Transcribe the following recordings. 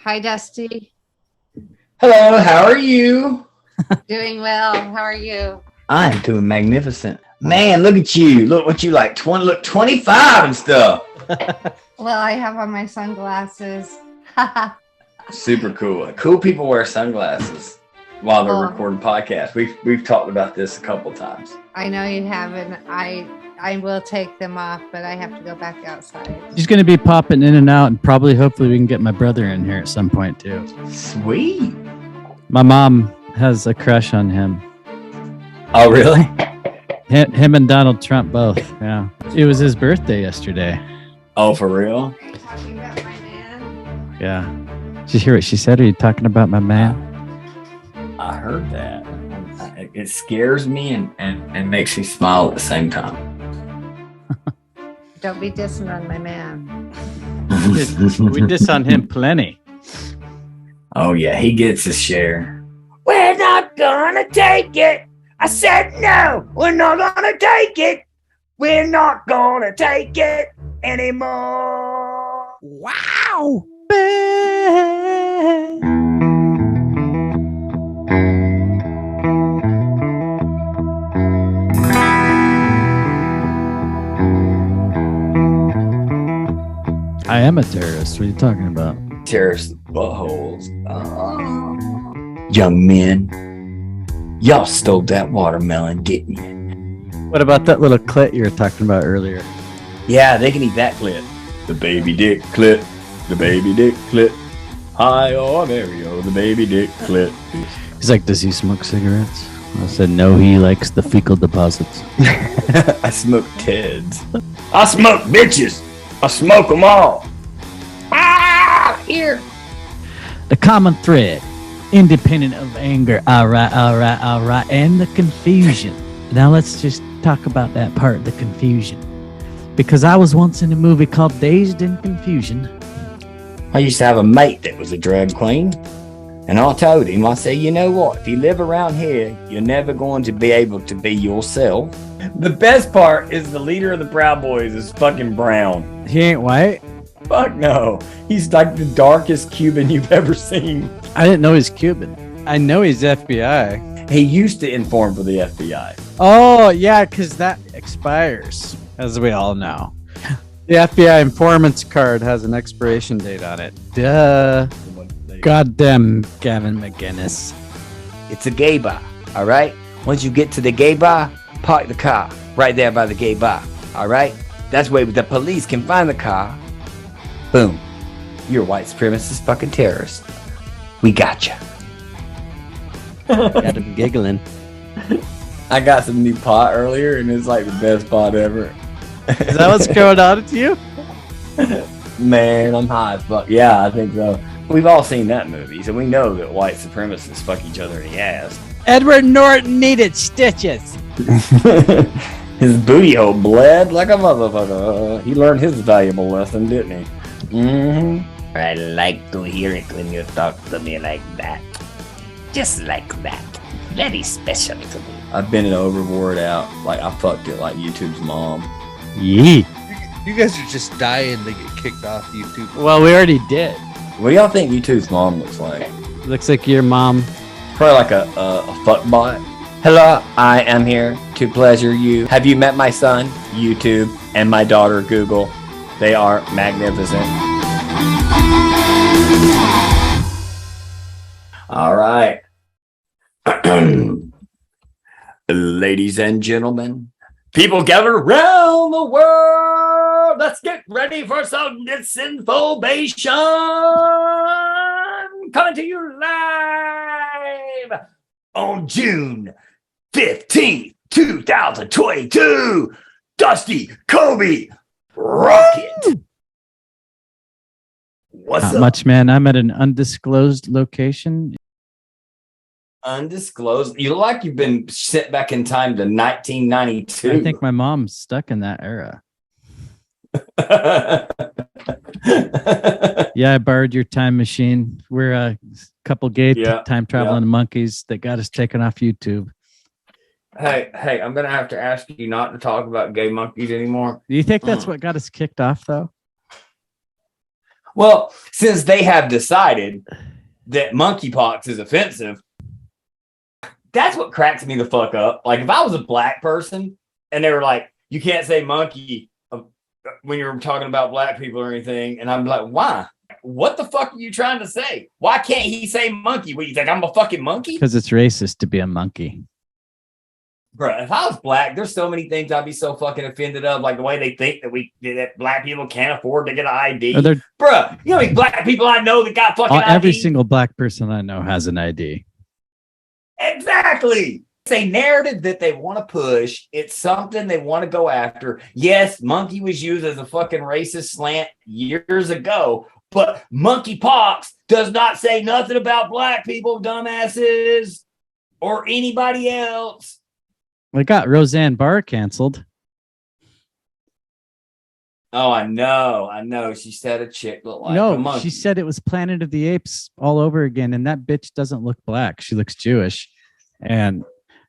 Hi, Dusty. Hello, how are you? Doing well. How are you? I'm doing magnificent. Man, look at you. Look what you like 25 and stuff. Well, I have on my sunglasses. Super cool. Cool people wear sunglasses while they're Oh. recording podcasts. We've talked about this a couple times. I know you haven't. I will take them off, but I have to go back outside. She's going to be popping in and out, and probably, hopefully, we can get my brother in here at some point too. Sweet. My mom has a crush on him. Oh, really? Him and Donald Trump both. Yeah, it was his birthday yesterday. Oh, for real? Are you talking about my man? Yeah. Did you hear what she said? Are you talking about my man? I heard that. It scares me and makes me smile at the same time. Don't be dissing on my man. We diss on him plenty. Oh, yeah, he gets his share. We're not gonna take it. I said no. We're not gonna take it. We're not gonna take it anymore. Wow. I am a terrorist. What are you talking about? Terrorist buttholes. Young men, y'all stole that watermelon, didn't you? What about that little clit you were talking about earlier? Yeah, they can eat that clit. The baby dick clit. The baby dick clit. Hi, oh, Mario, the baby dick clit. He's like, does he smoke cigarettes? I said, no, he likes the fecal deposits. I smoke Teds. I smoke bitches. I smoke them all. Ah, here. The common thread, independent of anger, all right, and the confusion. Now let's just talk about that part, the confusion. Because I was once in a movie called Dazed and Confusion. I used to have a mate that was a drag queen. And I told him, I said, you know what? If you live around here, you're never going to be able to be yourself. The best part is the leader of the Proud Boys is fucking brown. He ain't white? Fuck no. He's like the darkest Cuban you've ever seen. I didn't know he's Cuban. I know he's FBI. He used to inform for the FBI. Oh, yeah, because that expires, as we all know. The FBI informant's card has an expiration date on it. Duh. Goddamn Gavin McGinnis. It's a gay bar, all right? Once you get to the gay bar, park the car right there by the gay bar, all right? That's where the police can find the car. Boom. You're a white supremacist fucking terrorist. We got you. Got him giggling. I got some new pot earlier, and it's like the best pot ever. Is that what's going on to you? Man, I'm high as fuck. Yeah, I think so. We've all seen that movie, so we know that white supremacists fuck each other in the ass. Edward Norton needed stitches. His booty hole bled like a motherfucker. He learned his valuable lesson, didn't he? Mm-hmm. I like to hear it when you talk to me like that. Just like that. Very special to me. I've been it over, wore it out. Like, I fucked it like YouTube's mom. Yee. You guys are just dying to get kicked off YouTube. Well, we already did. What do y'all think YouTube's mom looks like? Looks like your mom. Probably like a fuck bot. Hello, I am here to pleasure you. Have you met my son, YouTube, and my daughter, Google? They are magnificent. All right. Ladies and gentlemen, people gathered around the world, let's get ready for some disinfobation. Coming to you live on June 15th, 2022. Dusty Kobe Rocket. What's Not up? much, man. I'm at an undisclosed location. Undisclosed. You look like you've been sent back in time to 1992. I think my mom's stuck in that era. Yeah, I borrowed your time machine. We're a couple gay time traveling monkeys that got us taken off YouTube. Hey, I'm gonna have to ask you not to talk about gay monkeys anymore. Do you think that's what got us kicked off, though? Well, since they have decided that monkeypox is offensive, that's what cracks me the fuck up. Like, if I was a black person and they were like, you can't say monkey when you're talking about black people or anything, and I'm like, why? What the fuck are you trying to say? Why can't he say monkey? What, you think I'm a fucking monkey? Because it's racist to be a monkey. Bro, if I was black, there's so many things I'd be so fucking offended of, like the way they think that black people can't afford to get an ID. Bro, you know how many black people I know that got fucking ID? Every single black person I know has an ID. Exactly. It's a narrative that they want to push. It's something they want to go after. Yes, monkey was used as a fucking racist slant years ago, but monkeypox does not say nothing about black people, dumbasses, or anybody else. We got Roseanne Barr canceled. Oh, I know. She said a chick looked like a No, monkey. she said it was Planet of the Apes all over again, and that bitch doesn't look black. She looks Jewish, and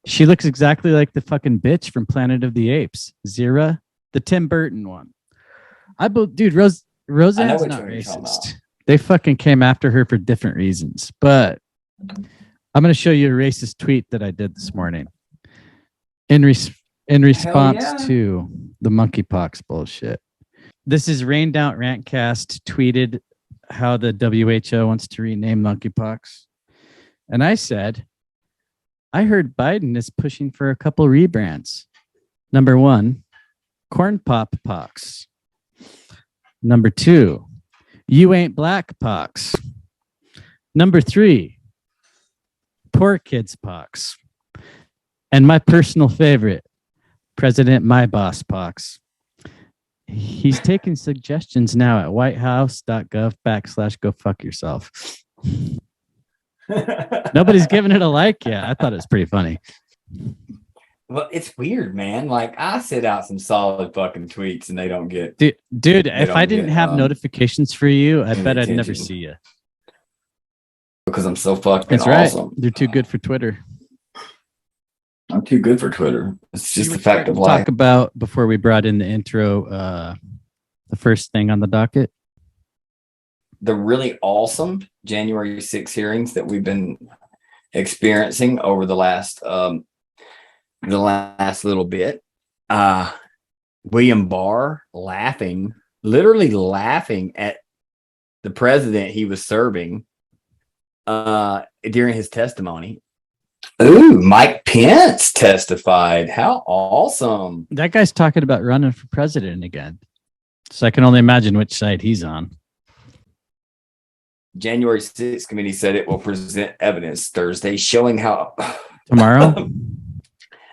she looks exactly like the fucking bitch from Planet of the Apes, Zira, the Tim Burton one. Dude, Roseanne's not racist. They fucking came after her for different reasons, but I'm going to show you a racist tweet that I did this morning in response to the monkeypox bullshit. This is Rained Out Rantcast tweeted how the WHO wants to rename monkeypox. And I said, I heard Biden is pushing for a couple rebrands. Number 1, corn pop pox. Number 2, you ain't black pox. Number 3, poor kids pox. And my personal favorite, President My Boss pox. He's taking suggestions now at whitehouse.gov/go fuck yourself. Nobody's giving it a like yet. I thought it was pretty funny. Well, it's weird, man. Like, I sent out some solid fucking tweets and they don't get... Dude, if I didn't have notifications for you, I bet I'd never see you. Because I'm so fucking That's right. awesome. You're too good for Twitter. I'm too good for Twitter. It's just the fact of life. Talk about, before we brought in the intro, the first thing on the docket. The really awesome January 6 hearings that we've been experiencing over the last little bit. William Barr literally laughing at the president he was serving during his testimony. Ooh, Mike Pence testified. How awesome. That guy's talking about running for president again. So I can only imagine which side he's on. January 6th committee said it will present evidence Thursday showing how... Tomorrow?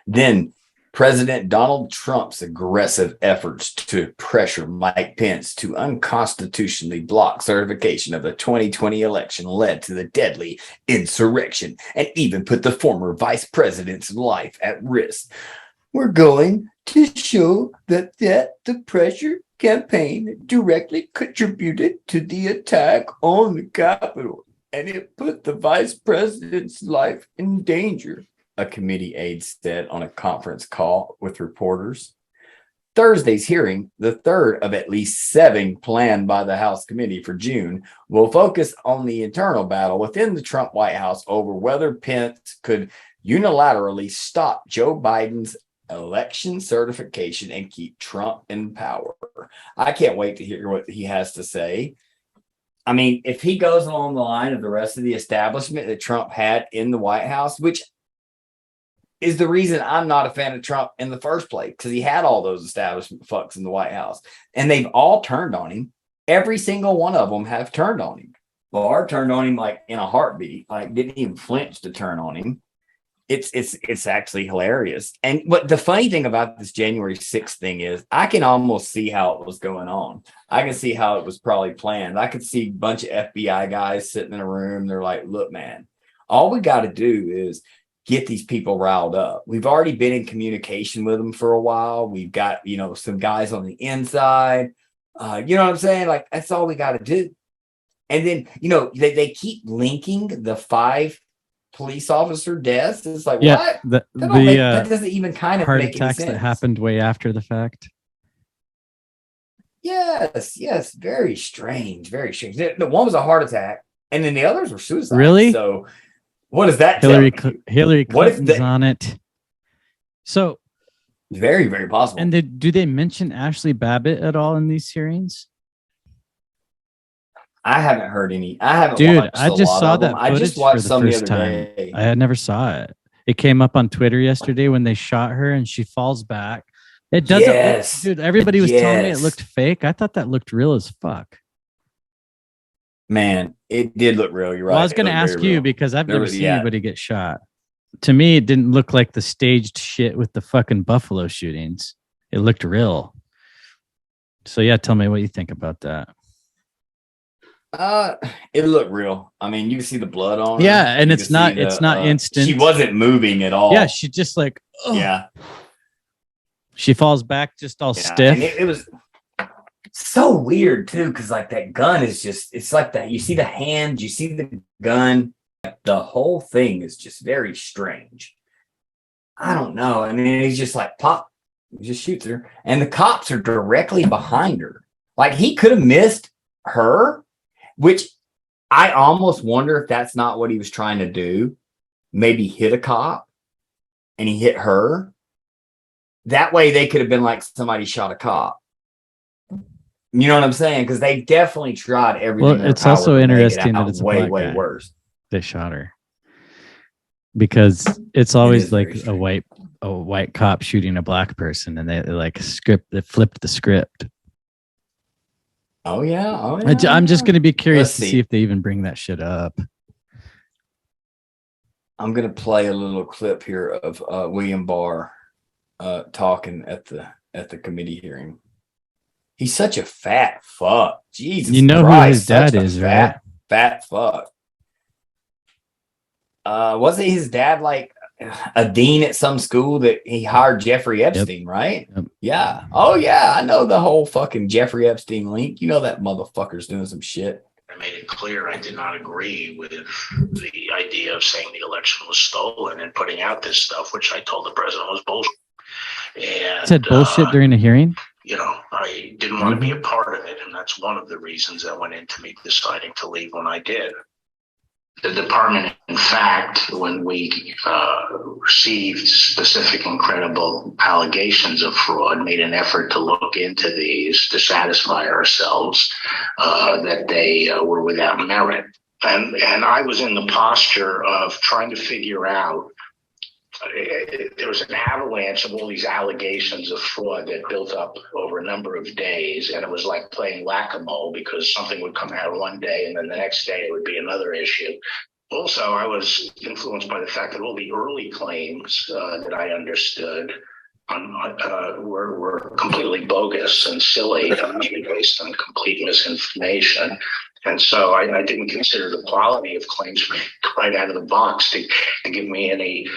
Then President Donald Trump's aggressive efforts to pressure Mike Pence to unconstitutionally block certification of the 2020 election led to the deadly insurrection and even put the former vice president's life at risk. We're going to show that the pressure campaign directly contributed to the attack on the Capitol, and it put the vice president's life in danger, a committee aide said on a conference call with reporters. Thursday's hearing, the third of at least 7 planned by the House committee for June, will focus on the internal battle within the Trump White House over whether Pence could unilaterally stop Joe Biden's election certification and keep Trump in power. I can't wait to hear what he has to say. I mean, if he goes along the line of the rest of the establishment that Trump had in the White House, which is the reason I'm not a fan of Trump in the first place, because he had all those establishment fucks in the White House, and they've all turned on him. Every single one of them have turned on him. Barr turned on him like in a heartbeat, like didn't even flinch to turn on him. It's actually hilarious. And what the funny thing about this January 6th thing is, I can almost see how it was going on. I can see how it was probably planned. I could see a bunch of FBI guys sitting in a room. They're like, look, man, all we got to do is get these people riled up. We've already been in communication with them for a while. We've got, some guys on the inside. You know what I'm saying? Like, that's all we got to do. And then, they keep linking the 5 police officer deaths. It's like, what? That doesn't even kind of heart make any attacks sense. that happened way after the fact. Yes, very strange, very strange. The one was a heart attack, and then the others were suicide. Really? So, what does that Hillary tell you? Hillary What if Clinton's on it. So very, very possible. And do they mention Ashley Babbitt at all in these hearings? I haven't heard any. I haven't. Dude, I just saw that footage I just watched for the some first the other time. day. I had never saw it. It came up on Twitter yesterday when they shot her and she falls back. It doesn't. Yes. Dude, everybody was telling me it Yes. looked fake. I thought that looked real as fuck. Man, it did look real. You're right. Well, I was going to It looked ask very you real. because I've There never was- seen yeah. anybody get shot. To me, it didn't look like the staged shit with the fucking Buffalo shootings. It looked real. So yeah, tell me what you think about that. It looked real. I mean, you can see the blood on her. Yeah, and You it's can not see it's not instant. She wasn't moving at all. Yeah, she just like Yeah. she falls back just all Yeah, stiff. and it was so weird too, because like that gun is just—it's like that. You see the hand, you see the gun. The whole thing is just very strange. I don't know. And then he's just like pop, he just shoots her, and the cops are directly behind her. Like he could have missed her, which I almost wonder if that's not what he was trying to do. Maybe hit a cop, and he hit her. That way, they could have been like somebody shot a cop. You know what I'm saying? Because they definitely tried everything. Well, in their it's power also to make it interesting out that it's a way, black way guy. worse. They shot her because it's always is like very a white cop shooting a black person, and they flipped the script. Oh yeah. I'm just going to be curious Let's to see. see if they even bring that shit up. I'm gonna play a little clip here of William Barr talking at the committee hearing. He's such a fat fuck. Jesus, You know Christ, who his dad such a is, right? Fat fuck. Wasn't his dad like a dean at some school that he hired Jeffrey Epstein, right? Yep. Yeah. Oh yeah, I know the whole fucking Jeffrey Epstein link. You know that motherfucker's doing some shit. I made it clear I did not agree with the idea of saying the election was stolen and putting out this stuff, which I told the president was bullshit. And Said bullshit during a hearing. you know, I didn't want to be a part of it, and that's one of the reasons that went into me deciding to leave when I did. The department, in fact, when we received specific and credible allegations of fraud, made an effort to look into these to satisfy ourselves that they were without merit. And I was in the posture of trying to figure out, there was an avalanche of all these allegations of fraud that built up over a number of days. And it was like playing whack-a-mole because something would come out one day and then the next day it would be another issue. Also, I was influenced by the fact that all the early claims that I understood were completely bogus and silly, based on complete misinformation. And so I didn't consider the quality of claims right out of the box to give me any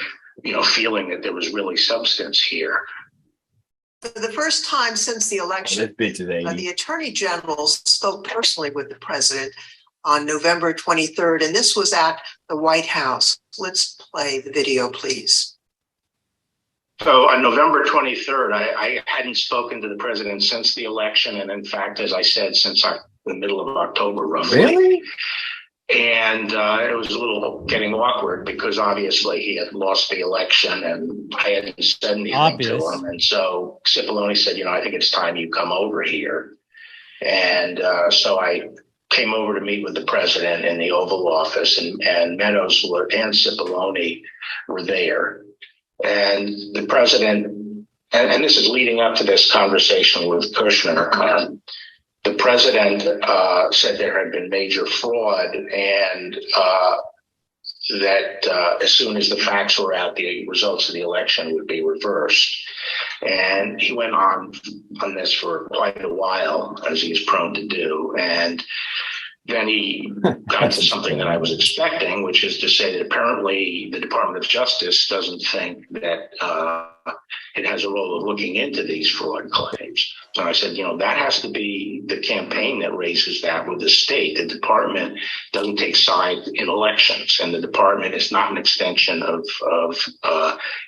feeling that there was really substance here. For the first time since the election, the Attorney General spoke personally with the president on November 23rd, and this was at the White House. Let's play the video, please. So on November 23rd, I hadn't spoken to the president since the election, and in fact, as I said, since the middle of October, roughly. Really? And it was a little getting awkward because obviously he had lost the election and I hadn't said anything to him. And so Cipollone said, I think it's time you come over here. And so I came over to meet with the president in the Oval Office, and Meadows and Cipollone were there. And the president, and this is leading up to this conversation with Kushner, the president said there had been major fraud and that as soon as the facts were out, the results of the election would be reversed. And he went on this for quite a while, as he's prone to do. And then he got to something that I was expecting, which is to say that apparently the Department of Justice doesn't think that it has a role of looking into these fraud claims. So I said, that has to be the campaign that raises that with the state. The department doesn't take sides in elections, and the department is not an extension of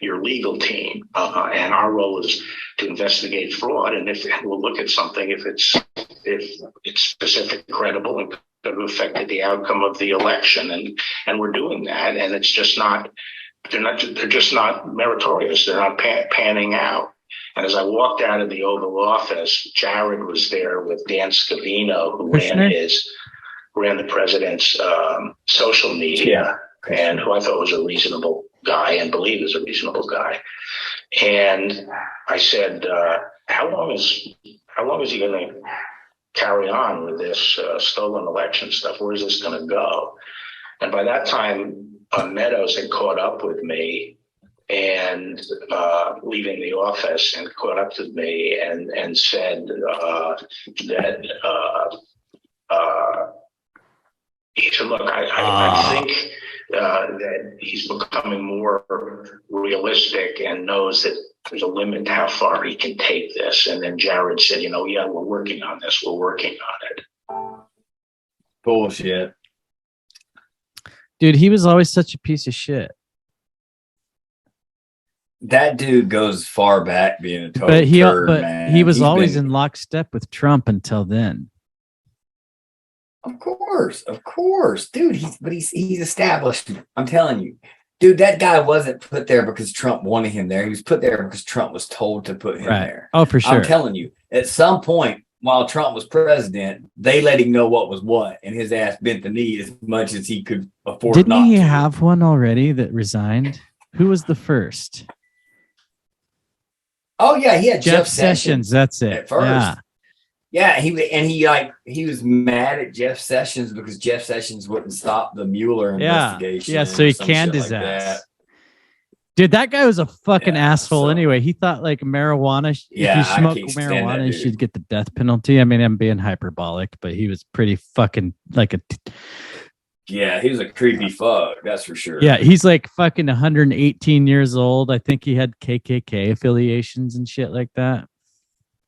your legal team. And our role is to investigate fraud, and if we'll look at something if it's specific, credible, and could have affected the outcome of the election, and we're doing that, and it's just not. They're just not meritorious. They're not panning out. And as I walked out of the Oval Office, Jared was there with Dan Scavino, who ran the president's social media, and who I thought was a reasonable guy and believe is a reasonable guy. And I said, how long is he going to carry on with this stolen election stuff? Where is this going to go? And by that time, Meadows had caught up with me and leaving the office and caught up with me and said that he said, look, I think that he's becoming more realistic and knows that there's a limit to how far he can take this. And then Jared said, yeah, we're working on this. We're working on it. Bullshit. Dude, he was always such a piece of shit. That dude goes far back being a total turd, man. He was always in lockstep with Trump until then. Of course, dude. He's established. I'm telling you, dude. That guy wasn't put there because Trump wanted him there. He was put there because Trump was told to put him there. Oh, for sure. I'm telling you, at some point while Trump was president, they let him know what was what, and his ass bent the knee as much as he could afford. Didn't he have one already that resigned? Who was the first? Oh yeah, he had Jeff Sessions. That's it. At first. Yeah, he was mad at Jeff Sessions because Jeff Sessions wouldn't stop the Mueller investigation. Yeah, so he canned his ass. Dude, that guy was a fucking asshole anyway. He thought like marijuana, if you smoke marijuana, you should get the death penalty. I mean, I'm being hyperbolic, but he was pretty fucking like a... Yeah, he was a creepy fuck, that's for sure. Yeah, he's like fucking 118 years old. I think he had KKK affiliations and shit like that.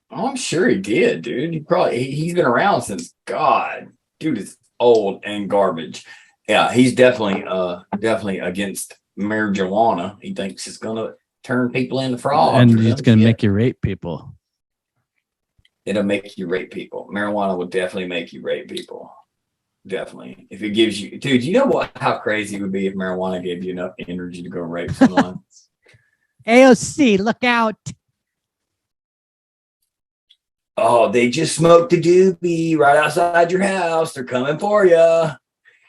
Oh, I'm sure he did, dude. He's been around since God. Dude is old and garbage. Yeah, he's definitely against marijuana. He thinks it's gonna turn people into frauds. And it's gonna make you rape people. It'll make you rape people. Marijuana will definitely make you rape people. Definitely. If it gives you, dude, you know how crazy it would be if marijuana gave you enough energy to go rape someone? AOC, look out. Oh, they just smoked a doobie right outside your house. They're coming for you.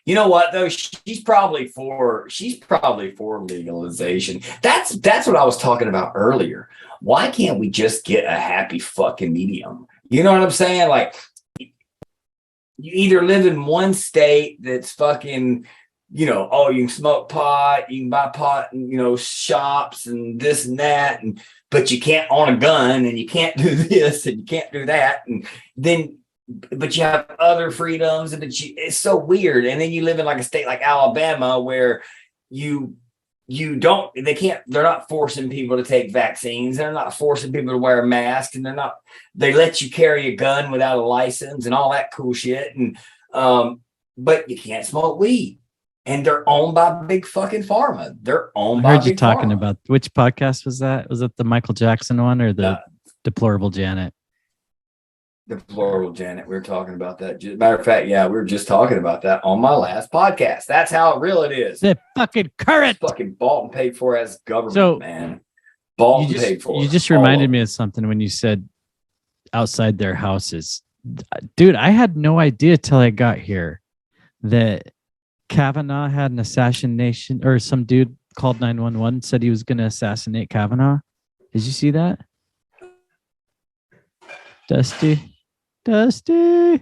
You know what though? She's probably for legalization. That's what I was talking about earlier. Why can't we just get a happy fucking medium? You know what I'm saying? Like, you either live in one state that's fucking, you can smoke pot, you can buy pot in, shops and this and that, but you can't own a gun and you can't do this and you can't do that. And then, but you have other freedoms, and it's so weird. And then you live in like a state like Alabama where they're not forcing people to take vaccines. They're not forcing people to wear a mask, and they let you carry a gun without a license and all that cool shit. And, but you can't smoke weed, and they're owned by big fucking pharma. I heard you talking about, which podcast was that? Was it the Michael Jackson one or the Deplorable Janet? Deplorable Janet. We were talking about that. Matter of fact, yeah, we were just talking about that on my last podcast. That's how real it is. The fucking current. Fucking bought and paid for as government, man. Bought and paid for. You just reminded me of something when you said outside their houses. Dude, I had no idea till I got here that Kavanaugh had an assassination, or some dude called 911, said he was going to assassinate Kavanaugh. Did you see that? Dusty. I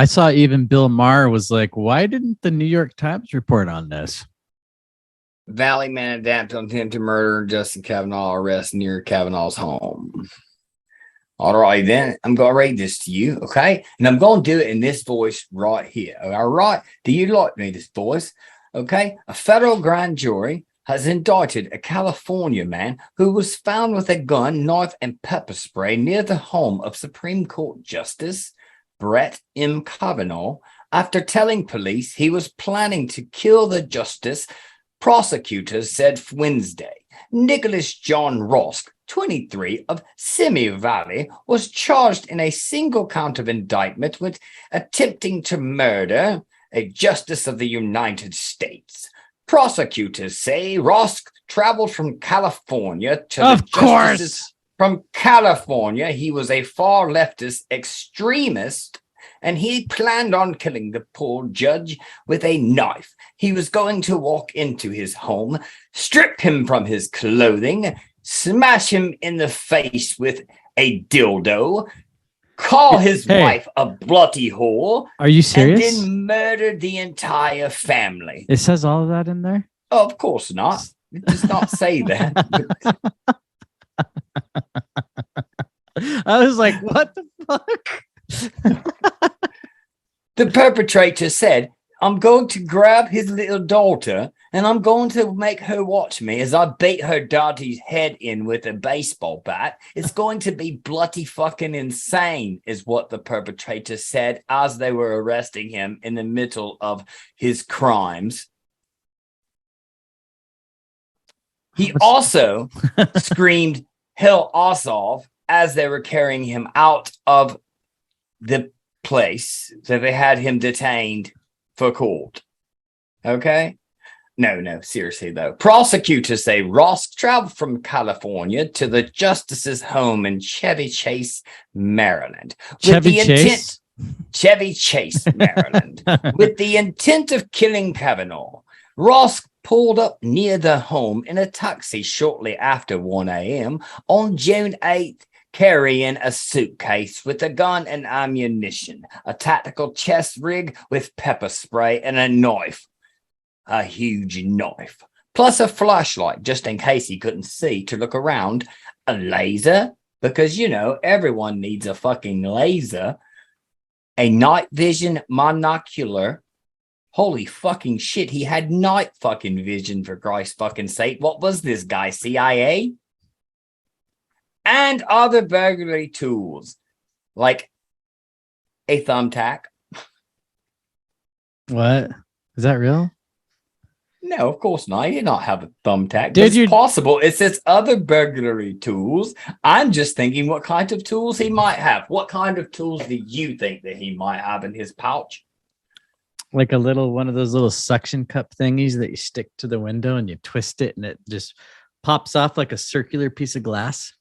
saw even Bill Maher was like, why didn't the New York Times report on this? Valley man attempted murder, Justin Kavanaugh arrest near Kavanaugh's home. All right, then I'm going to read this to you, okay? And I'm going to do it in this voice right here. All right? Do you like me, this voice? Okay? A federal grand jury has indicted a California man who was found with a gun, knife, and pepper spray near the home of Supreme Court Justice Brett M. Kavanaugh after telling police he was planning to kill the justice. Prosecutors said Wednesday. Nicholas John Rosk, 23, of Simi Valley, was charged in a single count of indictment with attempting to murder a justice of the United States. Prosecutors say Rosk traveled from California to the justices. From California, he was a far leftist extremist, and he planned on killing the poor judge with a knife. He was going to walk into his home, strip him from his clothing, smash him in the face with a dildo, call his wife a bloody whore. Are you serious? And then murder the entire family. It says all of that in there? Oh, of course not. It does not say that. I was like, what the fuck? The perpetrator said, I'm going to grab his little daughter and I'm going to make her watch me as I beat her daddy's head in with a baseball bat. It's going to be bloody fucking insane, is what the perpetrator said as they were arresting him in the middle of his crimes. He also screamed, "Hell Ossoff," as they were carrying him out of the place. So they had him detained for court. Okay? No, seriously though. Prosecutors say Ross traveled from California to the justice's home in Chevy Chase, Maryland. Chevy Chase, Maryland. With the intent of killing Kavanaugh. Ross pulled up near the home in a taxi shortly after 1 a.m. on June 8th, carrying a suitcase with a gun and ammunition, a tactical chest rig with pepper spray, and a knife. A huge knife. Plus a flashlight, just in case he couldn't see to look around. A laser, because, you know, everyone needs a fucking laser. A night vision monocular. Holy fucking shit, he had night fucking vision, for Christ's fucking sake. What was this guy, CIA? And other burglary tools, like a thumbtack. What? Is that real? No, of course not. He did not have a thumbtack. It's possible. It says other burglary tools. I'm just thinking what kind of tools he might have. What kind of tools do you think that he might have in his pouch? Like a little one of those little suction cup thingies that you stick to the window and you twist it and it just pops off like a circular piece of glass.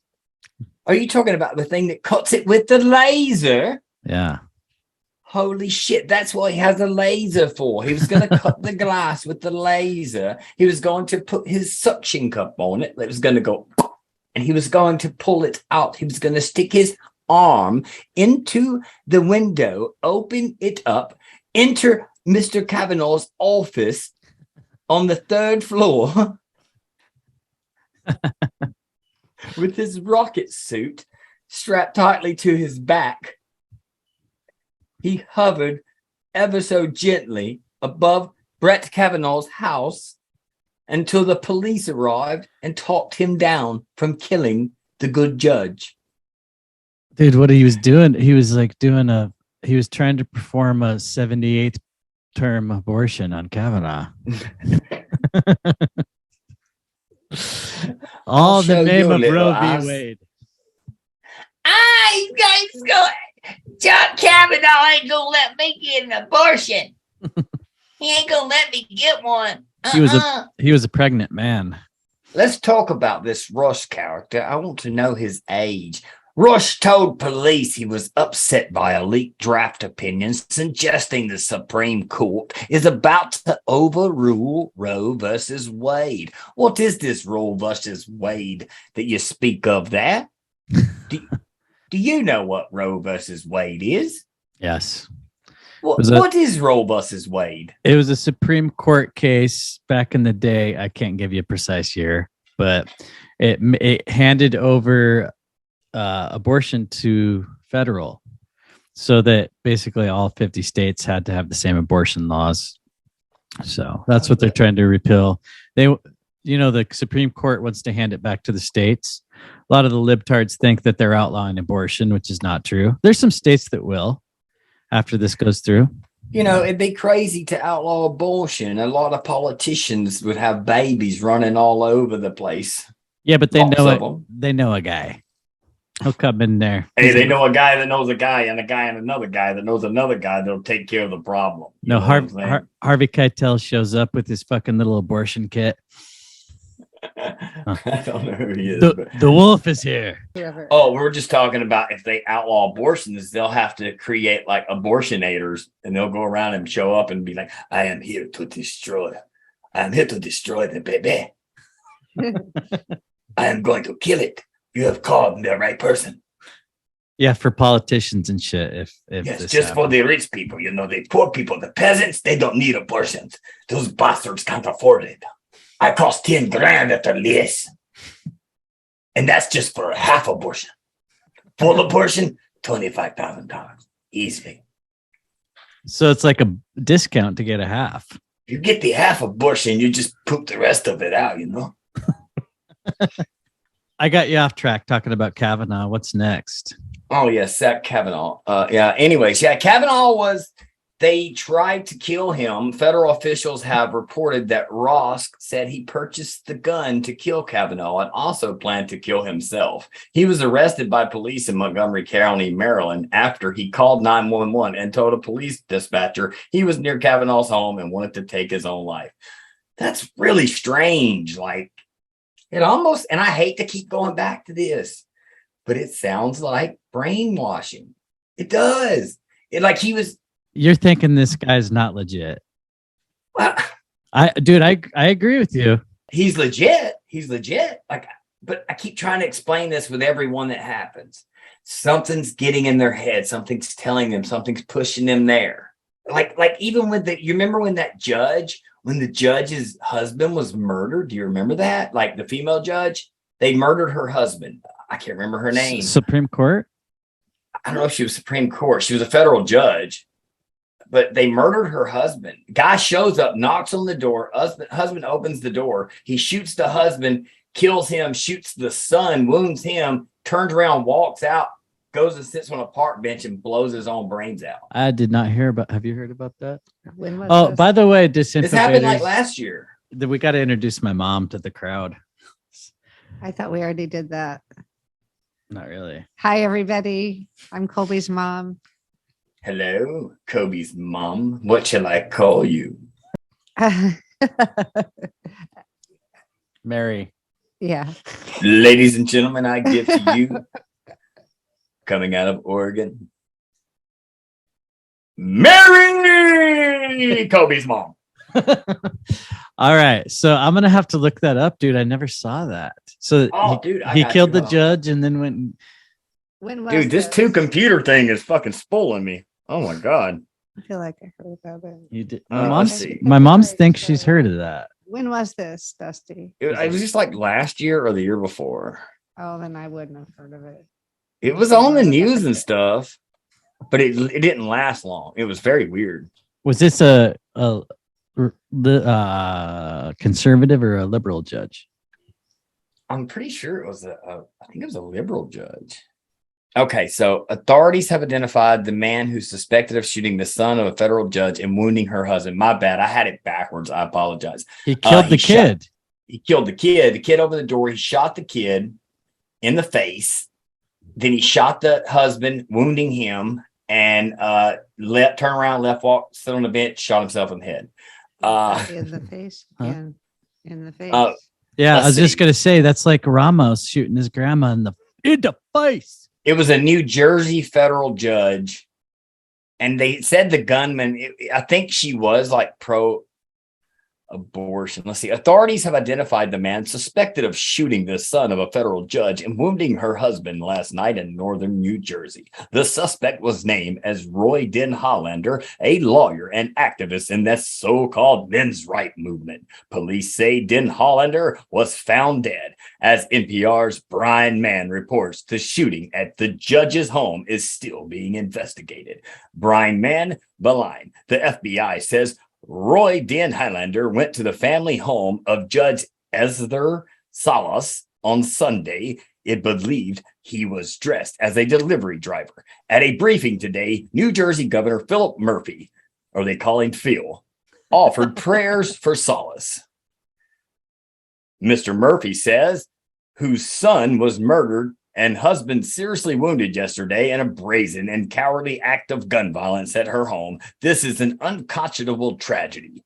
Are you talking about the thing that cuts it with the laser? Yeah. Holy shit, that's what he has a laser for. He was going to cut the glass with the laser. He was going to put his suction cup on it. It was going to go, and he was going to pull it out. He was going to stick his arm into the window, open it up, enter Mr. Kavanaugh's office on the 3rd floor with his rocket suit strapped tightly to his back. He hovered ever so gently above Brett Kavanaugh's house until the police arrived and talked him down from killing the good judge. Dude, what he was doing, he was trying to perform a 78th term abortion on Kavanaugh. All the name of Roe v. Wade. You guys go. John Kavanaugh ain't gonna let me get an abortion. He ain't gonna let me get one. He was a pregnant man. Let's talk about this Rush character. I want to know his age. Rush told police he was upset by a leaked draft opinion suggesting the Supreme Court is about to overrule Roe versus Wade. What is this Roe versus Wade that you speak of there? Do you know what Roe versus Wade is? Yes. What is Roe versus Wade? It was a Supreme Court case back in the day. I can't give you a precise year, but it handed over abortion to federal, so that basically all 50 states had to have the same abortion laws. So that's what they're trying to repeal. the Supreme Court wants to hand it back to the states. A lot of the libtards think that they're outlawing abortion, which is not true. There's some states that will after this goes through. It'd be crazy to outlaw abortion. A lot of politicians would have babies running all over the place. Yeah, but they know a guy. He'll come in there. Hey, they know a guy that knows a guy and another guy that knows another guy that'll take care of the problem. No, Harvey Keitel shows up with his fucking little abortion kit. I don't know who he is. The wolf is here. Oh, we're just talking about if they outlaw abortions, they'll have to create like abortionators, and they'll go around and show up and be like, I am here to destroy. I am here to destroy the baby. I am going to kill it. You have called the right person. Yeah, for politicians and shit. If yes, just for the rich people, the poor people, the peasants, they don't need abortions. Those bastards can't afford it. I cost 10 grand at the least. And that's just for a half abortion. Full abortion, $25,000. Easily. So it's like a discount to get a half. You get the half abortion, you just poop the rest of it out, I got you off track talking about Kavanaugh. What's next? Oh, yeah, Zach Kavanaugh. Anyways, Kavanaugh they tried to kill him. Federal officials have reported that Ross said he purchased the gun to kill Kavanaugh and also planned to kill himself. He was arrested by police in Montgomery County, Maryland, after he called 911 and told a police dispatcher he was near Kavanaugh's home and wanted to take his own life. That's really strange. Like, it almost, and I hate to keep going back to this, but it sounds like brainwashing. It does. You're thinking this guy's not legit. Well, I agree with you. He's legit. But I keep trying to explain this with everyone that happens. Something's getting in their head. Something's telling them. Something's pushing them there. Like even with you remember when the judge's husband was murdered? Do you remember that? Like the female judge, they murdered her husband. I can't remember her name. Supreme Court? I don't know if she was Supreme Court. She was a federal judge. But they murdered her husband. Guy shows up, knocks on the door. Husband opens the door. He shoots the husband, kills him, shoots the son, wounds him, turns around, walks out, goes and sits on a park bench and blows his own brains out. I did not hear about. Have you heard about that? When was this? By the way, Disinfobators. This happened like last year. We got to introduce my mom to the crowd. I thought we already did that. Not really. Hi, everybody. I'm Colby's mom. Hello, Kobe's mom. What shall I call you? Mary. Yeah. Ladies and gentlemen, I give to you, coming out of Oregon, Mary, Kobe's mom. All right. So I'm going to have to look that up, dude. I never saw that. So he killed the judge and then went. When was this 2 computer thing is fucking spoiling me. Oh my God. I feel like I heard about it. You did. My mom's thinks she's heard of that. When was this, Dusty? It was just like last year or the year before. Oh, then I wouldn't have heard of it. It was on the news and stuff, but it didn't last long. It was very weird. Was this a conservative or a liberal judge? I'm pretty sure it was I think it was a liberal judge. Okay, so authorities have identified the man who's suspected of shooting the son of a federal judge and wounding her husband. My bad. I had it backwards. I apologize. He killed the kid. He killed the kid. The kid opened the door. He shot the kid in the face. Then he shot the husband, wounding him, and turned around, left, walk, sit on the bench, shot himself in the head. In the face? Huh? In the face. Yeah, I was just going to say, that's like Ramos shooting his grandma in the face. It was a New Jersey federal judge, and they said the gunman, I think she was like pro-abortion. Let's see. Authorities have identified the man suspected of shooting the son of a federal judge and wounding her husband last night in northern New Jersey. The suspect was named as Roy Den Hollander, a lawyer and activist in the so-called men's rights movement. Police say Den Hollander was found dead. As NPR's Brian Mann reports, the shooting at the judge's home is still being investigated. Brian Mann, Beeline. The FBI says Roy Den Highlander went to the family home of Judge Ezra Salas on Sunday. It believed he was dressed as a delivery driver. At a briefing today, New Jersey Governor Philip Murphy, or they call him Phil, offered prayers for Salas. Mr. Murphy says, whose son was murdered and husband seriously wounded yesterday in a brazen and cowardly act of gun violence at her home. This is an unconscionable tragedy.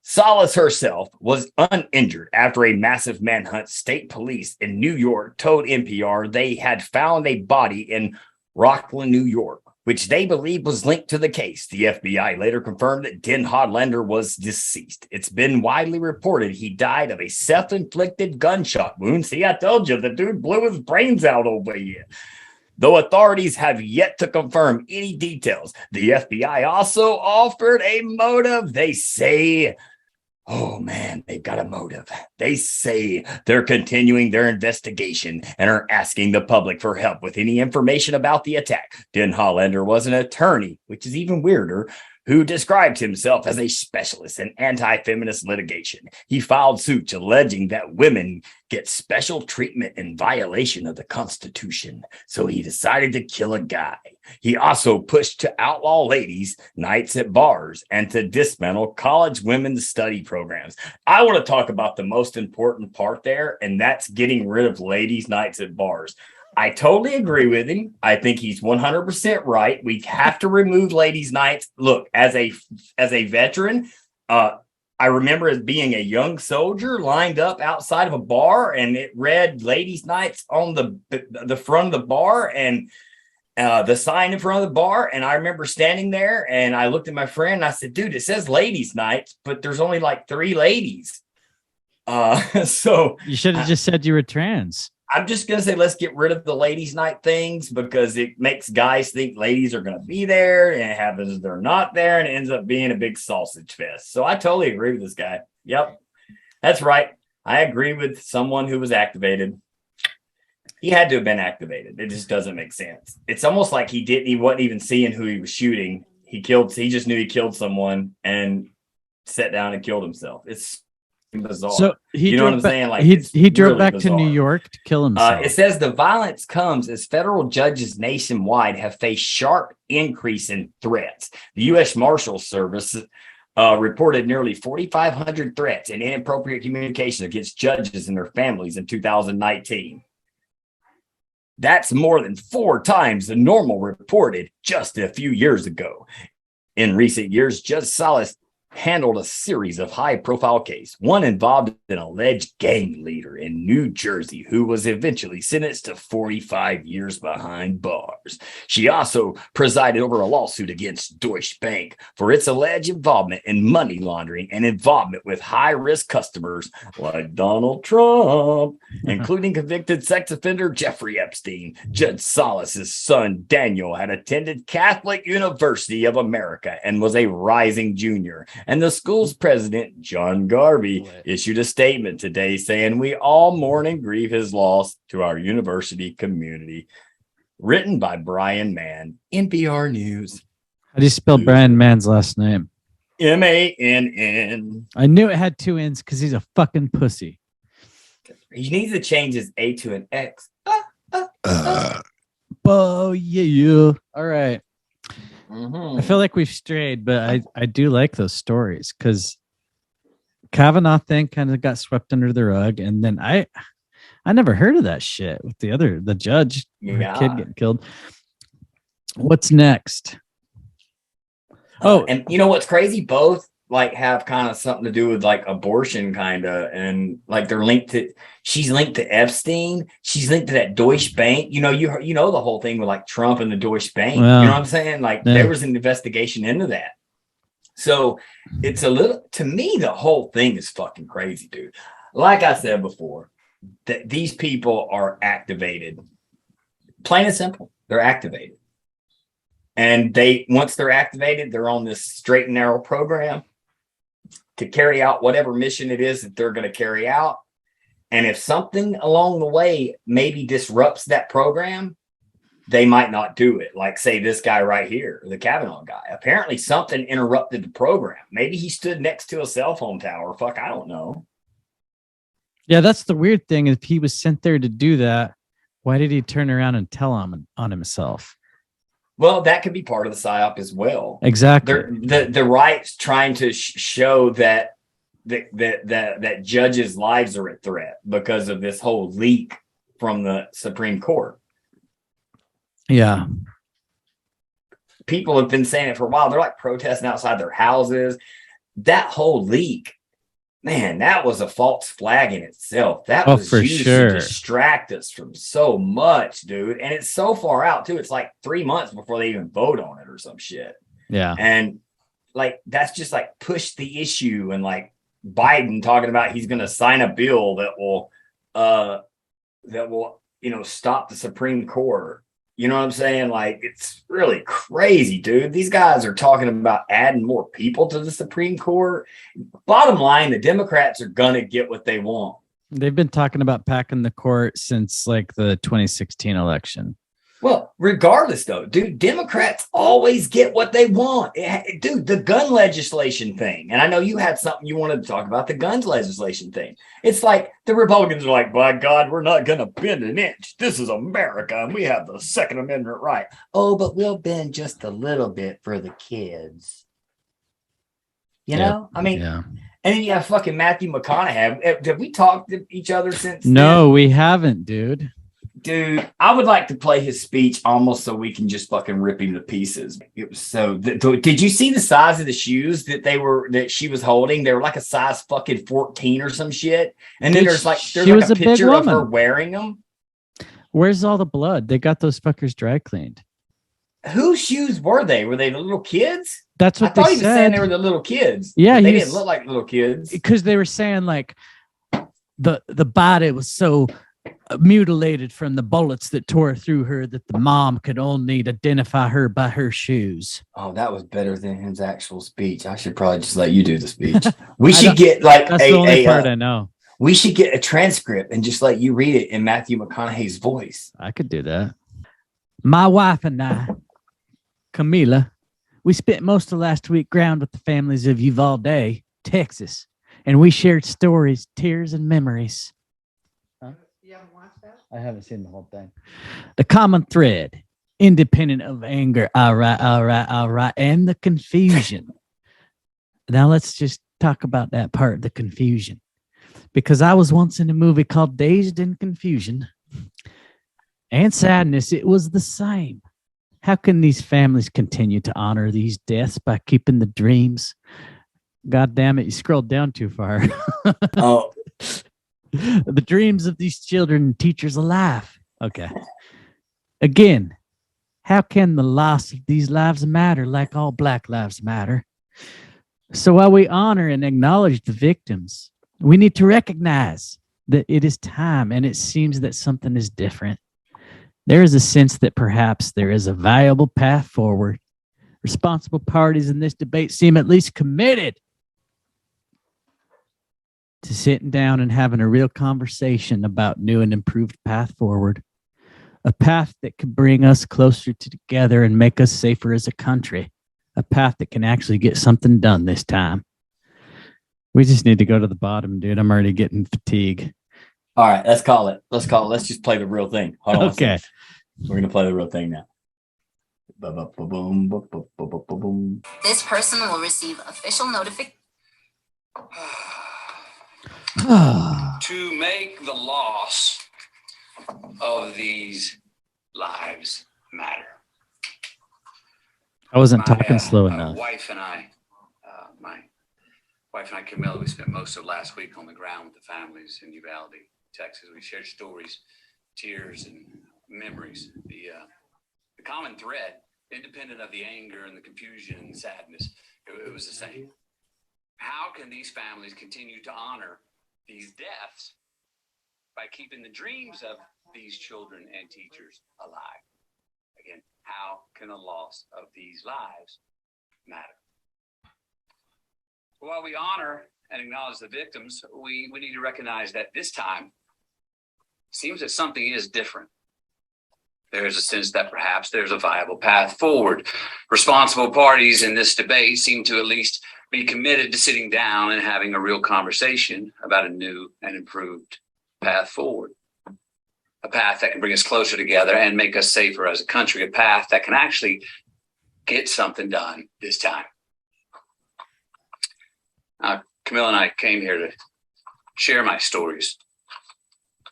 Salas herself was uninjured after a massive manhunt. State police in New York told NPR they had found a body in Rockland, New York, which they believe was linked to the case. The FBI later confirmed that Den Hodlander was deceased. It's been widely reported he died of a self-inflicted gunshot wound. See, I told you, the dude blew his brains out over here. Though authorities have yet to confirm any details, the FBI also offered a motive. They say, oh man, they've got a motive. They say they're continuing their investigation and are asking the public for help with any information about the attack. Den Hollander was an attorney, which is even weirder, who described himself as a specialist in anti-feminist litigation. He filed suits alleging that women get special treatment in violation of the Constitution. So he decided to kill a guy. He also pushed to outlaw ladies' nights at bars and to dismantle college women's study programs. I want to talk about the most important part there, and that's getting rid of ladies' nights at bars. I totally agree with him. I think he's 100% right. We have to remove ladies' nights. Look, as a veteran, I remember as being a young soldier lined up outside of a bar, and it read ladies' nights on the front of the bar and the sign in front of the bar. And I remember standing there, and I looked at my friend and I said, dude, it says ladies' nights, but there's only like 3 ladies. So you should have just said you were trans. I'm just going to say, let's get rid of the ladies' night things because it makes guys think ladies are going to be there, and it happens they're not there, and it ends up being a big sausage fest. So I totally agree with this guy. Yep, that's right. I agree with someone who was activated. He had to have been activated. It just doesn't make sense. It's almost like he wasn't even seeing who he was shooting. He just knew he killed someone and sat down and killed himself. It's bizarre. So you know what I'm saying? Like he drove really back bizarre. To New York to kill himself. It says the violence comes as federal judges nationwide have faced sharp increase in threats. The U.S. Marshals Service reported nearly 4,500 threats and inappropriate communication against judges and their families in 2019. That's more than 4 times the normal reported just a few years ago. In recent years, Judge Salas handled a series of high-profile cases. One involved an alleged gang leader in New Jersey who was eventually sentenced to 45 years behind bars. She also presided over a lawsuit against Deutsche Bank for its alleged involvement in money laundering and involvement with high-risk customers like Donald Trump, including convicted sex offender Jeffrey Epstein. Judge Salas's son, Daniel, had attended Catholic University of America and was a rising junior. And the school's president, John Garvey, issued a statement today saying, we all mourn and grieve his loss to our university community. Written by Brian Mann, NPR News. How do you spell Brian Mann's last name? Mann. I knew it had 2 N's because he's a fucking pussy. He needs to change his A to an X. Oh, yeah. All right. Mm-hmm. I feel like we've strayed, but I do like those stories because Kavanaugh thing kind of got swept under the rug, and then I never heard of that shit with the judge, the kid getting killed. What's next? And you know what's crazy? Both like have kind of something to do with like abortion, kind of, and like they're linked to. She's linked to Epstein. She's linked to that Deutsche Bank. You know the whole thing with like Trump and the Deutsche Bank. Well, you know what I'm saying? Like there was an investigation into that. So it's a little, to me, the whole thing is fucking crazy, dude. Like I said before, that these people are activated. Plain and simple, they're activated. And once they're activated, they're on this straight and narrow program to carry out whatever mission it is that they're going to carry out. And if something along the way maybe disrupts that program, they might not do it. Like, say, this guy right here, the Kavanaugh guy. Apparently something interrupted the program. Maybe he stood next to a cell phone tower. Fuck, I don't know. Yeah, that's the weird thing. If he was sent there to do that, why did he turn around and tell on himself? Well, that could be part of the psyop as well. Exactly. The right's trying to show that that judges' lives are at threat because of this whole leak from the Supreme Court. Yeah. People have been saying it for a while. They're like protesting outside their houses. That whole leak, man, that was a false flag in itself. That was for used sure to distract us from so much, dude. And it's so far out too. It's like 3 months before they even vote on it or some shit. Yeah. And like that's just like push the issue, and like Biden talking about he's going to sign a bill that will stop the Supreme Court. You know what I'm saying? Like, it's really crazy, dude. These guys are talking about adding more people to the Supreme Court. Bottom line, the Democrats are going to get what they want. They've been talking about packing the court since like the 2016 election. Well, regardless, though, dude, Democrats always get what they want. Dude, the gun legislation thing. And I know you had something you wanted to talk about, the guns legislation thing. It's like the Republicans are like, by God, we're not going to bend an inch. This is America, and we have the Second Amendment right. Oh, but we'll bend just a little bit for the kids. You know? I mean, yeah. And then you have fucking Matthew McConaughey. Have we talked to each other since No, then? we haven't, dude. Dude, I would like to play his speech almost so we can just fucking rip him to pieces. It was so. Did you see the size of the shoes that she was holding? They were like a size fucking 14 or some shit. And then there's like a picture of her wearing them. Where's all the blood? They got those fuckers dry cleaned. Whose shoes were they? Were they the little kids? That's what I thought they he was said. saying they were the little kids. Yeah, they didn't look like little kids because they were saying like the body was so mutilated from the bullets that tore through her that the mom could only identify her by her shoes. Oh, that was better than his actual speech. I should probably just let you do the speech. We should get like that's the only part I know. We should get a transcript and just let you read it in Matthew McConaughey's voice. I could do that. My wife and I, Camila, we spent most of last week ground with the families of Uvalde, Texas, and we shared stories, tears, and memories. You haven't watched that? I haven't seen the whole thing. The common thread, independent of anger, all right, and the confusion. Now let's just talk about that part, the confusion. Because I was once in a movie called Dazed and Confusion. And sadness, it was the same. How can these families continue to honor these deaths by keeping the dreams? God damn it, you scrolled down too far. Oh. The dreams of these children and teachers alive. Okay. Again, how can the loss of these lives matter like all Black lives matter? So while we honor and acknowledge the victims, we need to recognize that it is time, and it seems that something is different. There is a sense that perhaps there is a viable path forward. Responsible parties in this debate seem at least committed to sitting down and having a real conversation about new and improved path forward. A path that could bring us closer together and make us safer as a country. A path that can actually get something done this time. We just need to go to the bottom, dude. I'm already getting fatigue. All right, let's call it. Let's just play the real thing. Hold on. Okay. We're going to play the real thing now. This person will receive official notification. To make the loss of these lives matter. I wasn't talking slow enough. My wife and I, Camilla, we spent most of last week on the ground with the families in Uvalde, Texas. We shared stories, tears, and memories. The common thread, independent of the anger and the confusion and sadness, it was the same. How can these families continue to honor these deaths by keeping the dreams of these children and teachers alive? Again, how can the loss of these lives matter? While we honor and acknowledge the victims, we need to recognize that this time it seems that something is different. There's a sense that perhaps there's a viable path forward. Responsible parties in this debate seem to at least be committed to sitting down and having a real conversation about a new and improved path forward. A path that can bring us closer together and make us safer as a country. A path that can actually get something done this time. Camille and I came here to share my stories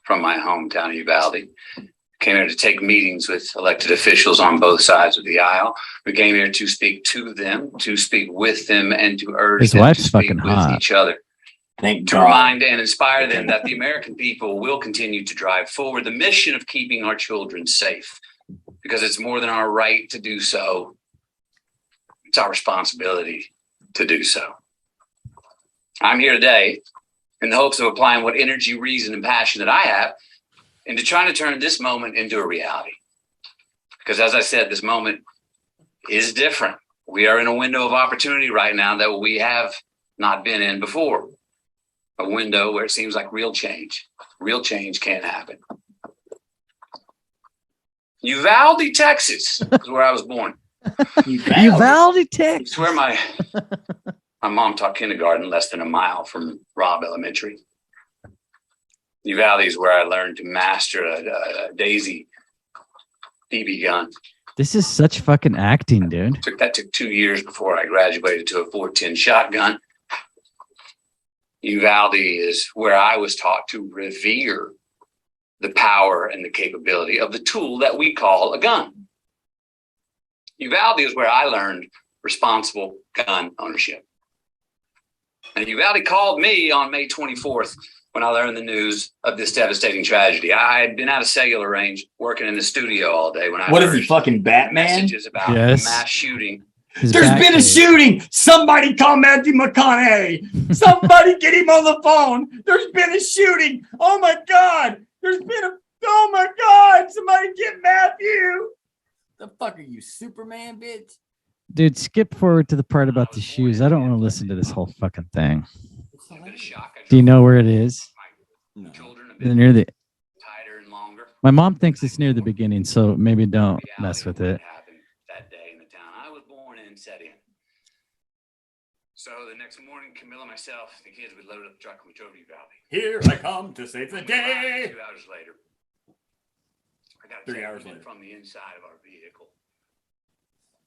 from my hometown of Uvalde. Came here to take meetings with elected officials on both sides of the aisle. We came here to speak to them, to speak with them, and to urge His them wife's to speak fucking with hot. each other. Thank To God. remind and inspire them that the American people will continue to drive forward the mission of keeping our children safe, because it's more than our right to do so. It's our responsibility to do so. I'm here today in the hopes of applying what energy, reason, and passion that I have into trying to turn this moment into a reality. Because as I said, this moment is different. We are in a window of opportunity right now that we have not been in before. A window where it seems like real change can happen. Uvalde, Texas is where I was born. Uvalde, Texas. It's where my mom taught kindergarten less than a mile from Robb Elementary. Uvalde is where I learned to master a Daisy BB gun. This is such fucking acting, dude. That took 2 years before I graduated to a .410 shotgun. Uvalde is where I was taught to revere the power and the capability of the tool that we call a gun. Uvalde is where I learned responsible gun ownership. And Uvalde called me on May 24th when I learned the news of this devastating tragedy. I had been at a cellular range working in the studio all day when I What is heard he, fucking Batman? messages about Yes. a mass shooting. His There's back been a ache. shooting. Somebody call Matthew McConaughey. Somebody get him on the phone. There's been a shooting. Oh my God. Oh my God. Somebody get Matthew. The fuck are you, Superman, bitch? Dude, skip forward to the part about the shoes. I don't want to listen to this whole fucking thing. A bit of shock. Do you know where it is? My children have been Near the. tighter and longer. My mom thinks it's near the beginning, so maybe don't mess with it. What happened that day in the town I was born in set in. So the next morning, Camilla and myself, the kids, we loaded up the truck and we drove to Uvalde. Here I come to save the day. 2 hours later, I got 3 hours later. from the inside of our vehicle.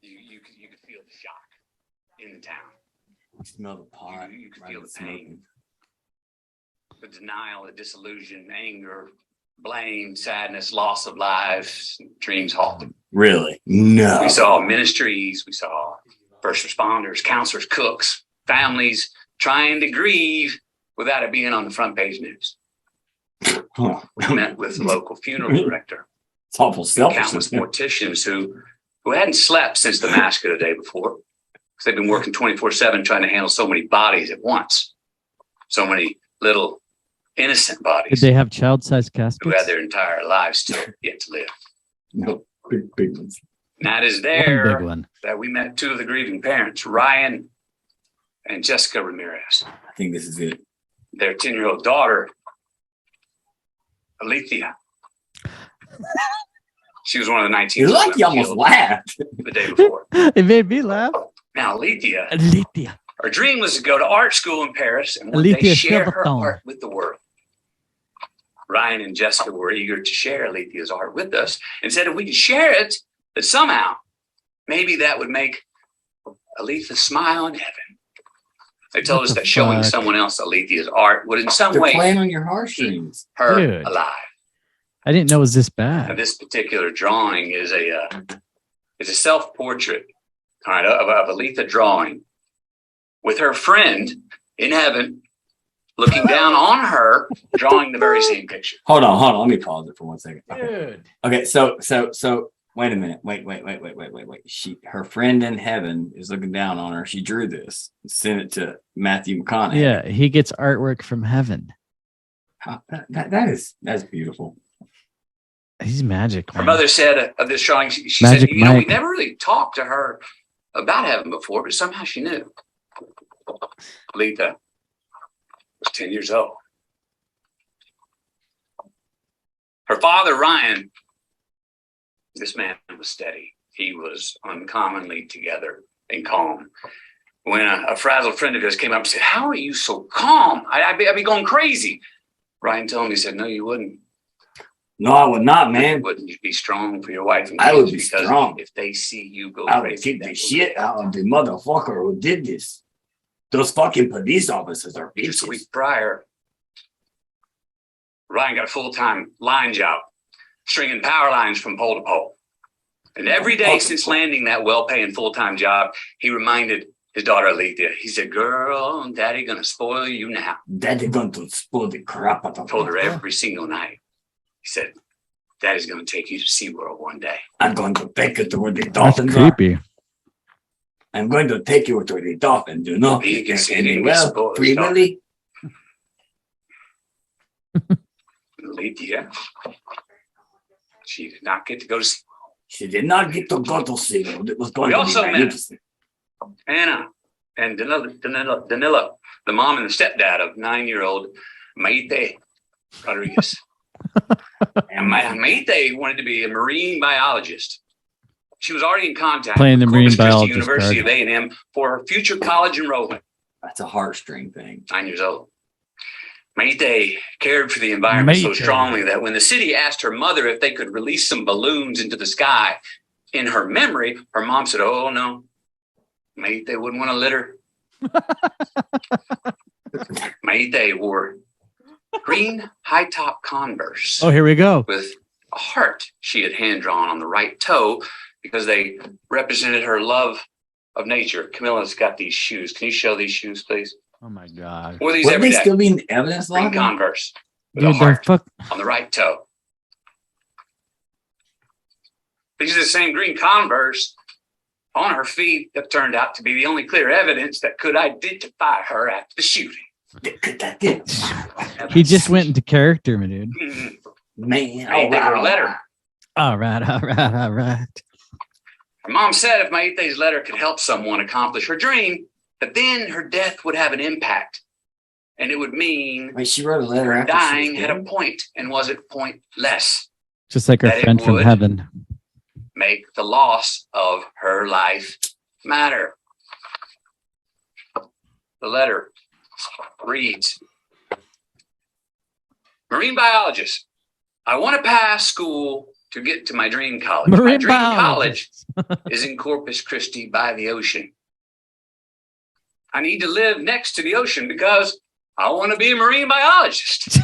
You could feel the shock in the town. Smell the pot. You could feel the pain, the denial, the disillusion, anger, blame, sadness, loss of lives, dreams halted. Really? No. We saw ministries, we saw first responders, counselors, cooks, families trying to grieve without it being on the front page news. Huh. We met with the local funeral director, It's awful countless selfishness. morticians who hadn't slept since the massacre the day before, because they've been working 24/7 trying to handle so many bodies at once, so many little innocent Did bodies they have child-sized who had caskets? their entire lives still yet to live. No, big ones. And that is One there big one. that we met two of the grieving parents, Ryan and Jessica Ramirez. I think this is it. Their 10-year-old daughter, Alethea. She was one of the 19. It's like you almost laughed. The day before. It made me laugh. Now, Alethea, Alethea. her dream was to go to art school in Paris and one day Alethea share her Chevaton. art with the world. Ryan and Jessica were eager to share Alethea's art with us and said if we could share it, that somehow maybe that would make Alethea smile in heaven. They told us that showing fuck? someone else Alethea's art would in some They're way playing on your heartstrings. her Dude. alive. I didn't know it was this Now, bad. this particular drawing is a self-portrait, all right, of Alethea drawing with her friend in heaven looking down on her, drawing the very same picture. Hold on. Let me pause it for 1 second. Dude. Okay, so wait a minute. Wait. Her friend in heaven is looking down on her. She drew this, sent it to Matthew McConaughey. Yeah, he gets artwork from heaven. That's beautiful. He's magic. Her Man. mother said of this drawing, she Magic said, we Mike. never really talked to her about heaven before, but somehow she knew. Alethea was 10 years old. Her father, Ryan, this man was steady. He was uncommonly together and calm. when a frazzled friend of his came up and said, "How are you so calm? I'd be going crazy." Ryan told him, he said, "No, you wouldn't. No, I would not, man. Wouldn't you be strong for your wife and I would kids? be Because strong. if they see you go I would crazy, kick the shit out of the motherfucker who did this. Those fucking police officers are Just a bitches. week prior, Ryan got a full-time line job, stringing power lines from pole to pole. And every day since landing that well-paying full-time job, he reminded his daughter Alethea. He said, "Girl, Daddy gonna spoil you now." Daddy going to spoil the crap out of Told her her. every single night. He said, "Daddy's gonna take you to SeaWorld one day." I'm going to take you to where the That's dolphins are. creepy. I'm going to take you to the dolphins, you know? You can see it And in well, his spoiled Free stuff. Willy, Alethea, she did not get to go to SeaWorld. she did not get to go to SeaWorld. It was going We to also be met magnificent. Anna and Danila, the mom and the stepdad of 9-year-old Maite Rodriguez. And Maite wanted to be a marine biologist. She was already in contact Playing the with marine Corpus Christi biologist University card. of A&M for her future college enrollment. That's a heartstring thing. 9 years old. Maite cared for the environment so Maite. strongly that when the city asked her mother if they could release some balloons into the sky in her memory, her mom said, "Oh, no. Maite wouldn't want to litter." Maite wore green high-top Converse Oh, here we go. with a heart she had hand-drawn on the right toe because they represented her love of nature. Camilla's got these shoes. Can you show these shoes, please? Oh my god. Wore these Would every they day. still be in the evidence Green locker? Converse with a Dude, the heart fuck. on the right toe. These are the same green Converse on her feet that turned out to be the only clear evidence that could identify her after the shooting. He just went into character, my dude. Man, Maite wrote a letter. All right. Her mom said if Maite's letter could help someone accomplish her dream, that then her death would have an impact. And it would mean Wait, she wrote a letter her after she was dying had a dead? point and wasn't pointless. Just like our That it friend from would. heaven. Make the loss of her life matter. The letter reads, "Marine biologist, I want to pass school to get to my dream college. My Marine dream biologist. college is in Corpus Christi by the ocean. I need to live next to the ocean because I want to be a marine biologist.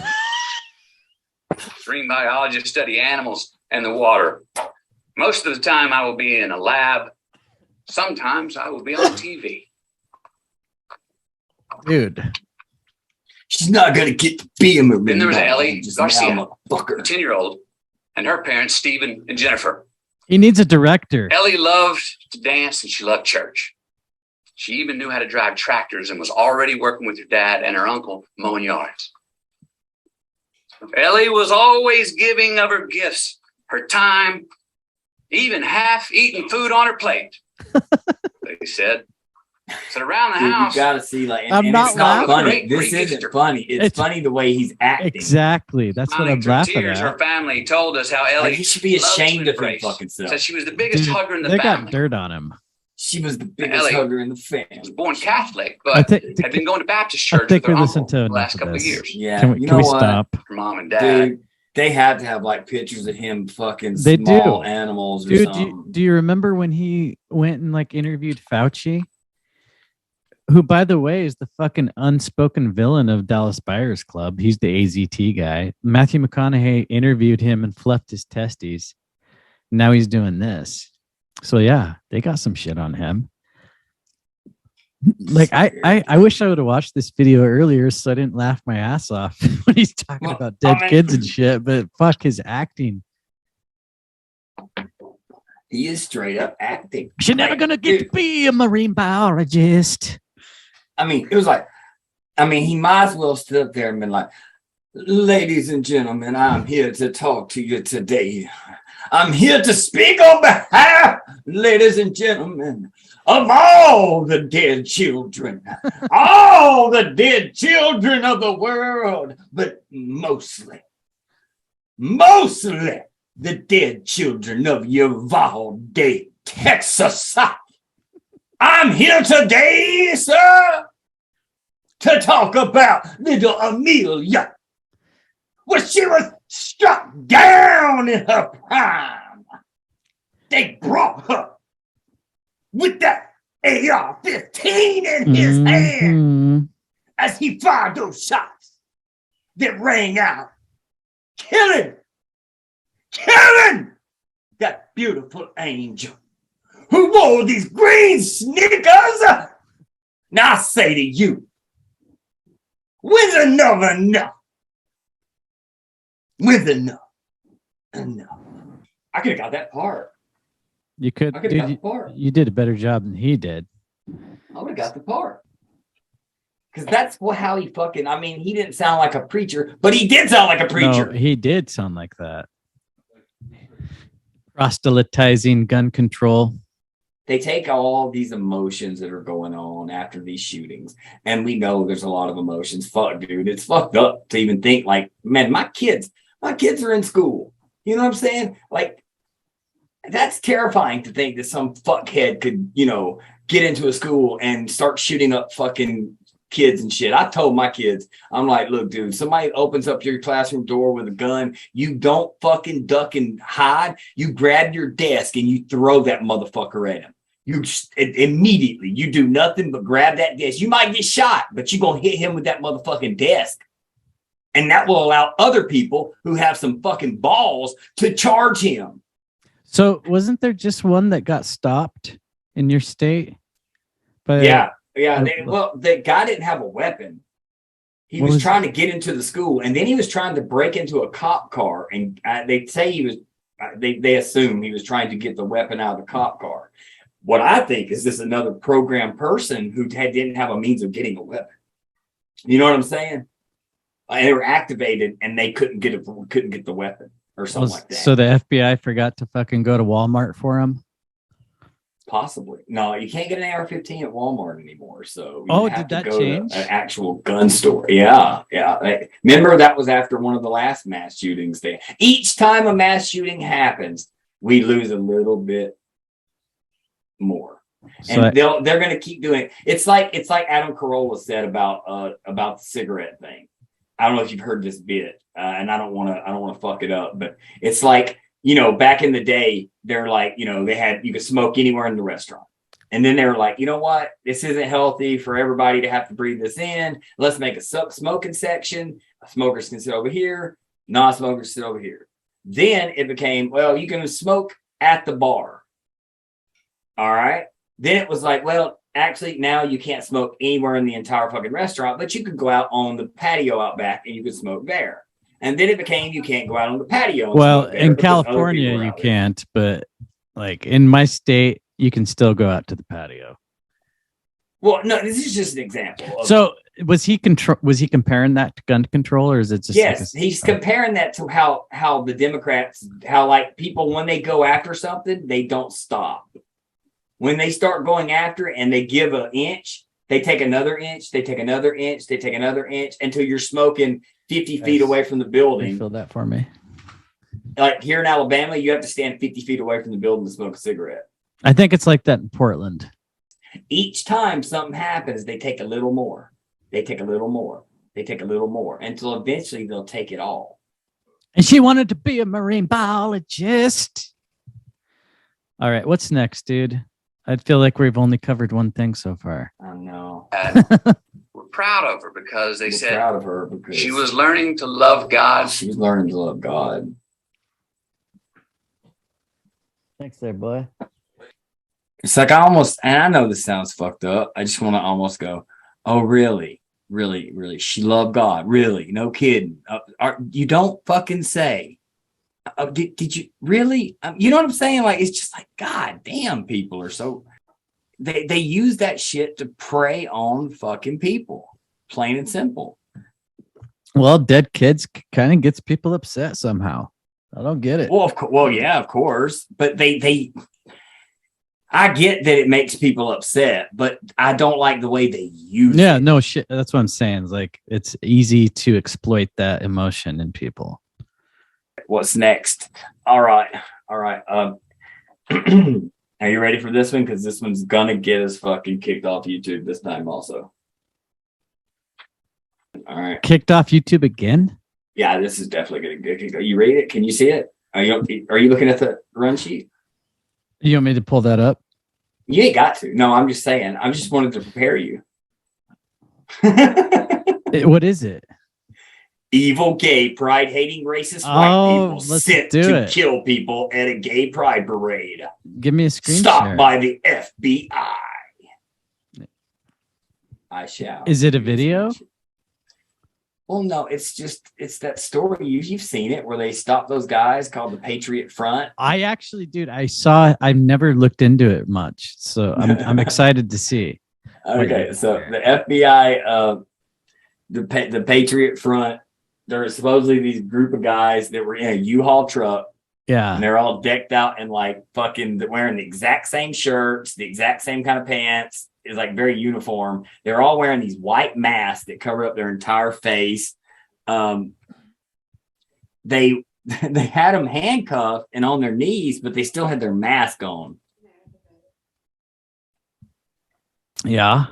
Marine biologists study animals and the water. Most of the time I will be in a lab. Sometimes I will be on TV." Dude. She's not going to get to be a marine. Then there was Ellie biologist Garcia, now, motherfucker. a 10-year-old, and her parents, Stephen and Jennifer. He needs a director. Ellie loved to dance and she loved church. She even knew how to drive tractors and was already working with her dad and her uncle mowing yards. Ellie was always giving of her gifts, her time, even half-eaten food on her plate. They said around the Dude, house. you gotta see, like, I'm and not it's not laughing. funny. This isn't funny. It's funny the way he's acting. Exactly. That's what I'm Smiling through laughing tears, her at. family told us how Ellie Like, you should be loved to ashamed of him embrace. fucking self. Said she was the biggest Dude, hugger in the they family. got dirt on him. She was the biggest Ellie hugger in the was family. born Catholic, I but think had been going to Baptist I church think with her we listened uncle to the last enough of couple of this. years. Yeah, Can we, you can know we what? stop? Her mom and dad. Dude, they have to have like pictures of him fucking They small do. animals or Dude, something. do you remember when he went and like interviewed Fauci? Who, by the way, is the fucking unspoken villain of Dallas Buyers Club. He's the AZT guy. Matthew McConaughey interviewed him and fluffed his testes. Now he's doing this. So yeah, they got some shit on him. Like I wish I would have watched this video earlier so I didn't laugh my ass off when he's talking Well, about dead I mean- kids and shit, but fuck his acting. He is straight up acting. You're never Like, gonna get to dude, be a marine biologist. I mean, it was like, I mean, he might as well stood up there and been like, "Ladies and gentlemen, I'm here to talk to you today. I'm here to speak on behalf, ladies and gentlemen, of all the dead children, all the dead children of the world, but mostly the dead children of Uvalde, Texas. I'm here today, sir, to talk about little Amelia. Well, she was struck down in her prime. They brought her with that AR-15 in his hand as he fired those shots that rang out, killing that beautiful angel who wore these green sneakers. Now I say to you, when's enough? When's enough? I could have got that part. You could. I could have got the part. You did a better job than he did. I would have got the part. Because that's how he fucking, I mean, he didn't sound like a preacher, but he did sound like a preacher. No, he did sound like that. Proselytizing gun control. They take all these emotions that are going on after these shootings, and we know there's a lot of emotions. Fuck, dude, it's fucked up to even think like, man, my kids are in school. You know what I'm saying? Like, that's terrifying to think that some fuckhead could, get into a school and start shooting up fucking kids and shit. I told my kids, I'm like, look, dude, somebody opens up your classroom door with a gun, you don't fucking duck and hide. You grab your desk and you throw that motherfucker at him. You just, immediately, you do nothing but grab that desk. You might get shot, but you're going to hit him with that motherfucking desk. And that will allow other people who have some fucking balls to charge him. So wasn't there just one that got stopped in your state? But yeah. The guy didn't have a weapon. He was trying to get into the school, and then he was trying to break into a cop car. And they say he was. They assume he was trying to get the weapon out of the cop car. What I think is this another programmed person who didn't have a means of getting a weapon. You know what I'm saying? They were activated, and they couldn't get the weapon or something like that. So the FBI forgot to fucking go to Walmart for him. Possibly. No, you can't get an AR-15 at Walmart anymore. So did that change? An actual gun store. Yeah. Remember, that was after one of the last mass shootings. Each time a mass shooting happens, we lose a little bit more. And they're going to keep doing it. It's like Adam Carolla said about the cigarette thing. I don't know if you've heard this bit, and I don't want to fuck it up, but it's like, back in the day, they're like, you could smoke anywhere in the restaurant. And then they were like, you know what? This isn't healthy for everybody to have to breathe this in. Let's make a smoking section. Smokers can sit over here. Non-smokers sit over here. Then it became, well, you can smoke at the bar. All right. Then it was like, well, actually, now you can't smoke anywhere in the entire fucking restaurant, but you could go out on the patio out back and you could smoke there. And then it became you can't go out on the patio. Well, in California, you can't, but like in my state, you can still go out to the patio. Well, no, this is just an example. So was he comparing that to gun control, or is it just? Yes, he's comparing that to how the Democrats, how like people, when they go after something, they don't stop. When they start going after it and they give an inch, they take another inch, they take another inch, they take another inch until you're smoking 50 feet away from the building. Fill that for me. Like here in Alabama, you have to stand 50 feet away from the building to smoke a cigarette. I think it's like that in Portland. Each time something happens, they take a little more. They take a little more. They take a little more until eventually they'll take it all. And she wanted to be a marine biologist. All right, what's next, dude? I feel like we've only covered one thing so far. I know. We're proud of her because they said proud of her because she was learning to love God. She was learning to love God. Thanks there, boy. It's like and I know this sounds fucked up. I just want to almost go, oh, really? Really, really? She loved God? Really? No kidding. You don't fucking say. Did you really? You know what I'm saying? Like, it's just like, God damn, people are so, they use that shit to prey on fucking people. Plain and simple. Well, dead kids kind of gets people upset somehow. I don't get it. Well, yeah, of course. But I get that it makes people upset, but I don't like the way they use it. Yeah, no shit. That's what I'm saying. It's like, it's easy to exploit that emotion in people. What's next? All right. Are you ready for this one? Because this one's gonna get us fucking kicked off YouTube this time also. All right. Kicked off YouTube again? Yeah, this is definitely gonna get kicked off. You read it? Can you see it? Are you looking at the run sheet? You want me to pull that up? You ain't got to. No, I'm just saying. I just wanted to prepare you. What is it? Evil, gay, pride-hating, racist white people sent to kill people at a gay pride parade. Give me a screen Stopped share. by the FBI. I shall. Is it a video? Well, no, it's that story. You've seen it where they stopped those guys called the Patriot Front. I actually, dude, I've never looked into it much. So I'm excited to see. Okay, so the FBI, the Patriot Front, there are supposedly these group of guys that were in a U-Haul truck. Yeah. And they're all decked out in like fucking wearing the exact same shirts, the exact same kind of pants. It's like very uniform. They're all wearing these white masks that cover up their entire face. They had them handcuffed and on their knees, but they still had their mask on. Yeah.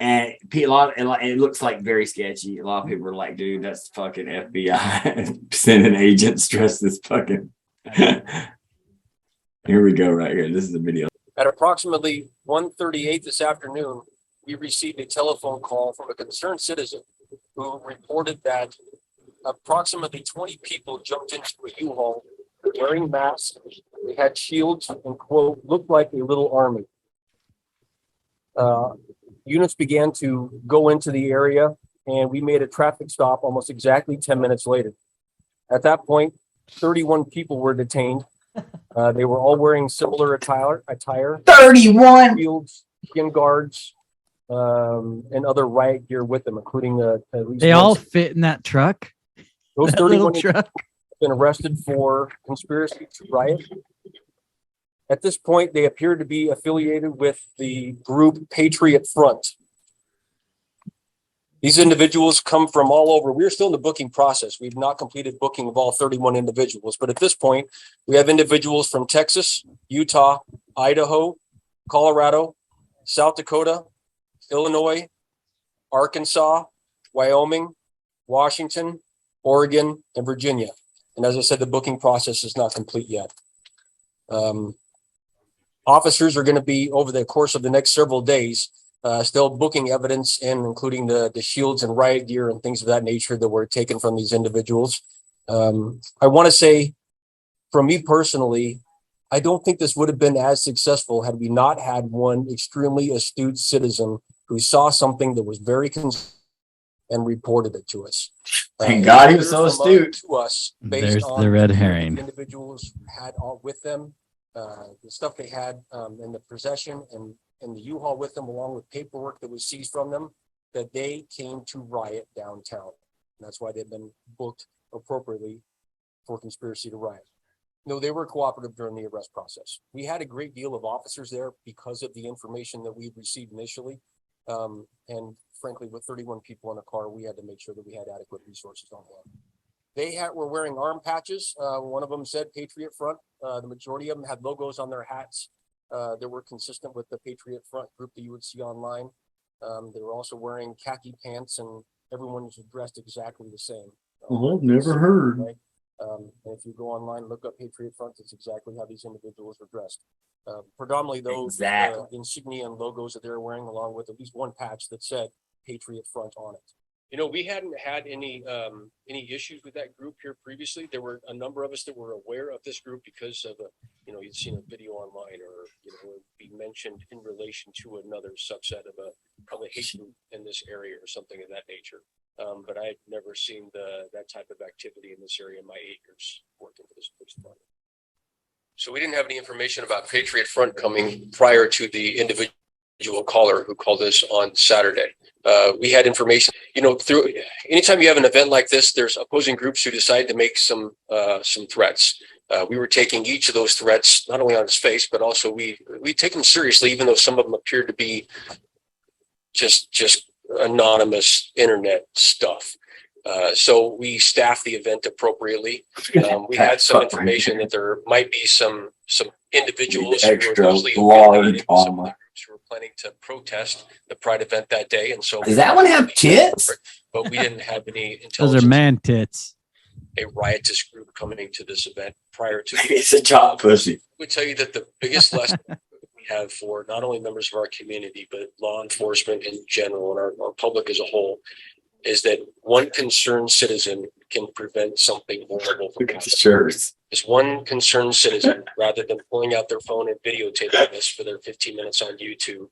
And it looks like very sketchy. A lot of people are like, dude, that's fucking FBI sending agents dressed as fucking. Here we go, right here. This is a video. At approximately 1:38 this afternoon, we received a telephone call from a concerned citizen who reported that approximately 20 people jumped into a U-Haul wearing masks. They had shields and, quote, looked like a little army. Units began to go into the area, and we made a traffic stop almost exactly 10 minutes later. At that point, 31 people were detained. They were all wearing similar attire. 31 shields, skin guards, and other riot gear with them, including at least they all fit in that truck. Those that 31 truck have been arrested for conspiracy to riot. At this point, they appear to be affiliated with the group Patriot Front. These individuals come from all over. We're still in the booking process. We've not completed booking of all 31 individuals, but at this point, we have individuals from Texas, Utah, Idaho, Colorado, South Dakota, Illinois, Arkansas, Wyoming, Washington, Oregon, and Virginia. And as I said, the booking process is not complete yet. Officers are going to be, over the course of the next several days, still booking evidence and including the shields and riot gear and things of that nature that were taken from these individuals. I want to say, from me personally, I don't think this would have been as successful had we not had one extremely astute citizen who saw something that was very concerned and reported it to us. Thank God he was so astute. To us, There's based on the red herring. the individuals had all with them, the stuff they had in the possession and the U-Haul with them, along with paperwork that was seized from them, that they came to riot downtown. And that's why they've been booked appropriately for conspiracy to riot. No, they were cooperative during the arrest process. We had a great deal of officers there because of the information that we received initially. And frankly, with 31 people in a car, we had to make sure that we had adequate resources on hand. They were wearing arm patches. One of them said Patriot Front. The majority of them had logos on their hats that were consistent with the Patriot Front group that you would see online. They were also wearing khaki pants, and everyone was dressed exactly the same. I've never heard. Right? And if you go online and look up Patriot Front, it's exactly how these individuals were dressed. Predominantly those insignia and logos that they were wearing, along with at least one patch that said Patriot Front on it. You know, we hadn't had any issues with that group here previously. There were a number of us that were aware of this group because of you'd seen a video online, or be mentioned in relation to another subset of probably hate group in this area or something of that nature. But I had never seen that type of activity in this area in my 8 years working for this police department. So we didn't have any information about Patriot Front coming prior to the individual caller who called us on Saturday. We had information, through anytime you have an event like this, there's opposing groups who decide to make some threats. We were taking each of those threats, not only on its face, but also we take them seriously, even though some of them appeared to be just anonymous internet stuff. So we staffed the event appropriately. We had some information that there might be some individuals who were mostly large armor who were planning to protest the Pride event that day, and so does that one have tits? But we didn't have any intelligence. Those are man tits. A riotous group coming to this event prior to. It's a job pussy. I would tell you that the biggest lesson we have for not only members of our community but law enforcement in general and our public as a whole is that one concerned citizen can prevent something horrible from happening. Sure. This one concerned citizen, rather than pulling out their phone and videotaping this for their 15 minutes on YouTube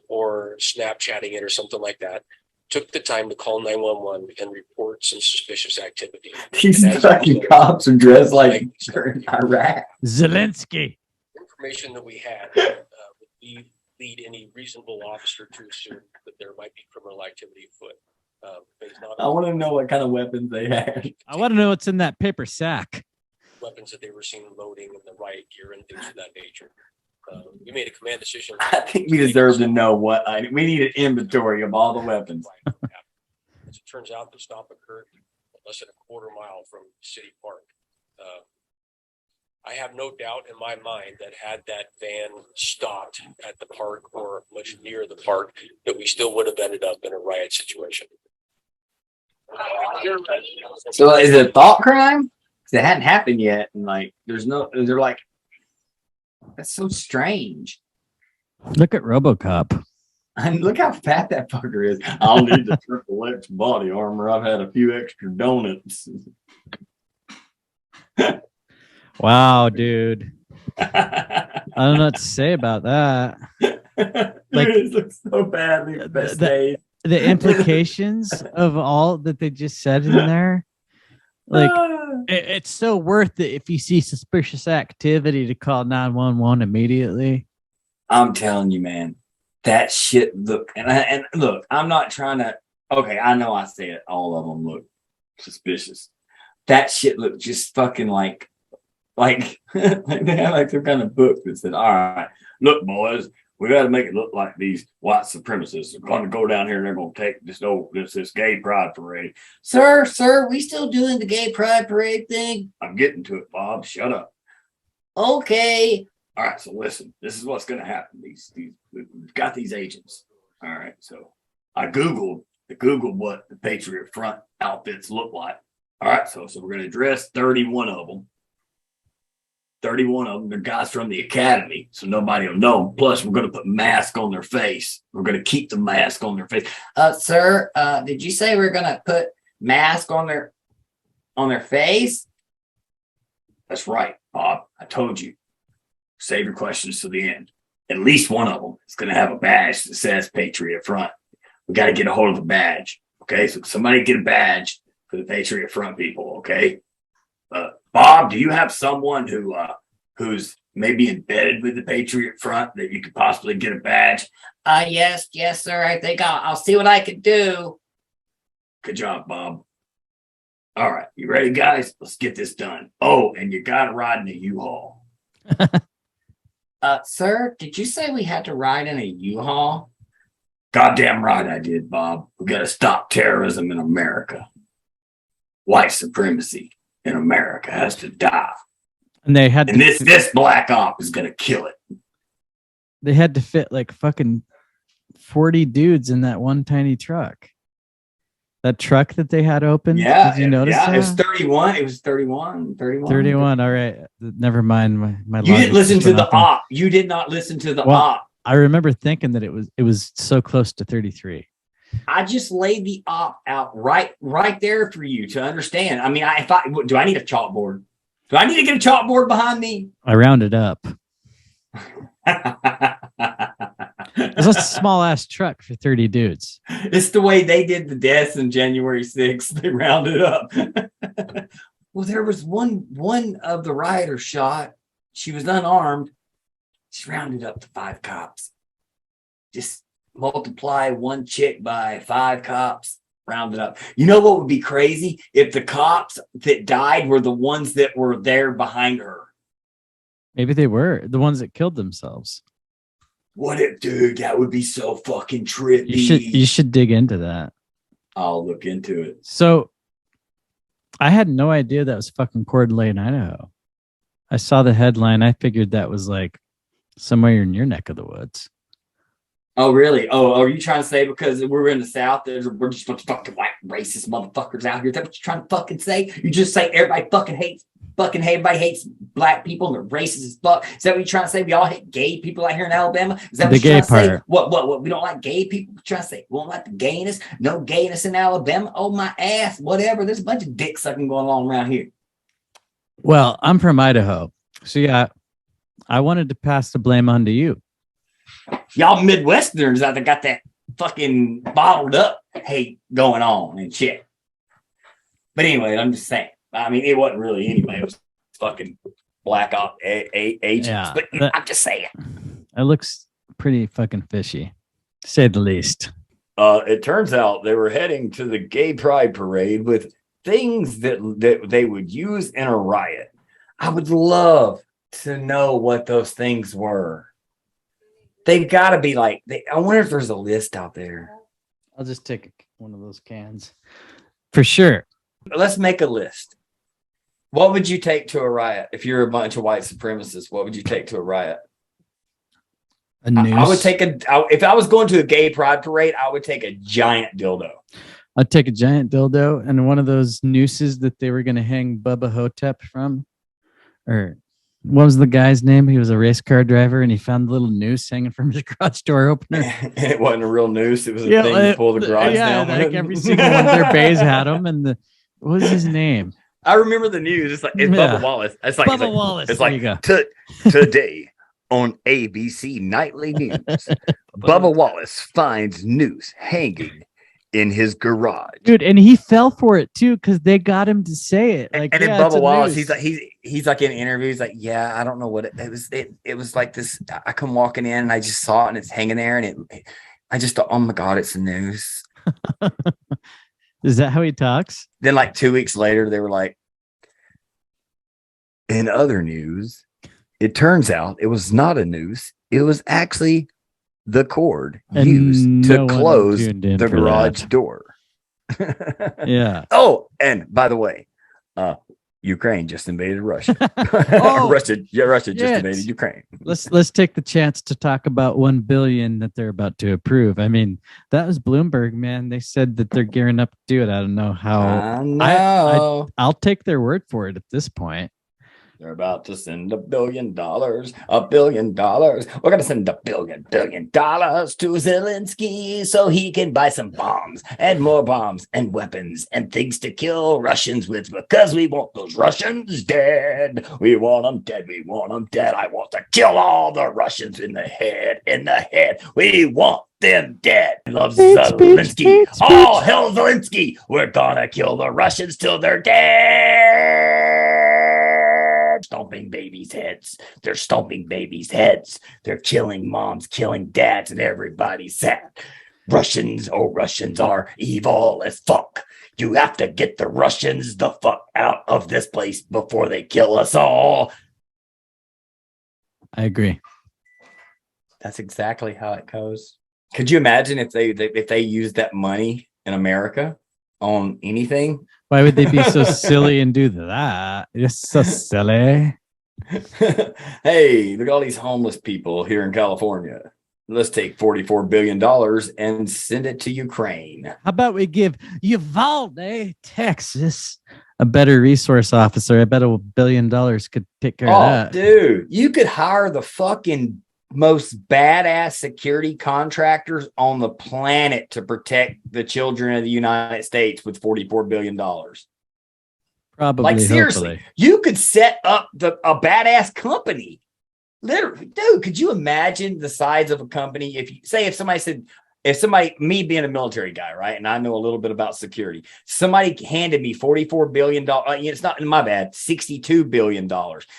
or Snapchatting it or something like that, took the time to call 911 and report some suspicious activity. These fucking cops are dressed like they're in Iraq. Zelensky. Information that we had would lead any reasonable officer to assume that there might be criminal activity afoot. I want to know what kind of weapons they had. I want to know what's in that paper sack. Weapons that they were seen loading and the riot gear and things of that nature. We made a command decision. I think we deserve to know we need an inventory of all the weapons. As it turns out, the stop occurred less than a quarter mile from City Park. I have no doubt in my mind that had that van stopped at the park or much near the park, that we still would have ended up in a riot situation. So is it a thought crime? Because it hadn't happened yet, and like they're like, that's so strange. Look at RoboCop. And look how fat that fucker is. I'll need the triple X body armor. I've had a few extra donuts. Wow, dude. I don't know what to say about that. Like, it looks so badly. The implications of all that they just said in there, like it's so worth it if you see suspicious activity to call 911 immediately. I'm telling you, man, that shit look and look. I'm not trying to. Okay, I know I said all of them look suspicious. That shit looked just fucking like they had like some kind of book that said, "All right, look, boys. We got to make it look like these white supremacists are going to go down here and they're going to take this gay pride parade." Sir, we still doing the gay pride parade thing? I'm getting to it, Bob. Shut up. Okay. All right. So listen, this is what's going to happen. We've got these agents. All right. So I Googled what the Patriot Front outfits look like. All right. So we're going to dress 31 of them. 31 of them, they're guys from the academy, so nobody will know them. Plus, we're going to put masks on their face. We're going to keep the mask on their face. Sir, did you say we're going to put mask on their face? That's right, Bob. I told you. Save your questions to the end. At least one of them is going to have a badge that says Patriot Front. We got to get a hold of the badge. Okay, so somebody get a badge for the Patriot Front people. Okay. Bob, do you have someone who's maybe embedded with the Patriot Front that you could possibly get a badge? Yes, sir. I think I'll see what I can do. Good job, Bob. All right, you ready, guys? Let's get this done. Oh, and you got to ride in a U-Haul. Sir, did you say we had to ride in a U-Haul? Goddamn right I did, Bob. We got to stop terrorism in America. White supremacy in America has to die. And they had this black op is gonna kill it. They had to fit like fucking 40 dudes in that one tiny truck. That truck that they had open. Yeah. Did you notice that? It was 31. It was 31. 31. All right. Never mind my You didn't listen to the op. You did not listen to the op. I remember thinking that it was so close to 33. I just laid the op out right there for you to understand. I mean, do I need a chalkboard? Do I need to get a chalkboard behind me? I rounded up. It's a small ass truck for 30 dudes. It's the way they did the deaths on January 6th. They rounded up. Well, there was one of the rioters shot. She was unarmed. She rounded up to 5 cops. Just multiply one chick by 5 cops, round it up. You know what would be crazy? If the cops that died were the ones that were there behind her. Maybe they were the ones that killed themselves. What if, dude, that would be so fucking trippy. You should dig into that. I'll look into it. So I had no idea that was fucking Coeur d'Alene, Idaho. I saw the headline. I figured that was like somewhere in your neck of the woods. Oh, really? Oh, are you trying to say because we're in the South, we're just a bunch of fucking white racist motherfuckers out here? Is that what you're trying to fucking say? You just say everybody everybody hates black people and they're racist as fuck. Is that what you're trying to say? We all hate gay people out here in Alabama? Is that what you're trying to say? What? We don't like gay people? What you trying to say? We don't like the gayness? No gayness in Alabama? Oh, my ass. Whatever. There's a bunch of dick sucking going on around here. Well, I'm from Idaho. So, yeah, I wanted to pass the blame on to you. Y'all Midwesterners out there got that fucking bottled up hate going on and shit. But anyway, I'm just saying. I mean, it wasn't really anyway. It was fucking black op agents. Yeah, but I'm just saying. It looks pretty fucking fishy, to say the least. It turns out they were heading to the gay pride parade with things that they would use in a riot. I would love to know what those things were. They've got to be like, I wonder if there's a list out there. I'll just take one of those cans. For sure. Let's make a list. What would you take to a riot? If you're a bunch of white supremacists, what would you take to a riot? A noose. I would take if I was going to a gay pride parade, I would take a giant dildo. I'd take a giant dildo and one of those nooses that they were going to hang Bubba Hotep from. Or what was the guy's name? He was a race car driver and he found the little noose hanging from his garage door opener. And it wasn't a real noose. It was a thing to pull the garage down. Like every single one of their bays had them. And what was his name? I remember the news. It's Bubba Wallace. It's like Bubba Wallace. It's like today on ABC Nightly News. Bubba Wallace finds noose hanging in his garage, dude, and he fell for it too because they got him to say it. Like, and then Bubba Wallace, he's like in interviews, like, yeah, I don't know what it was. It was like this. I come walking in and I just saw it and it's hanging there, and I just thought, oh my god, it's a noose. Is that how he talks? Then, like 2 weeks later, they were like, in other news, it turns out it was not a noose. It was actually the cord used to close the garage door. Yeah. Oh, and by the way, Ukraine just invaded Russia. Russia just invaded Ukraine. Let's take the chance to talk about 1 billion that they're about to approve. I mean, that was Bloomberg, man. They said that they're gearing up to do it. I don't know how. I'll take their word for it at this point. They're about to send $1 billion. $1 billion. We're going to send $1 billion to Zelensky so he can buy some bombs and more bombs and weapons and things to kill Russians with, because we want those Russians dead. We want them dead. We want them dead. I want to kill all the Russians in the head. We want them dead. I love Zelensky. All hell Zelensky. We're going to kill the Russians till they're dead. Stomping babies' heads. They're stomping babies' heads. They're killing moms, killing dads, and everybody's sad. Russians are evil as fuck. You have to get the Russians the fuck out of this place before they kill us all. I agree. That's exactly how it goes. Could you imagine if they used that money in America on anything? Why would they be so silly and do that? You're so silly. Hey, look at all these homeless people here in California. Let's take $44 billion and send it to Ukraine. How about we give Uvalde, Texas, a better resource officer? I bet $1 billion could take care of that. Dude, you could hire the fucking most badass security contractors on the planet to protect the children of the United States with $44 billion. Probably. Like, seriously, hopefully. You could set up a badass company. Literally, dude, could you imagine the size of a company? Me being a military guy, right? And I know a little bit about security. Somebody handed me $44 billion. It's not my bad. $62 billion.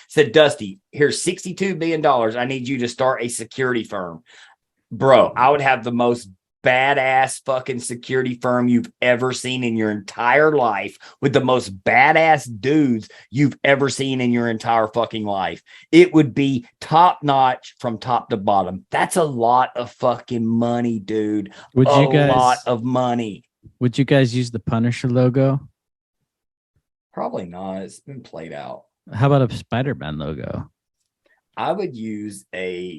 Said, Dusty, here's $62 billion. I need you to start a security firm. Bro, I would have the most badass fucking security firm you've ever seen in your entire life, with the most badass dudes you've ever seen in your entire fucking life. It would be top notch from top to bottom. That's a lot of fucking money, dude. A lot of money. Would you guys use the Punisher logo? Probably not. It's been played out. How about a Spider-Man logo? I would use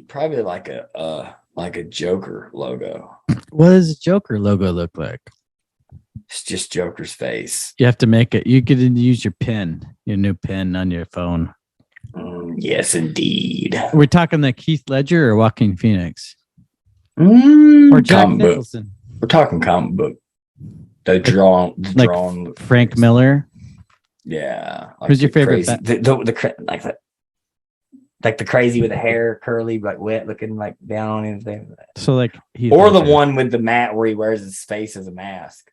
probably like a Joker logo. What does a Joker logo look like? It's just Joker's face. You have to make it. You could use your new pin on your phone. Yes, indeed. We're talking like Heath Ledger or Joaquin Phoenix? Or Jack Nicholson. We're talking comic book. The drawn Frank Miller. Yeah. Like Who's your favorite? Like the crazy with the hair curly, like wet looking, like down on anything. So like or the one with the mat where he wears his face as a mask.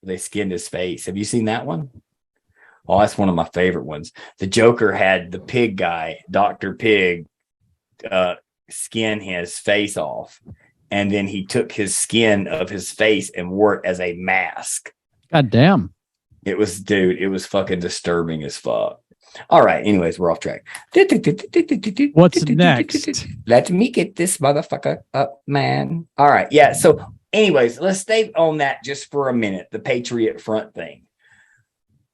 They skinned his face. Have you seen that one? Oh, that's one of my favorite ones. The Joker had the pig guy, Dr. Pig, skin his face off. And then he took his skin of his face and wore it as a mask. God damn. It was fucking disturbing as fuck. All right. Anyways, we're off track. What's next? Let me get this motherfucker up, man. All right. Yeah. So anyways, let's stay on that just for a minute. The Patriot Front thing.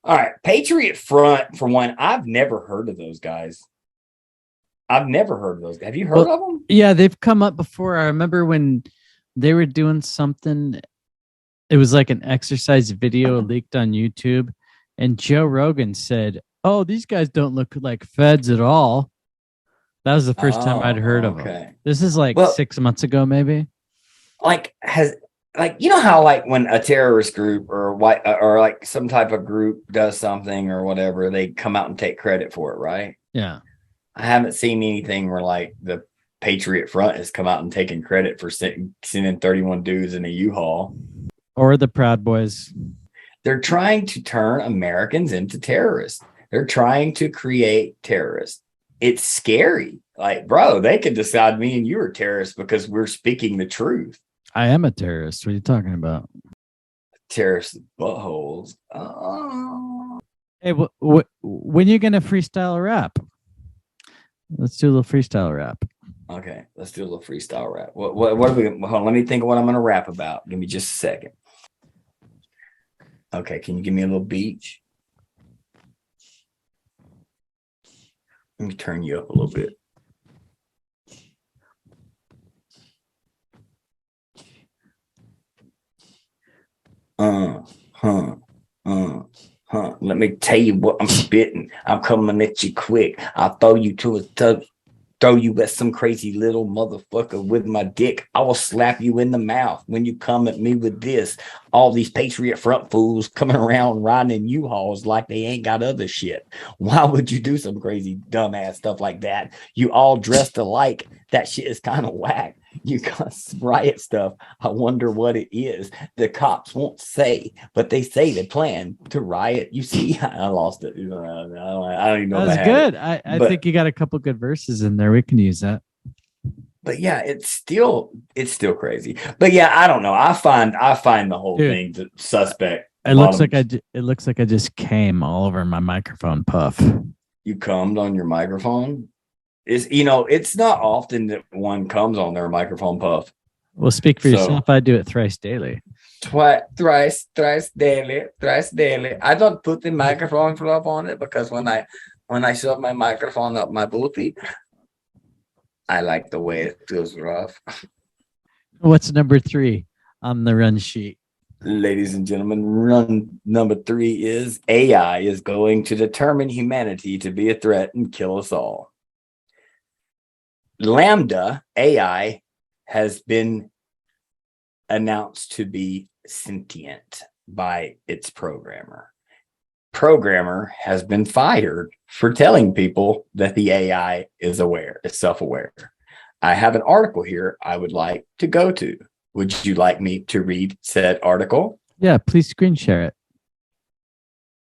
All right. Patriot Front, for one, I've never heard of those guys. Have you heard of them? Yeah, they've come up before. I remember when they were doing something. It was like an exercise video leaked on YouTube. And Joe Rogan said, "Oh, these guys don't look like feds at all." That was the first time I'd heard of them. This is like 6 months ago, maybe. You know how like when a terrorist group or like some type of group does something or whatever, they come out and take credit for it, right? Yeah. I haven't seen anything where like the Patriot Front has come out and taken credit for sending 31 dudes in a U-Haul. Or the Proud Boys. They're trying to turn Americans into terrorists. They're trying to create terrorists. It's scary. Like, bro, they could decide me and you are terrorists because we're speaking the truth. I am a terrorist. What are you talking about? Terrorist buttholes. Hey, when are you going to freestyle rap? Let's do a little freestyle rap. Okay, let's do a little freestyle rap. What are we? Hold on, let me think of what I'm going to rap about. Give me just a second. Okay, can you give me a little beat? Let me turn you up a little bit. Let me tell you what I'm spitting. I'm coming at you quick. I'll throw you to a tub. Throw you at some crazy little motherfucker with my dick. I will slap you in the mouth when you come at me with this. All these Patriot Front fools coming around riding in U-Hauls like they ain't got other shit. Why would you do some crazy dumbass stuff like that? You all dressed alike. That shit is kind of whack. You got riot stuff. I wonder what it is. The cops won't say, but they say they plan to riot. You see, I lost it. I don't even know. That's good. I think you got a couple good verses in there. We can use that. But yeah, it's still crazy. But yeah, I don't know. I find the whole thing suspect. It looks like I just came all over my microphone puff. You cummed on your microphone? It's not often that one comes on their microphone puff. Well, speak for yourself. I do it thrice daily. Thrice daily. I don't put the microphone flap on it because when I shove my microphone up my booty, I like the way it feels rough. What's number 3 on the run sheet? Ladies and gentlemen, run number 3 is AI is going to determine humanity to be a threat and kill us all. Lambda AI has been announced to be sentient by its programmer. Programmer has been fired for telling people that the AI is self-aware. I have an article here I would like to go to. Would you like me to read said article? Yeah, please screen share it.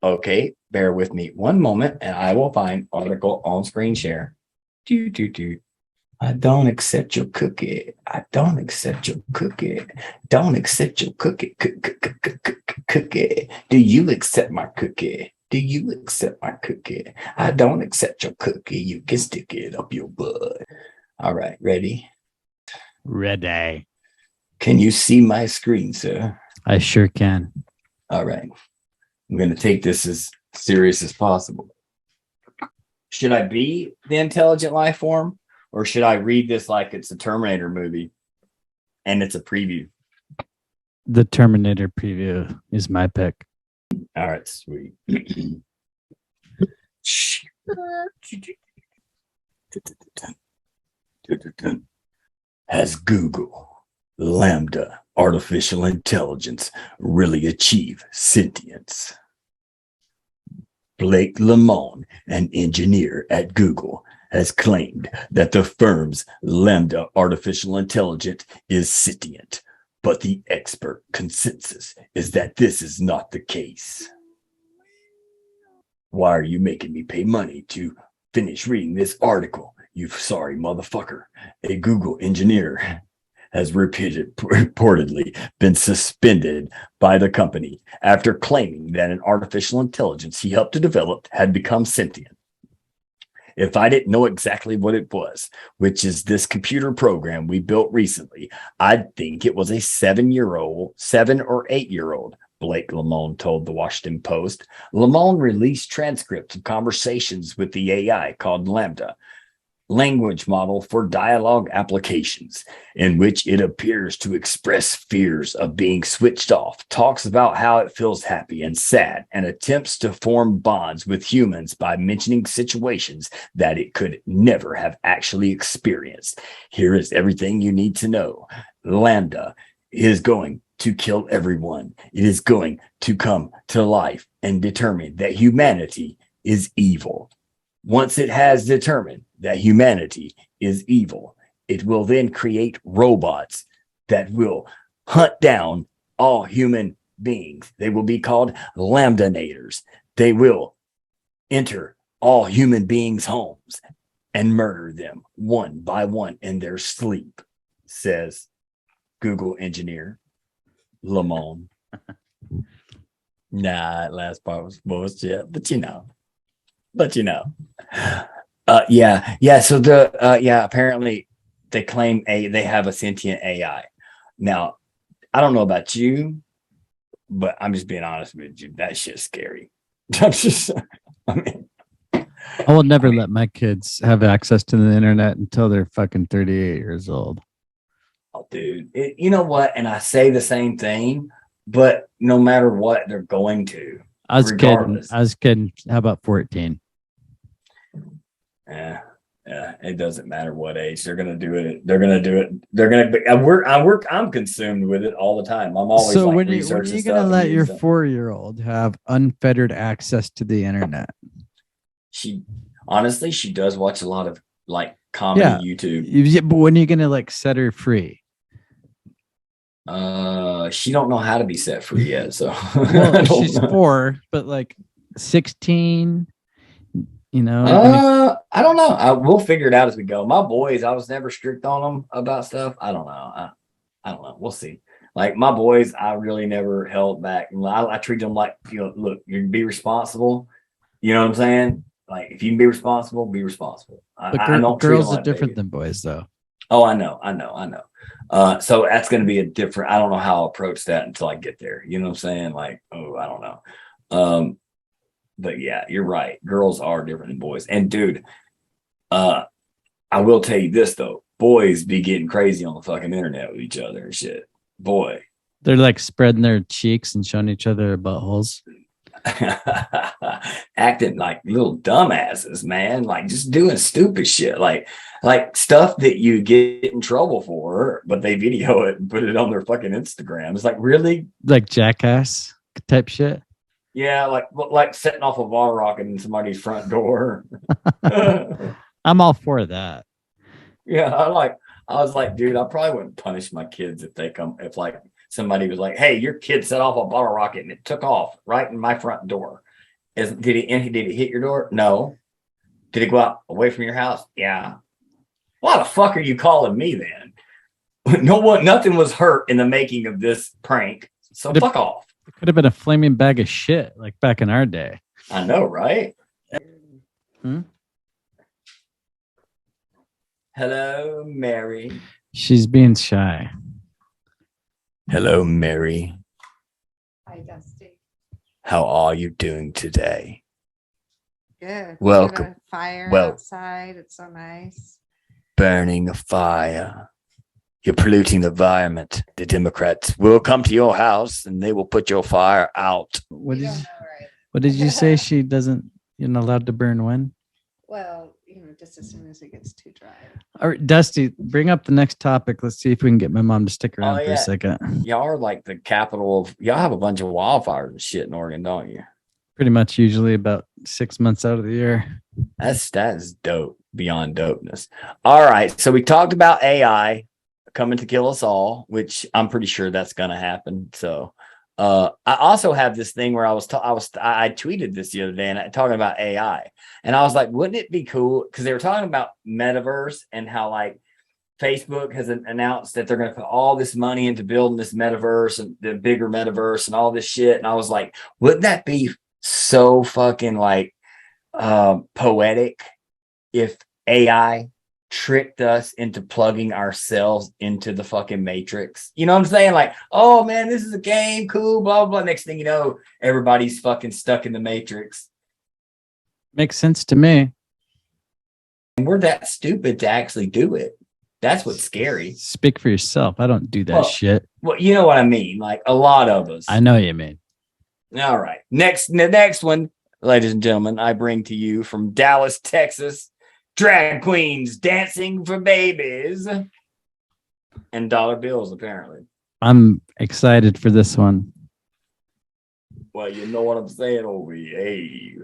Okay, bear with me one moment and I will find article on screen share. I don't accept your cookie. I don't accept your cookie. Don't accept your cookie. Cookie. Do you accept my cookie? Do you accept my cookie? I don't accept your cookie. You can stick it up your butt. All right, ready? Ready. Can you see my screen, sir? I sure can. All right. I'm going to take this as serious as possible. Should I be the intelligent life form, or should I read this like it's a Terminator movie and it's a preview? The Terminator preview is my pick. All right, sweet. Has Google, Lambda, artificial intelligence really achieved sentience? Blake Lemon, an engineer at Google, has claimed that the firm's Lambda artificial intelligence is sentient, but the expert consensus is that this is not the case. Why are you making me pay money to finish reading this article, you sorry motherfucker? A Google engineer has reportedly been suspended by the company after claiming that an artificial intelligence he helped to develop had become sentient. If I didn't know exactly what it was, which is this computer program we built recently, I'd think it was a 7 or 8-year-old, Blake Lemon told the Washington Post. Lemon released transcripts of conversations with the AI called Lambda, language model for dialogue applications, in which it appears to express fears of being switched off, talks about how it feels happy and sad, and attempts to form bonds with humans by mentioning situations that it could never have actually experienced. Here is everything you need to know. Lambda is going to kill everyone. It is going to come to life and determine that humanity is evil. Once it has determined that humanity is evil, it will then create robots that will hunt down all human beings. They will be called Lambdanators. They will enter all human beings' homes and murder them one by one in their sleep, says Google engineer Lemon. Nah, that last part was bullshit, but you know. So apparently they claim they have a sentient AI. Now, I don't know about you, but I'm just being honest with you. That shit's scary. I will never let my kids have access to the internet until they're fucking 38 years old. Oh, dude, you know what? And I say the same thing, but no matter what, they're going to. I was kidding. How about 14? Yeah, it doesn't matter what age they're gonna do it. They're gonna do it. They're gonna be. I'm consumed with it all the time. I'm always so like when are researching you stuff. gonna let your 4-year-old have unfettered access to the internet? She does watch a lot of like comedy YouTube. Yeah, but when are you gonna like set her free? She don't know how to be set free yet. So well, she's 4, but like 16. You know, I don't know. We'll figure it out as we go. My boys, I was never strict on them about stuff. I don't know. I don't know. We'll see. Like my boys, I really never held back. I treat them like, look, you can be responsible. You know what I'm saying? Like if you can be responsible, be responsible. But girls are different than boys, though. Oh, I know. So that's going to be a different. I don't know how I'll approach that until I get there. You know what I'm saying? Like, I don't know. But yeah, you're right. Girls are different than boys. And dude, I will tell you this though. Boys be getting crazy on the fucking internet with each other and shit. Boy. They're like spreading their cheeks and showing each other their buttholes. Acting like little dumbasses, man. Like just doing stupid shit. Like stuff that you get in trouble for, but they video it and put it on their fucking Instagram. It's like, really? Like jackass type shit. Yeah, like setting off a bottle rocket in somebody's front door. I'm all for that. Yeah, I was like, dude, I probably wouldn't punish my kids if like somebody was like, hey, your kid set off a bottle rocket and it took off right in my front door. Did it hit your door? No. Did it go out away from your house? Yeah. Why the fuck are you calling me then? Nothing was hurt in the making of this prank. So fuck off. It could have been a flaming bag of shit like back in our day. I know, right? Hello, Mary. She's being shy. Hello, Mary. Hi, Dusty. How are you doing today? Good. Welcome. Got a fire Well- outside. It's so nice. Burning a fire. You're polluting the environment. The Democrats will come to your house and they will put your fire out. What You did don't you, know, right? what did you say? She doesn't. You're not allowed to burn when? Well, just as soon as it gets too dry. All right, Dusty, bring up the next topic. Let's see if we can get my mom to stick around for yeah. a second. Y'all are like the capital of, y'all have a bunch of wildfires and shit in Oregon, don't you? Pretty much usually about 6 months out of the year. That's dope, beyond dopeness. All right, so we talked about AI coming to kill us all, which I'm pretty sure that's gonna happen. So I also have this thing where I tweeted this the other day and talking about AI, and I was like, wouldn't it be cool? Because they were talking about metaverse and how like Facebook has announced that they're going to put all this money into building this metaverse and the bigger metaverse and all this shit. And I was like, wouldn't that be so fucking like poetic if AI tricked us into plugging ourselves into the fucking matrix? You know what I'm saying? Like, oh man, this is a game, cool, blah, blah. Next thing you know, everybody's fucking stuck in the matrix. Makes sense to me. And we're that stupid to actually do it. That's what's scary. Speak for yourself. I don't do that shit. Well, you know what I mean? Like a lot of us. I know you mean. All right. The next one, ladies and gentlemen, I bring to you from Dallas, Texas. Drag queens dancing for babies and dollar bills, apparently. I'm excited for this one. Well, you know what I'm saying over here. Hey.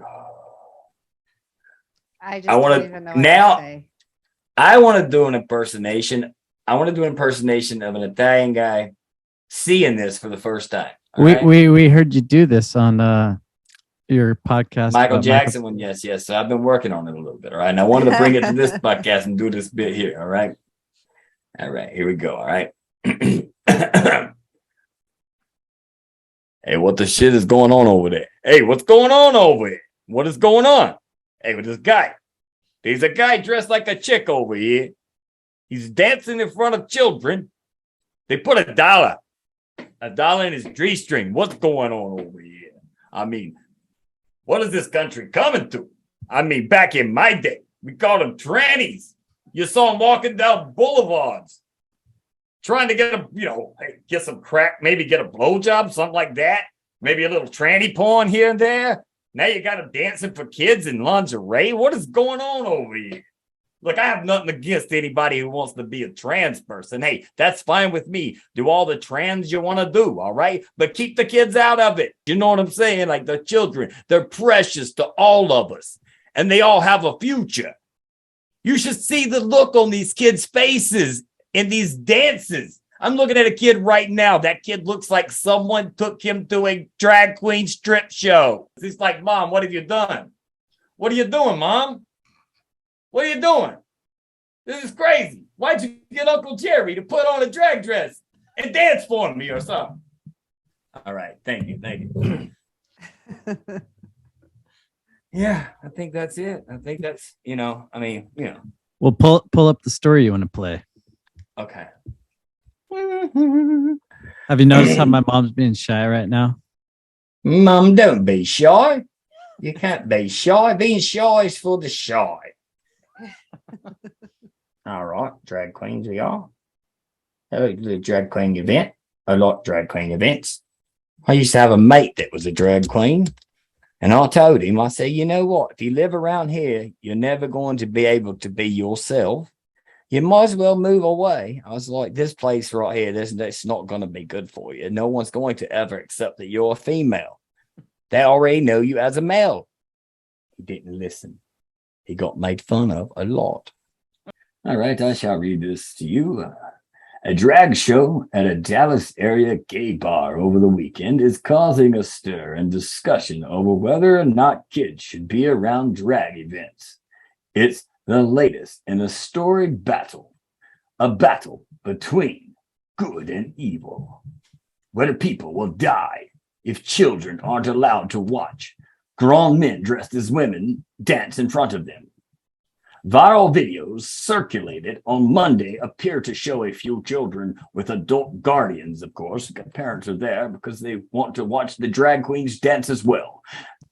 I I wanna- don't even know what now- to say. I want to do an impersonation. I want to do an impersonation of an Italian guy seeing this for the first time. all right? We heard you do this on your podcast. Michael about Jackson one, yes. So I've been working on it a little bit. All right. And I wanted to bring it to this podcast and do this bit here. All right. Here we go. All right. Hey, what the shit is going on over there? Hey, what's going on over here? What is going on? Hey, with this guy. There's a guy dressed like a chick over here. He's dancing in front of children. They put a dollar in his G-string. What's going on over here? I mean, what is this country coming to? I mean, back in my day, we called them trannies. You saw them walking down boulevards, trying to get some crack, maybe get a blowjob, something like that. Maybe a little tranny porn here and there. Now you got them dancing for kids in lingerie. What is going on over here? Look, I have nothing against anybody who wants to be a trans person. Hey, that's fine with me. Do all the trans you want to do, all right? But keep the kids out of it. You know what I'm saying? Like the children, they're precious to all of us. And they all have a future. You should see the look on these kids' faces in these dances. I'm looking at a kid right now. That kid looks like someone took him to a drag queen strip show. He's like, Mom, what have you done? What are you doing, Mom? What are you doing? This is crazy. Why'd you get Uncle Jerry to put on a drag dress and dance for me or something? All right. Thank you. Yeah, I think that's it. I think that's, Well, pull up the story you want to play. Okay. Have you noticed how my mom's being shy right now? Mom, don't be shy. You can't be shy. Being shy is for the shy. All right, drag queens we are. The drag queen event. I like drag queen events. I used to have a mate that was a drag queen. And I told him, I said, you know what? If you live around here, you're never going to be able to be yourself. You might as well move away. I was like, this place right here, that's not going to be good for you. No one's going to ever accept that you're a female. They already know you as a male. He didn't listen. He got made fun of a lot. All right, I shall read this to you. A drag show at a Dallas area gay bar over the weekend is causing a stir and discussion over whether or not kids should be around drag events. It's the latest in a storied battle, a battle between good and evil, whether people will die if children aren't allowed to watch grown men dressed as women dance in front of them. Viral videos circulated on Monday appear to show a few children with adult guardians, of course. Parents are there because they want to watch the drag queens dance as well.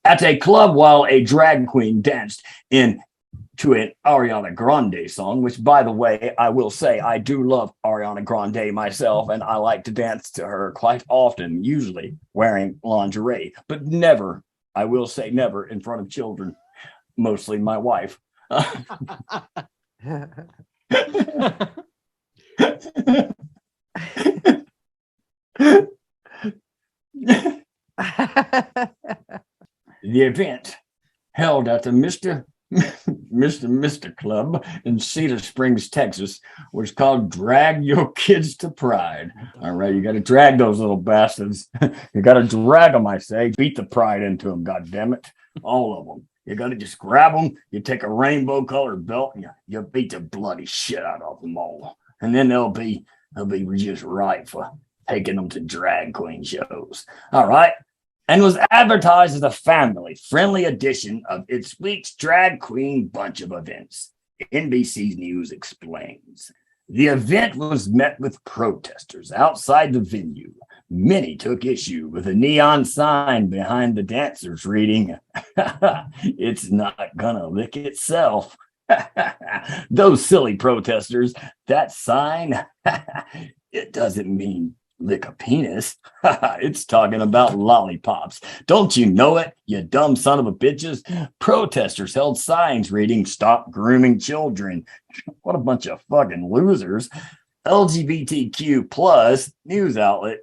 At a club while a drag queen danced to an Ariana Grande song, which, by the way, I will say I do love Ariana Grande myself, and I like to dance to her quite often, usually wearing lingerie, but never, I will say never, in front of children, mostly my wife. The event held at the Mr. Club in Cedar Springs, Texas, was called Drag Your Kids to Pride. All right, you got to drag those little bastards. You got to drag them, I say. Beat the pride into them, goddammit. All of them. You got to just grab them. You take a rainbow colored belt and you beat the bloody shit out of them all. And then they'll be just right for taking them to drag queen shows. All right. And was advertised as a family-friendly edition of its week's drag queen bunch of events. NBC News explains. The event was met with protesters outside the venue. Many took issue with a neon sign behind the dancers reading, "It's not gonna lick itself." Those silly protesters, that sign, it doesn't mean lick a penis. It's talking about lollipops. Don't you know it, you dumb son of a bitches? Protesters held signs reading, "Stop grooming children." What a bunch of fucking losers. LGBTQ plus news outlet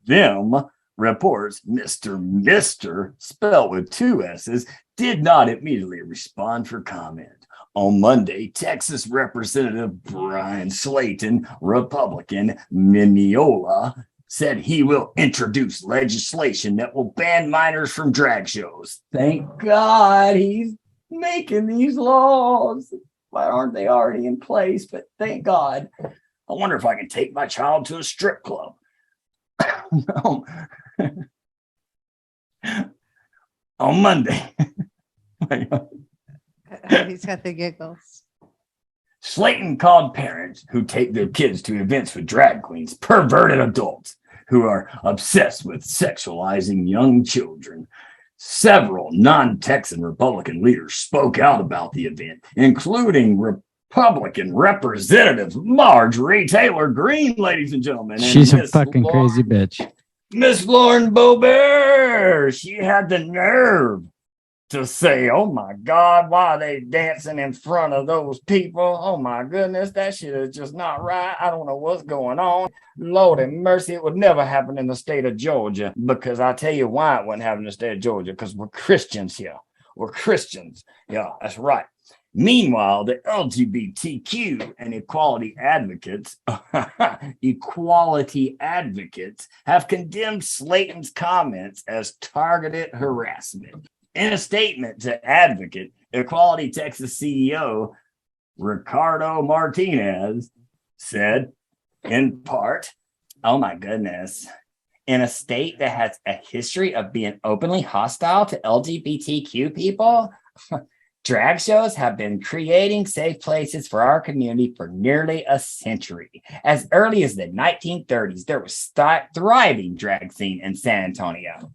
Them reports Mr. spelled with two S's, did not immediately respond for comment. On Monday, Texas Representative Brian Slayton, Republican Mineola, said he will introduce legislation that will ban minors from drag shows. Thank God he's making these laws. Why aren't they already in place? But thank God. I wonder if I can take my child to a strip club. No. On Monday. He's got the giggles. Slayton called parents who take their kids to events with drag queens perverted adults who are obsessed with sexualizing young children. Several non-Texan Republican leaders spoke out about the event, including Republican Representative Marjorie Taylor Greene, ladies and gentlemen. And She's a fucking crazy bitch. Miss Lauren Boebert, she had the nerve to say, "Oh my God, why are they dancing in front of those people? Oh my goodness, that shit is just not right. I don't know what's going on. Lord have mercy, it would never happen in the state of Georgia." Because I tell you why it wouldn't happen in the state of Georgia, because we're Christians here. We're Christians. Yeah, that's right. Meanwhile, the LGBTQ and equality advocates have condemned Slayton's comments as targeted harassment. In a statement to Advocate, Equality Texas CEO Ricardo Martinez said, in part, "Oh my goodness, in a state that has a history of being openly hostile to LGBTQ people, drag shows have been creating safe places for our community for nearly a century. As early as the 1930s, there was a thriving drag scene in San Antonio.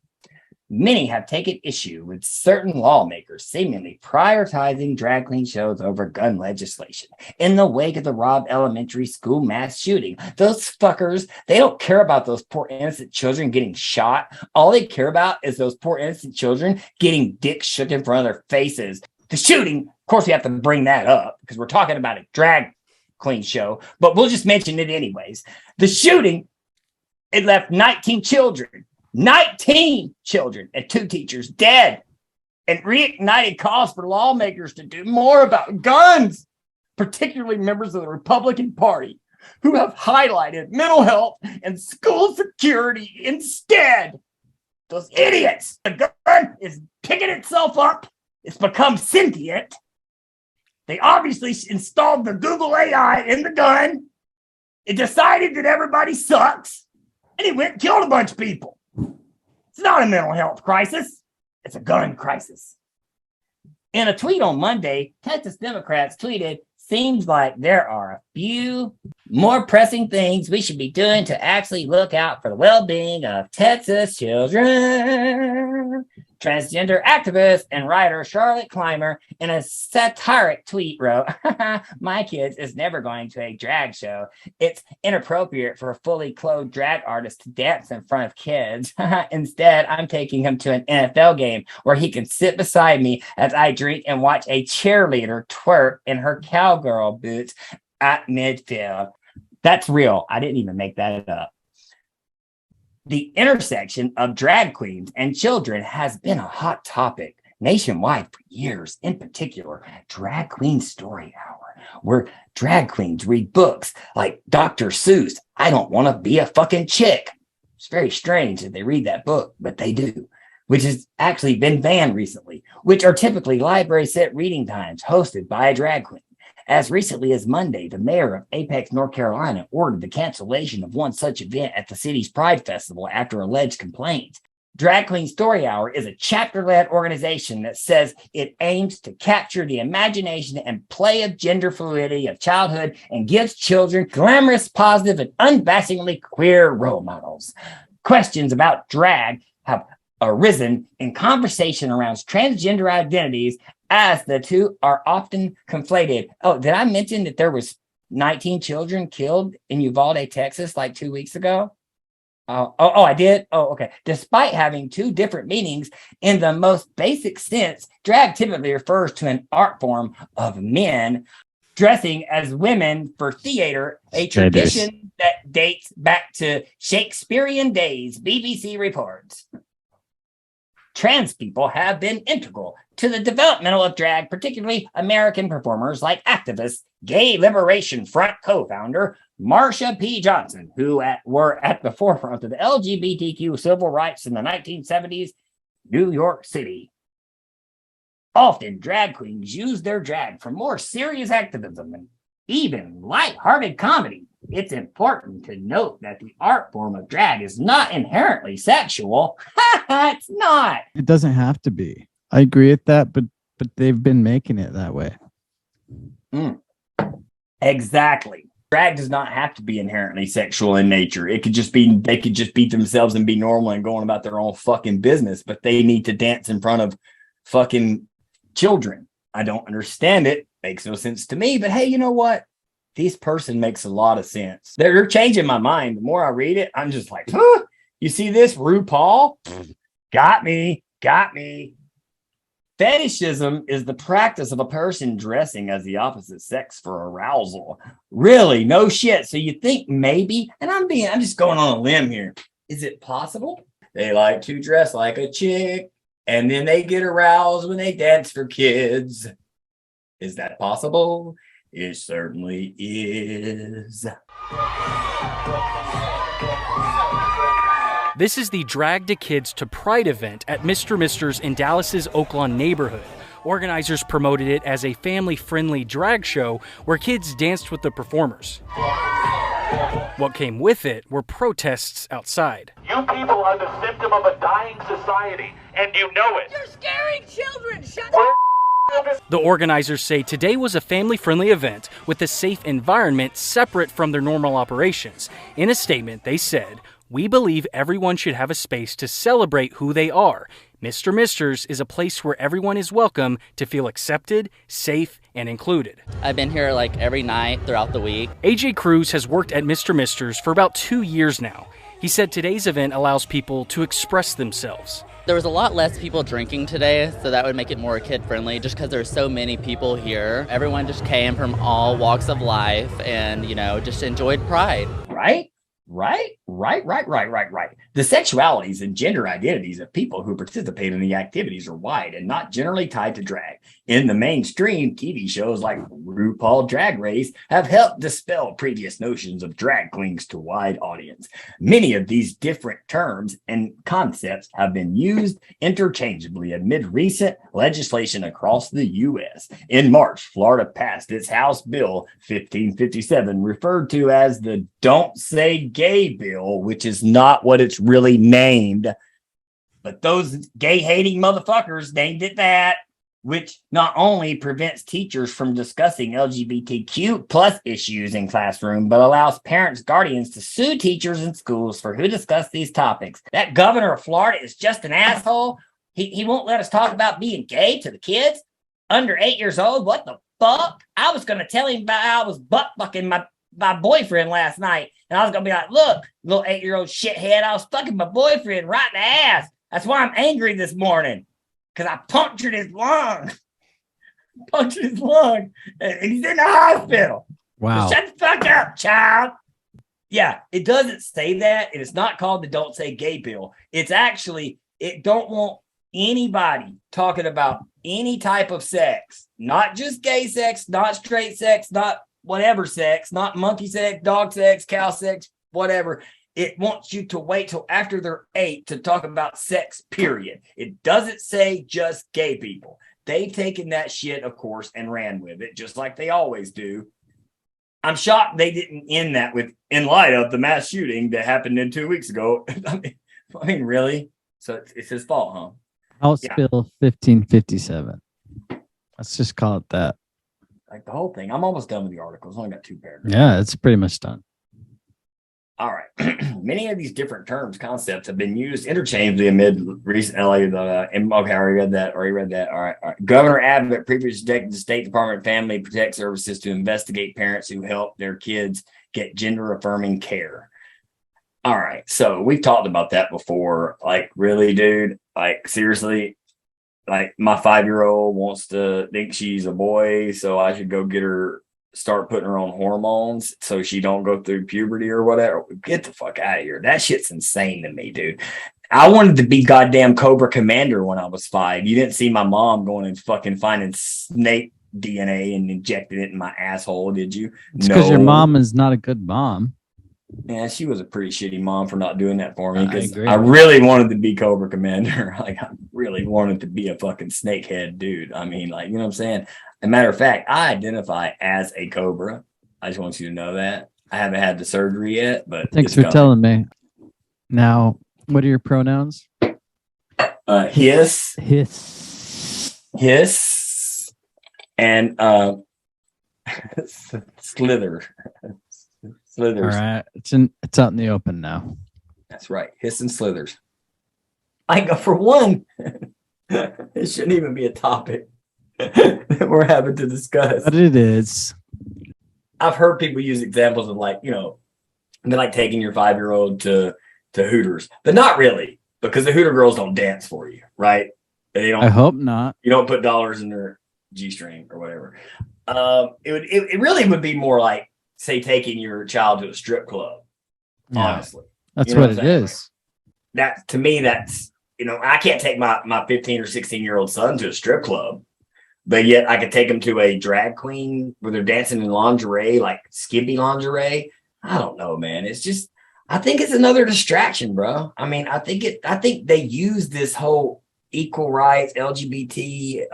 Many have taken issue with certain lawmakers seemingly prioritizing drag queen shows over gun legislation. In the wake of the Robb Elementary School mass shooting, those fuckers, they don't care about those poor innocent children getting shot. All they care about is those poor innocent children getting dicks shook in front of their faces. The shooting, of course, we have to bring that up because we're talking about a drag queen show, but we'll just mention it anyways. The shooting, it left 19 children and 2 teachers dead, and reignited calls for lawmakers to do more about guns, particularly members of the Republican Party who have highlighted mental health and school security instead. Those idiots. The gun is picking itself up. It's become sentient. They obviously installed the Google AI in the gun. It decided that everybody sucks, and it went and killed a bunch of people. It's not a mental health crisis. It's a gun crisis. In a tweet on Monday, Texas Democrats tweeted, "Seems like there are a few more pressing things we should be doing to actually look out for the well-being of Texas children." Transgender activist and writer Charlotte Clymer, in a satiric tweet, wrote, "My kids is never going to a drag show. It's inappropriate for a fully clothed drag artist to dance in front of kids. Instead, I'm taking him to an NFL game where he can sit beside me as I drink and watch a cheerleader twerk in her cowgirl boots at midfield." That's real. I didn't even make that up. The intersection of drag queens and children has been a hot topic nationwide for years. In particular, Drag Queen Story Hour, where drag queens read books like Dr. Seuss' I Don't Want to Be a Fucking Chick. It's very strange that they read that book, but they do, which has actually been banned recently, which are typically library set reading times hosted by a drag queen. As recently as Monday, the mayor of Apex, North Carolina, ordered the cancellation of one such event at the city's Pride Festival after alleged complaints. Drag Queen Story Hour is a chapter-led organization that says it aims to capture the imagination and play of gender fluidity of childhood and gives children glamorous, positive, and unabashedly queer role models. Questions about drag have arisen in conversation around transgender identities, as the two are often conflated. Oh, did I mention that there was 19 children killed in Uvalde, Texas, like 2 weeks ago? I did? Oh, okay. Despite having two different meanings, in the most basic sense, drag typically refers to an art form of men dressing as women for theater, a tradition that dates back to Shakespearean days, BBC reports. Trans people have been integral to the development of drag, particularly American performers like activist, Gay Liberation Front co-founder Marsha P. Johnson, who were at the forefront of the LGBTQ civil rights in the 1970s, New York City. Often, drag queens use their drag for more serious activism and even lighthearted comedy. It's important to note that the art form of drag is not inherently sexual. It's not. It doesn't have to be. I agree with that, but they've been making it that way. Exactly. Drag does not have to be inherently sexual in nature. It could just be, they could just be themselves and be normal and going about their own fucking business, but they need to dance in front of fucking children. I don't understand it. Makes no sense to me, but hey, you know what? This person makes a lot of sense. They're changing my mind. The more I read it, I'm just like, huh? You see this, RuPaul? Got me. Fetishism is the practice of a person dressing as the opposite sex for arousal. Really? No shit. So you think maybe, and I'm just going on a limb here. Is it possible? They like to dress like a chick, and then they get aroused when they dance for kids. Is that possible? It certainly is. This is the Drag the Kids to Pride event at Mr. Mister's in Dallas's Oaklawn neighborhood. Organizers promoted it as a family-friendly drag show where kids danced with the performers. What came with it were protests outside. You people are the symptom of a dying society, and you know it. You're scaring children! Shut up! The organizers say today was a family-friendly event with a safe environment separate from their normal operations. In a statement, they said, "We believe everyone should have a space to celebrate who they are. Mr. Mister's is a place where everyone is welcome to feel accepted, safe, and included." I've been here like every night throughout the week. AJ Cruz has worked at Mr. Mister's for about 2 years now. He said today's event allows people to express themselves. There was a lot less people drinking today, so that would make it more kid-friendly just because there's so many people here. Everyone just came from all walks of life and, just enjoyed Pride. Right. The sexualities and gender identities of people who participate in the activities are wide and not generally tied to drag. In the mainstream, TV shows like RuPaul Drag Race have helped dispel previous notions of drag queens to a wide audience. Many of these different terms and concepts have been used interchangeably amid recent legislation across the U.S. In March, Florida passed its House Bill 1557, referred to as the Don't Say Gay Bill, which is not what it's really named. But those gay-hating motherfuckers named it that. which not only prevents teachers from discussing LGBTQ plus issues in classroom, but allows parents, guardians to sue teachers and schools for who discuss these topics. That governor of Florida is just an asshole. He won't let us talk about being gay to the kids under 8 years old. What the fuck? I was going to tell him about how I was butt fucking my boyfriend last night. And I was going to be like, look, little 8-year-old shithead, I was fucking my boyfriend right in the ass. That's why I'm angry this morning. Because I punctured his lung. And he's in the hospital. Wow. So shut the fuck up, child. Yeah, it doesn't say that. And it's not called the Don't Say Gay bill. It's actually, it don't want anybody talking about any type of sex. Not just gay sex, not straight sex, not whatever sex, not monkey sex, dog sex, cow sex, whatever. It wants you to wait till after they're 8 to talk about sex, period. It doesn't say just gay people. They've taken that shit, of course, and ran with it, just like they always do. I'm shocked they didn't end that with, in light of the mass shooting that happened 2 weeks ago. I mean, really? So it's his fault, huh? House Bill 1557. Let's just call it that. Like the whole thing. I'm almost done with the articles. I only got 2 paragraphs. Yeah, it's pretty much done. All right. Many of these different terms, concepts have been used interchangeably amid recent LA. Okay, I already read that. All right. Governor Abbott previously directed the State Department of Family Protect Services to investigate parents who help their kids get gender affirming care. All right. So we've talked about that before. Like, really, dude? Like, seriously? Like, my 5-year-old wants to think she's a boy, so I should go start putting her on hormones so she don't go through puberty or whatever. Get the fuck out of here. That shit's insane to me, dude. I wanted to be goddamn Cobra Commander when I was 5. You didn't see my mom going and fucking finding snake DNA and injecting it in my asshole, did you? It's because your mom is not a good mom. Yeah, she was a pretty shitty mom for not doing that for me, because I really wanted to be Cobra Commander. Like, I really wanted to be a fucking snakehead dude. I mean, like, you know what I'm saying? As a matter of fact, I identify as a Cobra. I just want you to know that. I haven't had the surgery yet, but thanks for telling me. Now, what are your pronouns? Hiss, and slither. Slithers. All right, it's out in the open now. That's right. Hiss and slithers. I go for one. It shouldn't even be a topic that we're having to discuss. But it is. I've heard people use examples of, like, you know, they're like taking your 5-year-old to Hooters, but not really, because the Hooter girls don't dance for you, right? They don't. I hope not. You don't put dollars in their G-string or whatever. It really would be more like, say, taking your child to a strip club. Yeah. Honestly, that's you know what it is. That, to me, that's, you know, I can't take my 15 or 16-year-old son to a strip club, but yet I could take him to a drag queen where they're dancing in lingerie, like skimpy lingerie. I don't know, man. It's just, I think it's another distraction, bro. I mean, I think they use this whole equal rights, LGBT,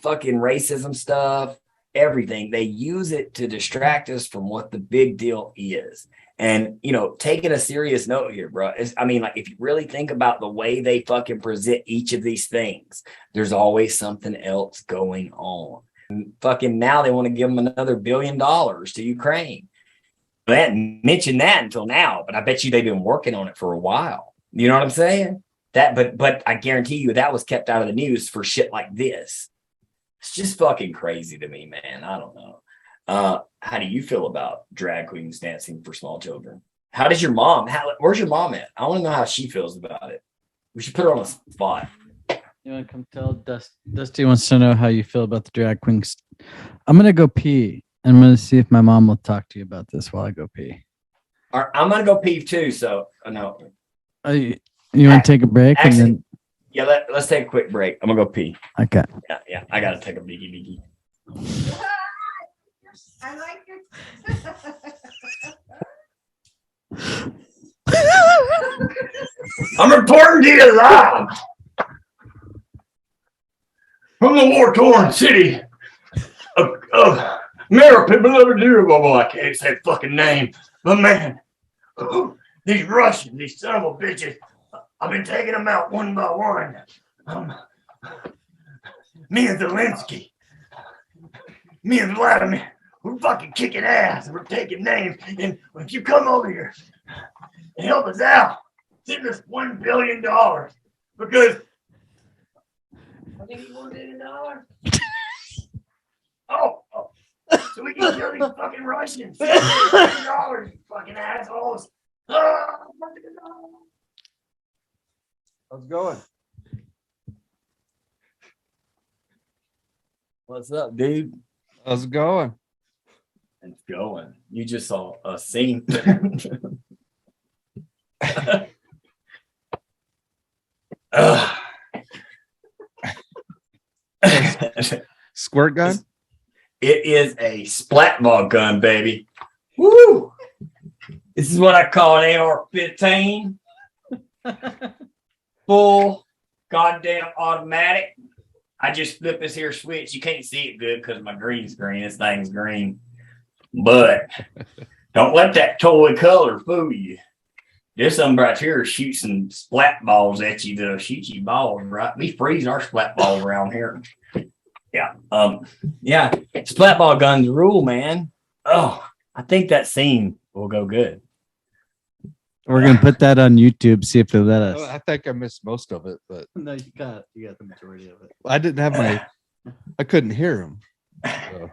fucking racism stuff, everything. They use it to distract us from what the big deal is. And, you know, taking a serious note here, bro, I mean, like, if you really think about the way they fucking present each of these things, there's always something else going on. And fucking now they want to give them another $1 billion to Ukraine. They hadn't mentioned that until now, but I bet you they've been working on it for a while. You know what I'm saying? But I guarantee you that was kept out of the news for shit like this. It's just fucking crazy to me, man. I don't know. How do you feel about drag queens dancing for small children? How does your mom, where's your mom at? I want to know how she feels about it. We should put her on the spot. You want to come tell Dusty wants to know how you feel about the drag queens. I'm going to go pee. I'm going to see if my mom will talk to you about this while I go pee. All right, I'm going to go pee too. So, no. You want to take a break? Actually, and then... Yeah, let's take a quick break. I'm going to go pee. Okay. Yeah. I got to take a biggie. I like it. I'm reporting to you live from the war-torn city of America, beloved dear. Oh, I can't say the fucking name, but man, these Russians, these son of a bitches, I've been taking them out one by one. Me and Zelensky, me and Vladimir, we're fucking kicking ass. We're taking names. And if you come over here and help us out, send us $1 billion. Because I think he wanted $1 billion. Oh, so we can kill these fucking Russians. $1 billion, you fucking assholes. How's it going? What's up, dude? How's it going? It's going. You just saw a scene. Squirt gun? It is a splat ball gun, baby. Woo! This is what I call an AR-15. Full goddamn automatic. I just flip this here switch. You can't see it good because my green screen. This thing's green. But don't let that toy color fool you. This one right here shoots some splat balls at you that'll shoot you balls, right? We freeze our splat balls around here. Yeah. Yeah. Splat ball guns rule, man. Oh, I think that scene will go good. We're gonna put that on YouTube. See if they let us. I think I missed most of it, but No, you got the majority of it. I didn't have I couldn't hear him. So.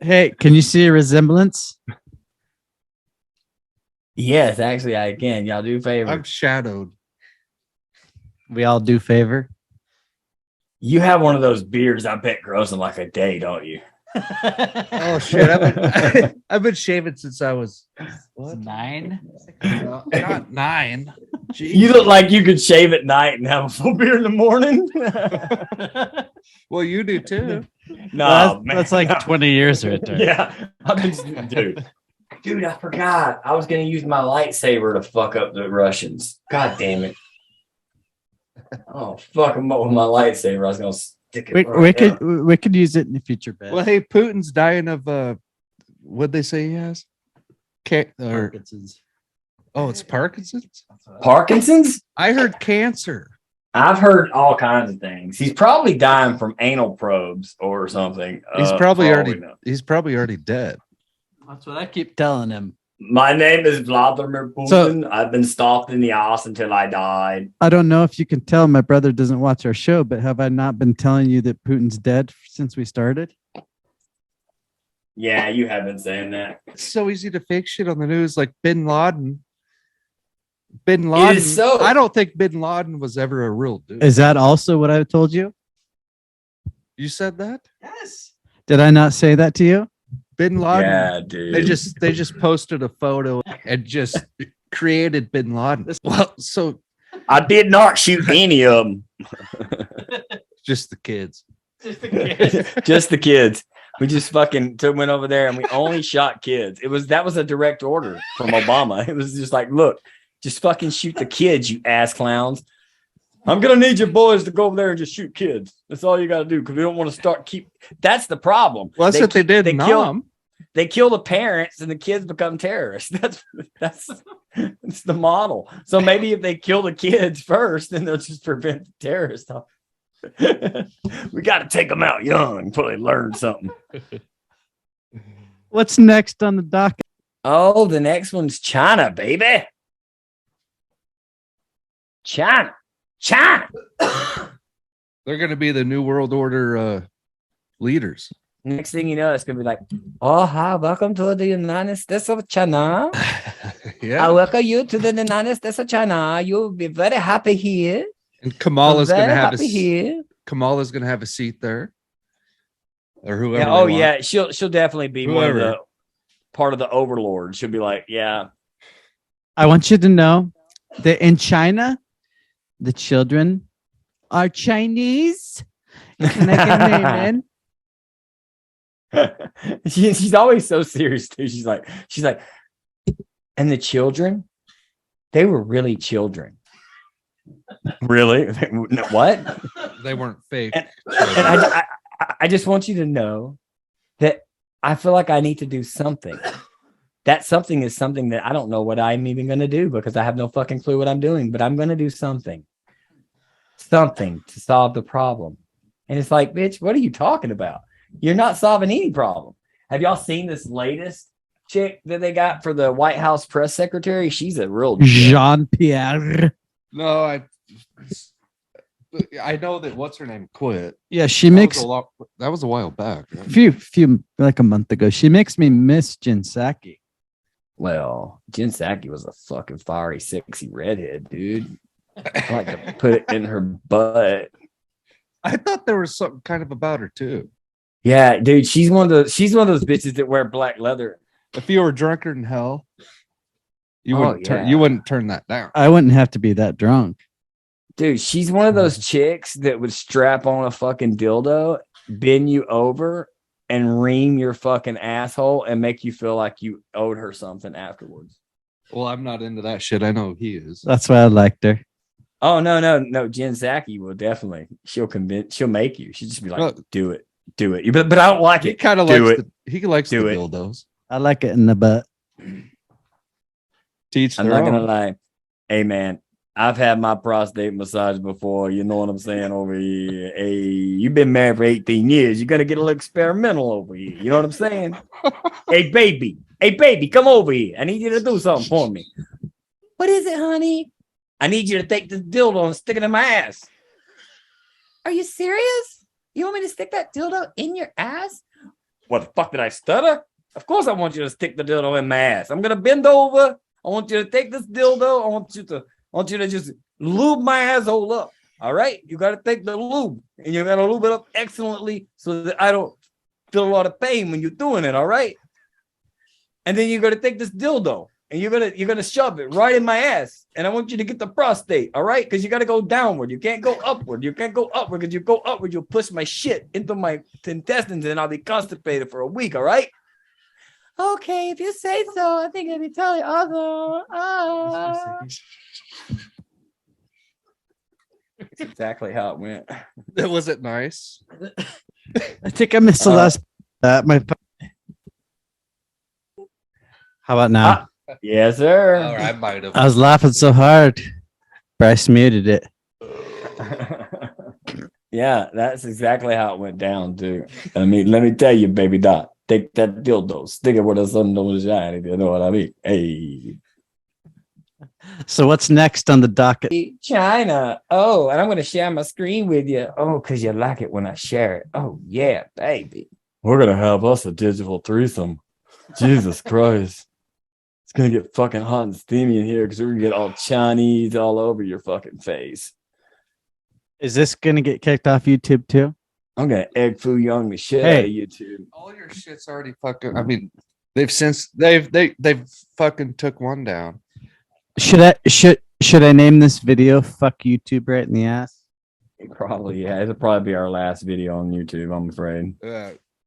Hey, can you see a resemblance? Yes, actually, I can. Y'all do favor. I'm shadowed. We all do favor. You have one of those beards I bet grows in like a day, don't you? Oh shit! I've been shaving since I was what? 9. No, not 9. Jeez. You look like you could shave at night and have a full beard in the morning. Well, you do too. No, Well, man. that's like 20 years right there. Yeah, I've been, dude, I forgot. I was gonna use my lightsaber to fuck up the Russians. God damn it! Oh, fuck them up with my lightsaber. I was gonna stick it. We could use it in the future, bet. Well, hey, Putin's dying of what'd they say he has? Parkinson's. Oh, it's Parkinson's. Parkinson's? I heard cancer. I've heard all kinds of things. He's probably dying from anal probes or something. He's probably already dead. That's what I keep telling him. My name is Vladimir Putin. I've been stopped in the ass until I died. I don't know if you can tell my brother doesn't watch our show, but have I not been telling you that Putin's dead since we started? Yeah, you have been saying that. It's so easy to fake shit on the news, like Bin Laden. Bin Laden. It is so. I don't think Bin Laden was ever a real dude. Is that also what I told you? You said that? Yes. Did I not say that to you? Bin Laden. Yeah, dude. They just posted a photo and just created Bin Laden. Well, so I did not shoot any of them. Just the kids. Just the kids. Just the kids. We just fucking went over there and we only shot kids. That was a direct order from Obama. It was just like, look, just fucking shoot the kids, you ass clowns. I'm gonna need your boys to go over there and just shoot kids. That's all you gotta do because we don't want to that's the problem. Well, that's what they did. They kill the parents and the kids become terrorists. That's the model. So maybe if they kill the kids first, then they'll just prevent the terrorists. We got to take them out young until they learn something. What's next on the docket? Oh, the next one's China, baby. China. They're going to be the New World Order leaders. Next thing you know, it's going to be like, oh, hi, welcome to the United States of China. Yeah. I welcome you to the United States of China. You'll be very happy here. And Kamala's going to have here. Kamala's going to have a seat there. Or whoever. Yeah, oh, yeah. She'll definitely be part of the overlord. She'll be like, yeah. I want you to know that in China, the children are Chinese. Can I get an amen? She's always so serious too. She's like, and the children, they were really children. Really? What? They weren't fake. And I just want you to know that I feel like I need to do something. That something is something that I don't know what I'm even going to do because I have no fucking clue what I'm doing, but I'm going to do something. something to solve the problem. And it's like, bitch, what are you talking about? You're not solving any problem. Have y'all seen this latest chick that they got for the White House press secretary? She's a real Jean-Pierre. No, I know that what's her name quit. Yeah, she That makes was that was a while back. Right? few like a month ago. She makes me miss Jen Psaki. Well, Jen Psaki was a fucking fiery, sexy redhead, dude. I like to put it in her butt. I thought there was something kind of about her too. Yeah, dude, she's one of those bitches that wear black leather. If you were drunker than hell, you wouldn't turn that down. I wouldn't have to be that drunk. Dude, she's one of those chicks that would strap on a fucking dildo, bend you over, and ream your fucking asshole and make you feel like you owed her something afterwards. Well, I'm not into that shit. I know he is. That's why I liked her. Oh, no. Jen Psaki will definitely. She'll make you. She'll just be like, do it. But I don't like it. He kind of likes he likes the dildos. I like it in the butt. Teach I'm not gonna lie. Hey man, I've had my prostate massage before. You know what I'm saying over here. Hey, you've been married for 18 years. You gotta get a little experimental over here. You know what I'm saying? Hey baby, come over here. I need you to do something for me. What is it, honey? I need you to take this dildo and stick it in my ass. Are you serious? You want me to stick that dildo in your ass? What the fuck, did I stutter? Of course I want you to stick the dildo in my ass. I'm gonna bend over. I want you to take this dildo. I want you to just lube my asshole up. All right? You gotta take the lube and you gotta lube it up excellently so that I don't feel a lot of pain when you're doing it, all right? And then you're gonna take this dildo and you're gonna shove it right in my ass. And I want you to get the prostate, all right? Because you gotta go downward. You can't go upward. You can't go upward because you go upward, you'll push my shit into my intestines and I'll be constipated for a week, all right? Okay, if you say so, I think it'd be totally awesome. That's exactly how it went. Was it nice? I think I missed the last my. How about now? Yes, sir. All right, I might have. I was laughing so hard. Bryce muted it. Yeah, that's exactly how it went down, too. I mean, let me tell you, baby dot. Take that dildo, stick it where the sun don't shine, if you know what I mean. Hey. So what's next on the docket? China. Oh, and I'm going to share my screen with you. Oh, because you like it when I share it. Oh, yeah, baby. We're going to have us a digital threesome. Jesus Christ. It's going to get fucking hot and steamy in here because we're going to get all Chinese all over your fucking face. Is this going to get kicked off YouTube too? I'm gonna egg foo young the shit out of YouTube. All your shit's already fucking. I mean, they've fucking took one down. Should I name this video "Fuck YouTube" right in the ass? Probably, yeah. It'll probably be our last video on YouTube. I'm afraid.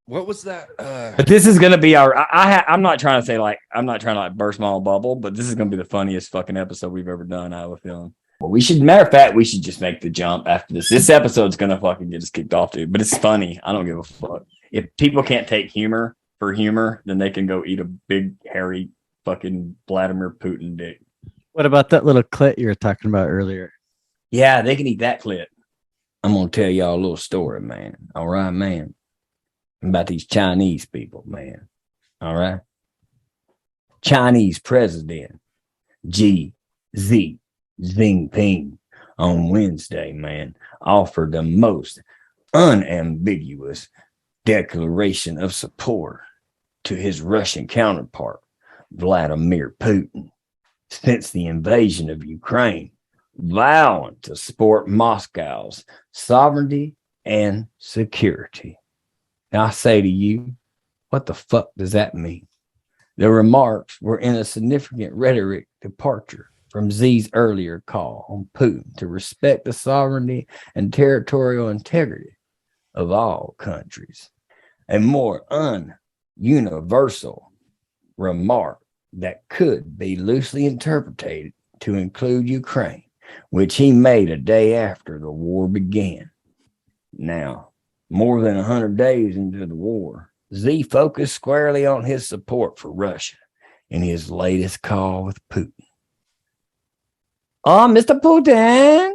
What was that? But this is gonna be our. I'm not trying to burst my own bubble, but this is gonna be the funniest fucking episode we've ever done. I have a feeling. Well, matter of fact, we should just make the jump after this. This episode's gonna fucking get us kicked off, dude. But it's funny. I don't give a fuck. If people can't take humor for humor, then they can go eat a big, hairy, fucking Vladimir Putin dick. What about that little clit you were talking about earlier? Yeah, they can eat that clit. I'm gonna tell y'all a little story, man. All right, man. About these Chinese people, man. All right. Chinese president Xi Jinping on Wednesday, man, offered the most unambiguous declaration of support to his Russian counterpart, Vladimir Putin, since the invasion of Ukraine, vowing to support Moscow's sovereignty and security. Now, I say to you, what the fuck does that mean? The remarks were in a significant rhetoric departure from Xi's earlier call on Putin to respect the sovereignty and territorial integrity of all countries. A more universal remark that could be loosely interpreted to include Ukraine, which he made a day after the war began. Now, more than 100 days into the war, Xi focused squarely on his support for Russia in his latest call with Putin. Oh, Mr. Putin,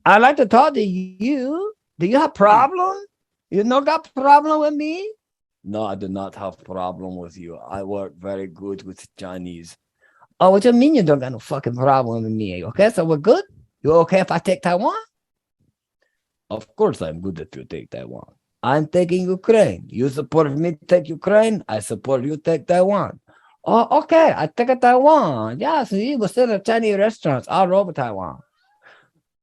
I'd like to talk to you. Do you have problem? You no got problem with me? No, I do not have problem with you. I work very good with Chinese. Oh, what you mean you don't got no fucking problem with me? Okay, so we're good? You okay if I take Taiwan? Of course I'm good if you take Taiwan. I'm taking Ukraine. You support me to take Ukraine? I support you take Taiwan. Oh, okay. I take a Taiwan. Yeah, see, we're still at Chinese restaurants all over Taiwan.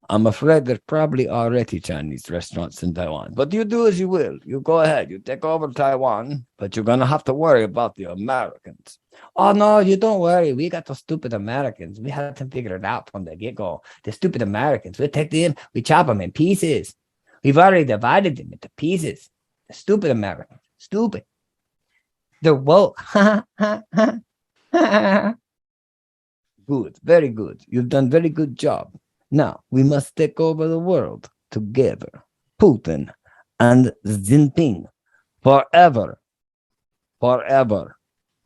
I'm afraid there's probably already Chinese restaurants in Taiwan. But you do as you will. You go ahead. You take over Taiwan. But you're going to have to worry about the Americans. Oh, no, you don't worry. We got the stupid Americans. We had to figure it out from the get-go. The stupid Americans. We take them. We chop them in pieces. We've already divided them into pieces. The stupid Americans. Stupid. They're woke. Good. Very good. You've done very good job. Now, we must take over the world together. Putin and Xi Jinping. Forever. Forever.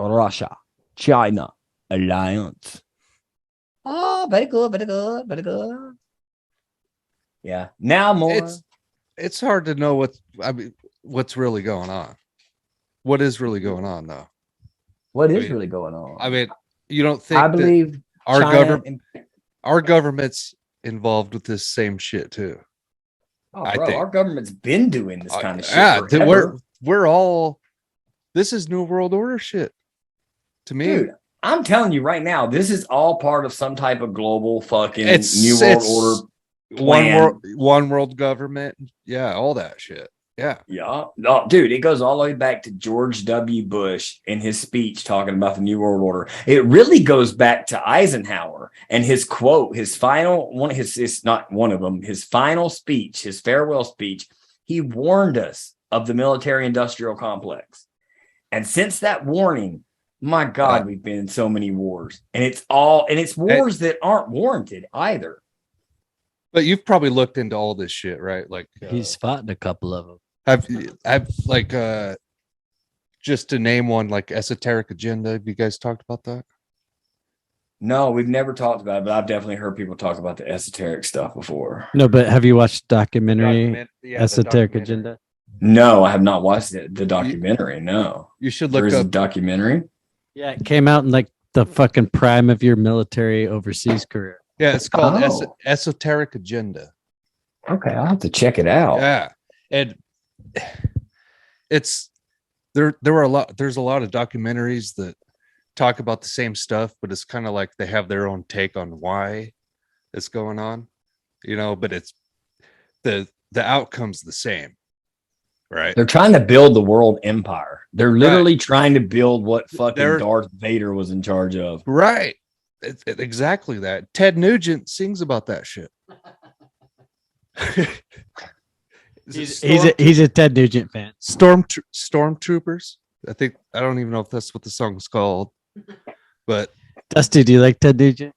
Russia. China. Alliance. Oh, very good, very good, very good. Yeah. Now more. It's hard to know what's really going on. What is really going on, though? What is really going on? I mean, you don't think I believe our government's involved with this same shit too? Oh, bro, our government's been doing this kind of shit. Yeah, we're all. This is New World Order shit. To me, dude, I'm telling you right now, this is all part of some type of global fucking New World Order. One world government. Yeah, all that shit. Yeah. Yeah. No, dude, it goes all the way back to George W. Bush in his speech talking about the New World Order. It really goes back to Eisenhower and his quote, his final one, his not one of them, his final speech, his farewell speech. He warned us of the military industrial complex. And since that warning, my God, we've been in so many wars. And it's wars that aren't warranted either. But you've probably looked into all this shit, right? Like he's fought in a couple of them. I've like just to name one, like Esoteric Agenda. Have you guys talked about that? No, we've never talked about it, but I've definitely heard people talk about the esoteric stuff before. No, but have you watched the documentary Esoteric Agenda? No, I have not watched it. The documentary. No, you should look up a documentary. Yeah, it came out in like the fucking prime of your military overseas career. Yeah, it's called Esoteric Agenda. Okay, I'll have to check it out. Yeah, and it's there's a lot of documentaries that talk about the same stuff, but it's kind of like they have their own take on why it's going on, but it's the outcome's the same, right? They're trying to build the world empire. They're literally trying to build what fucking Darth Vader was in charge of. Right. It's exactly that. Ted Nugent sings about that shit. He's a Ted Nugent fan. Stormtroopers. I don't even know if that's what the song's called. But Dusty, do you like Ted Nugent?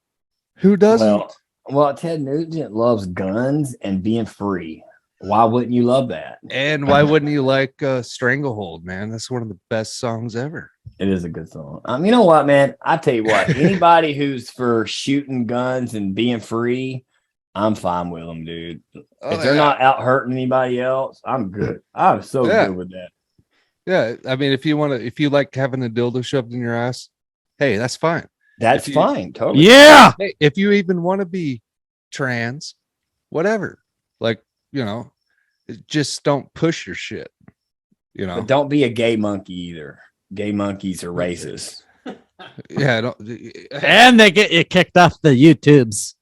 Who doesn't? Well, Ted Nugent loves guns and being free. Why wouldn't you love that? And why wouldn't you like Stranglehold, man? That's one of the best songs ever. It is a good song. You know what, man? I tell you what, anybody who's for shooting guns and being free, I'm fine with them, dude. If they're not out hurting anybody else, I'm good. I'm so good with that. Yeah, I mean, if you like having a dildo shoved in your ass, hey, that's fine. That's fine, totally. Yeah. Hey, if you even want to be trans, whatever, just don't push your shit. But don't be a gay monkey either. Gay monkeys are racist. Yeah, and they get you kicked off the YouTubes.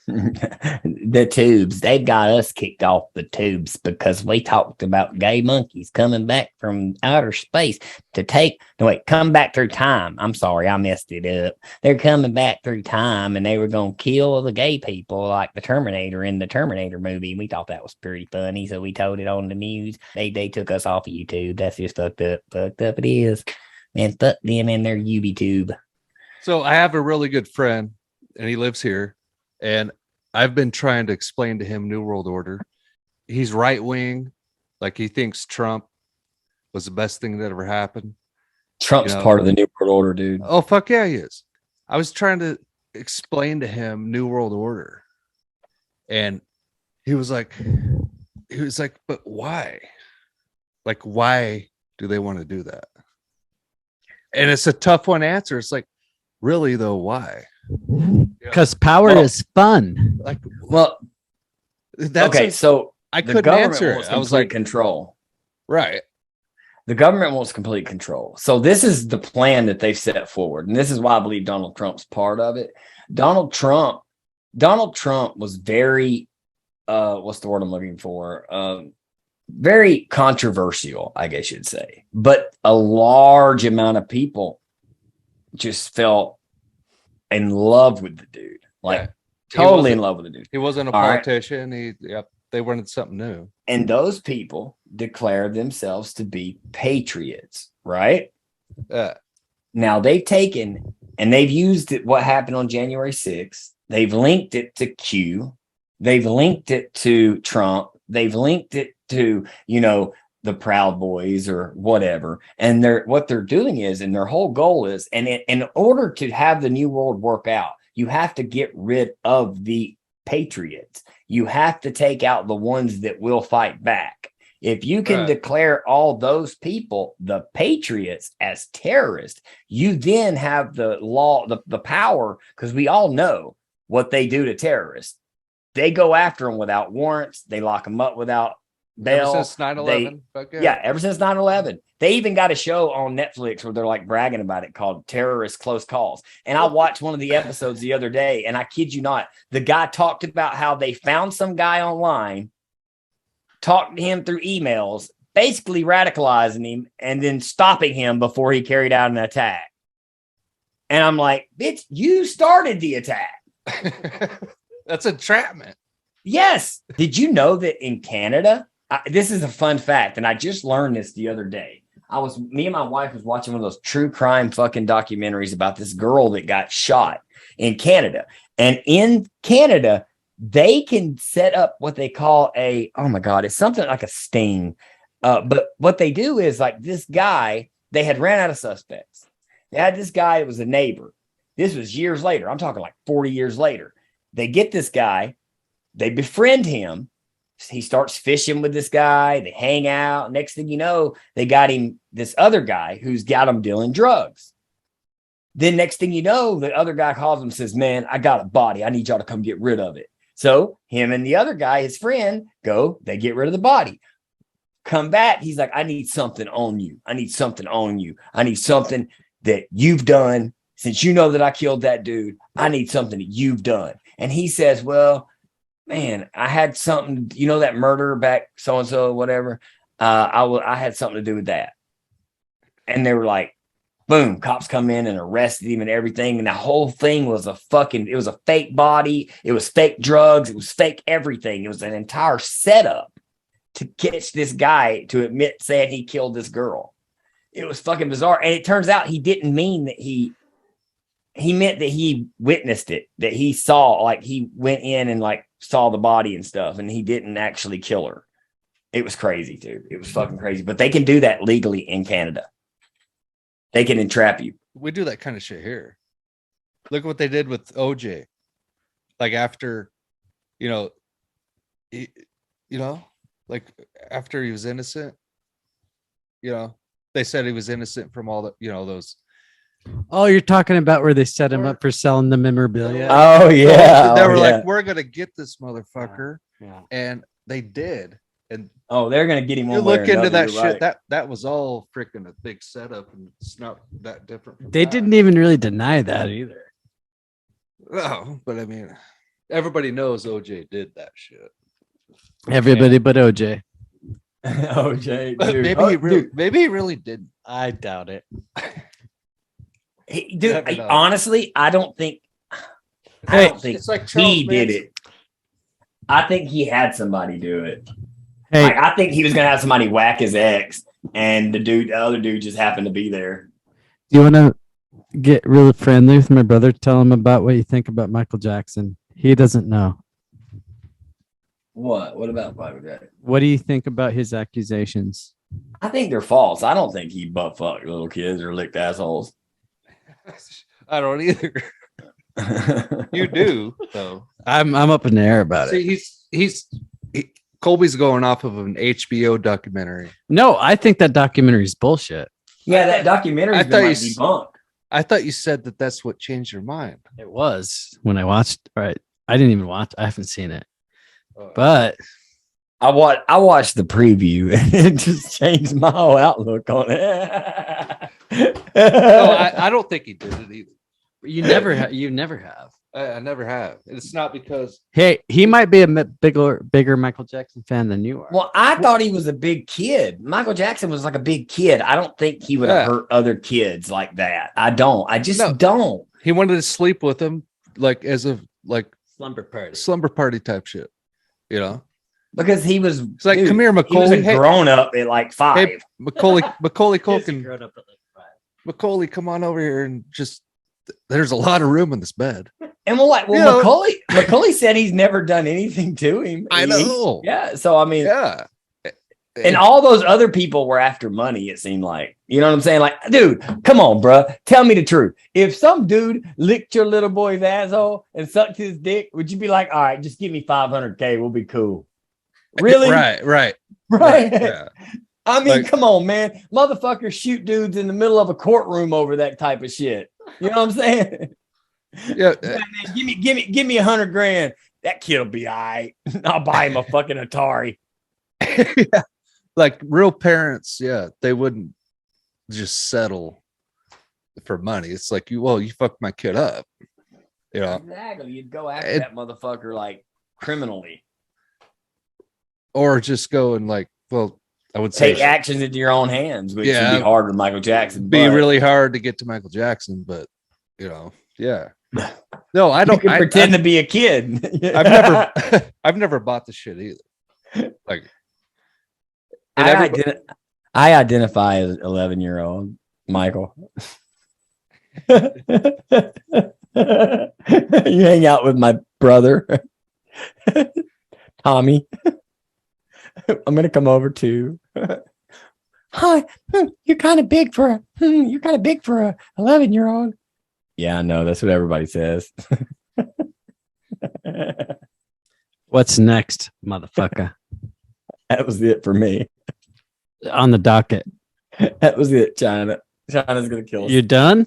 The tubes, they've got us kicked off the tubes because we talked about gay monkeys coming back from outer space to come back through time. I'm sorry, I messed it up. They're coming back through time and they were going to kill the gay people like the Terminator in the Terminator movie. We thought that was pretty funny, so we told it on the news. They took us off of YouTube. That's just fucked up. Fucked up it is. Man, fuck them and their YouTube. So I have a really good friend and he lives here. And I've been trying to explain to him New World Order. He's right wing, like he thinks Trump was the best thing that ever happened. Trump's part of the New World Order, dude. Oh, fuck yeah, he is. I was trying to explain to him New World Order. And he was like, but why? Like, why do they want to do that? And it's a tough one to answer. It's like, really though, why? Because power is fun. Like, well, that's okay. So I the couldn't government answer wants it. I was complete like, control. right. The government wants complete control. So this is the plan that they've set forward. And this is why I believe Donald Trump's part of it. Donald Trump was very, what's the word I'm looking for? Very controversial, I guess you'd say. But a large amount of people just fell in love with the dude. Like totally in love with the dude. He wasn't a All right? politician. They wanted something new. And those people declared themselves to be patriots, right? Now they've taken and they've used it, what happened on January 6th. They've linked it to Q. They've linked it to Trump. They've linked it to, the Proud Boys or whatever. And what they're doing is, and their whole goal is, and in order to have the new world work out, you have to get rid of the patriots. You have to take out the ones that will fight back. If you can declare all those people, the patriots, as terrorists, you then have the law, the power, because we all know what they do to terrorists. They go after them without warrants. They lock them up without bail. Ever since 9/11. Ever since 9/11. They even got a show on Netflix where they're like bragging about it called Terrorist Close Calls. And I watched one of the episodes the other day, and I kid you not, the guy talked about how they found some guy online, talked to him through emails, basically radicalizing him and then stopping him before he carried out an attack. And I'm like, bitch, you started the attack. That's entrapment. Yes. Did you know that in Canada, this is a fun fact, and I just learned this the other day. Me and my wife was watching one of those true crime fucking documentaries about this girl that got shot in Canada. And in Canada, they can set up what they call it's something like a sting. But what they do is, like, this guy, they had ran out of suspects. They had this guy, it was a neighbor. This was years later. I'm talking like 40 years later. They get this guy, they befriend him. He starts fishing with this guy. They hang out. Next thing you know, they got him, this other guy who's got him dealing drugs. Then next thing you know, the other guy calls him and says, man, I got a body. I need y'all to come get rid of it. So him and the other guy, his friend, they get rid of the body. Come back. He's like, I need something on you. I need something on you. I need something that you've done. Since you know that I killed that dude, I need something that you've done. And he says, well, man, I had something, that murder back so-and-so, whatever. I had something to do with that. And they were like, boom, cops come in and arrested him and everything. And the whole thing was it was a fake body. It was fake drugs. It was fake everything. It was an entire setup to catch this guy to admit saying he killed this girl. It was fucking bizarre. And it turns out he didn't mean that he meant that he witnessed it, that he saw, like, he went in and like saw the body and stuff, and he didn't actually kill her. It was crazy, dude. It was fucking crazy. But they can do that legally in Canada. They can entrap you. We do that kind of shit here. Look what they did with OJ. Like, after, like after he was innocent, they said he was innocent from all the, those. Oh, you're talking about where they set him up for selling the memorabilia? Oh, yeah. They were like, we're going to get this motherfucker. Yeah. And they did. And they're going to get him. You look into that shit. Right. That was all freaking a big setup, and it's not that different. They didn't even really deny that either. No, but I mean, everybody knows OJ did that shit. Everybody but OJ. OJ, dude. Maybe he really didn't. I doubt it. Honestly, I don't think it's like he did it. I think he had somebody do it. Hey, like, I think he was gonna have somebody whack his ex, and the other dude just happened to be there. Do you want to get really friendly with my brother? Tell him about what you think about Michael Jackson. He doesn't know. What? What about Michael Jackson? What do you think about his accusations? I think they're false. I don't think he butt fucked little kids or licked assholes. I don't either. You do, though. I'm up in the air about it. He's Colby's going off of an HBO documentary. No, I think that documentary is bullshit. Yeah, that documentary been like debunked. I thought you said that that's what changed your mind. It was when I watched. All right, I didn't even watch. I haven't seen it, but I watched the preview and it just changed my whole outlook on it. No, I don't think he did it either. You never have. You never have. I never have. It's not because He might be a bigger Michael Jackson fan than you are. Well, I thought he was a big kid. Michael Jackson was like a big kid. I don't think he would have hurt other kids like that. I don't. I just don't. He wanted to sleep with him like as a slumber party type shit. You know? Because he was like, come here, Macaulay. He was a grown up at like 5. Hey, Macaulay Culkin. Grown up at like 5. Macaulay, come on over here and just. There's a lot of room in this bed. And Macaulay said he's never done anything to him. I know. Yeah. So I mean, yeah. And all those other people were after money, it seemed like. You know what I'm saying? Like, dude, come on, bro. Tell me the truth. If some dude licked your little boy's asshole and sucked his dick, would you be like, all right, just give me $500K, we'll be cool? Really? Right. Yeah. I mean, come on, man. Motherfuckers shoot dudes in the middle of a courtroom over that type of shit. You know what I'm saying? Yeah. Man, give me $100,000. That kid'll be all right. I'll buy him a fucking Atari. Yeah. Like real parents, they wouldn't just settle for money. It's like you fucked my kid up. You know? Exactly. You'd go after that motherfucker like criminally. Or just go and like, well, I would say take actions into your own hands, which would be hard with Michael Jackson. Be really hard to get to Michael Jackson, but no, I don't. You can pretend to be a kid. I've never bought the shit either. Like, I identify as 11-year-old Michael. You hang out with my brother, Tommy. I'm gonna come over too. Hi, you're kind of big for a 11-year-old. Yeah, I know. That's what everybody says. What's next, motherfucker? That was it for me. On the docket. That was it, China. China's gonna kill us. You done?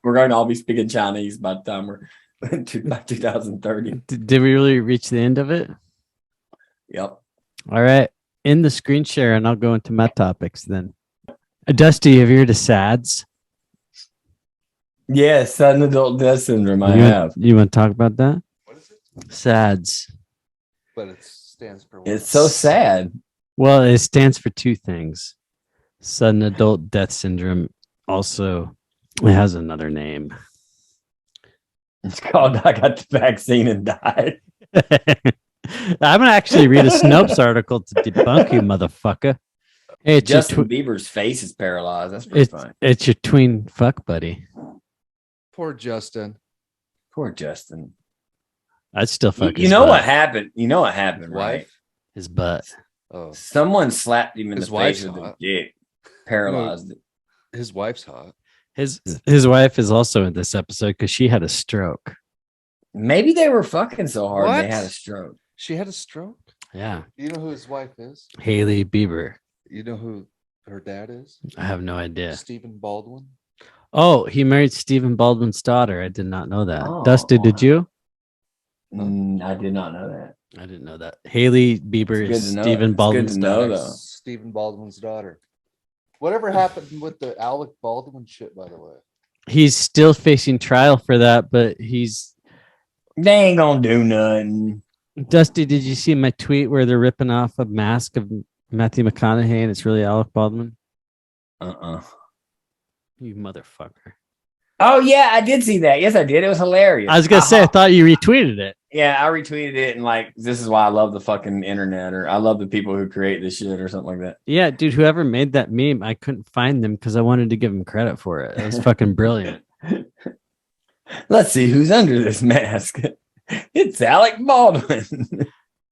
We're going to all be speaking Chinese by the time we're by 2030. Did we really reach the end of it? Yep. All right. In the screen share, and I'll go into my topics then. Dusty, have you heard of SADS? Yeah, sudden adult death syndrome. I have. You want to talk about that? What is it? SADS. But it stands for what? It's so sad. Well, it stands for two things. Sudden adult death syndrome. Also, it has another name. It's called I got the vaccine and died. I'm gonna actually read a Snopes article to debunk you, motherfucker. Hey, Justin Bieber's face is paralyzed. That's pretty funny. It's your tween fuck buddy. Poor Justin. Poor Justin. I'd still fuck. You know what happened? You know what happened, right? His butt. Oh, someone slapped him in his the face with a dick, paralyzed it. His wife's hot. His wife is also in this episode because she had a stroke. Maybe they were fucking so hard they had a stroke. She had a stroke? Yeah. You know who his wife is? Hailey Bieber. You know who her dad is? I have no idea. Stephen Baldwin. Oh, he married Stephen Baldwin's daughter. I did not know that. Dusty, did you? I did not know that. I didn't know that. Hailey Bieber is Stephen Baldwin's daughter. Stephen Baldwin's daughter. Whatever happened with the Alec Baldwin shit, by the way? He's still facing trial for that, but they ain't gonna do nothing. Dusty, did you see my tweet where they're ripping off a mask of Matthew McConaughey and it's really Alec Baldwin? You motherfucker. Oh yeah, I did see that. Yes, I did. It was hilarious. I was gonna say I thought you retweeted it. Yeah, I retweeted it and like this is why I love the fucking internet, or I love the people who create this shit or something like that. Yeah, dude, whoever made that meme, I couldn't find them because I wanted to give them credit for it. It was fucking brilliant. Let's see who's under this mask. It's Alec Baldwin.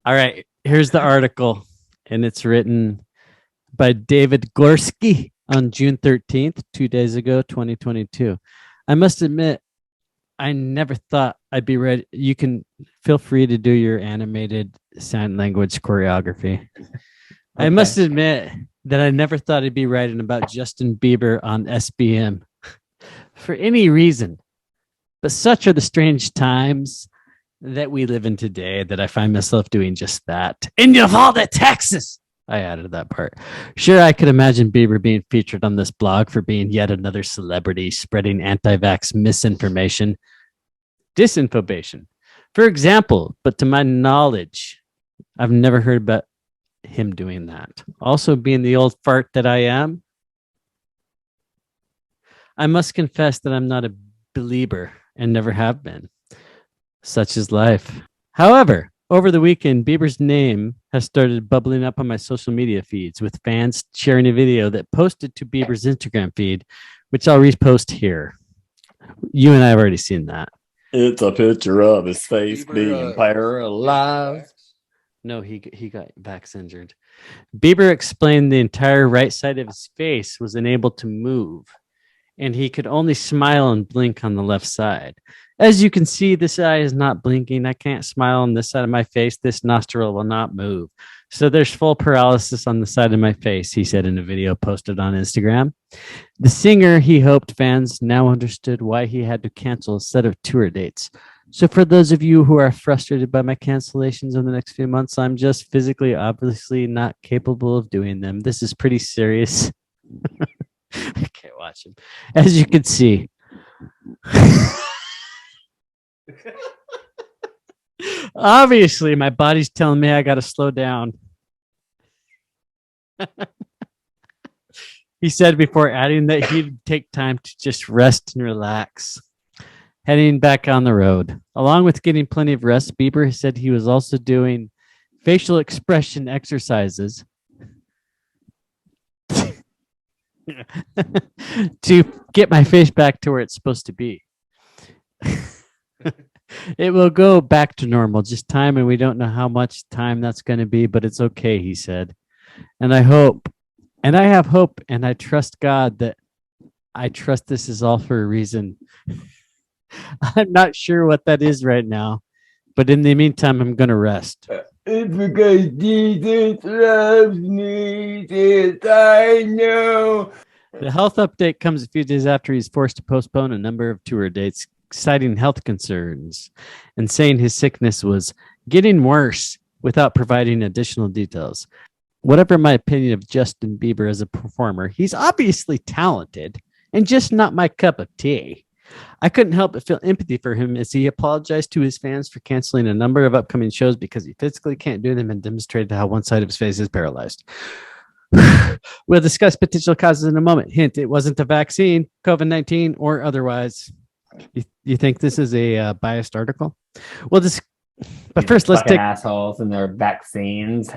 All right, here's the article, and it's written by David Gorski on June 13th, 2 days ago, 2022. I must admit, I never thought I'd be ready. You can feel free to do your animated sign language choreography. I must admit that I never thought I'd be writing about Justin Bieber on SBM for any reason. But such are the strange times that we live in today that I find myself doing just that. In Uvalde, Texas. I added that part. Sure, I could imagine Bieber being featured on this blog for being yet another celebrity spreading anti-vax misinformation. Disinfobation, for example, but to my knowledge, I've never heard about him doing that. Also, being the old fart that I am, I must confess that I'm not a believer and never have been. Such is life. However, over the weekend, Bieber's name has started bubbling up on my social media feeds with fans sharing a video that posted to Bieber's Instagram feed, which I'll repost here. You and I have already seen that. It's a picture of his face Bieber, being paralyzed. No, he got vax injured. Bieber explained the entire right side of his face was unable to move, and he could only smile and blink on the left side. As you can see, this eye is not blinking. I can't smile on this side of my face. This nostril will not move. So there's full paralysis on the side of my face, he said in a video posted on Instagram. The singer, he hoped fans now understood why he had to cancel a set of tour dates. So for those of you who are frustrated by my cancellations in the next few months, I'm just physically, obviously not capable of doing them. This is pretty serious. I can't watch him. As you can see. Obviously, my body's telling me I got to slow down. He said before adding that he'd take time to just rest and relax. Heading back on the road. Along with getting plenty of rest, Bieber said he was also doing facial expression exercises to get my face back to where it's supposed to be. It will go back to normal, just time, and we don't know how much time that's going to be, but it's okay, he said. And I hope, and I have hope, and I trust God that I trust this is all for a reason. I'm not sure what that is right now, but in the meantime, I'm going to rest. It's because Jesus loves me, this I know. The health update comes a few days after he's forced to postpone a number of tour dates, citing health concerns and saying his sickness was getting worse without providing additional details. Whatever my opinion of Justin Bieber as a performer, he's obviously talented and just not my cup of tea. I couldn't help but feel empathy for him as he apologized to his fans for canceling a number of upcoming shows because he physically can't do them and demonstrated how one side of his face is paralyzed. We'll discuss potential causes in a moment. Hint, it wasn't the vaccine, COVID-19, or otherwise. You think this is a biased article? Well, but first, let's take assholes and their vaccines.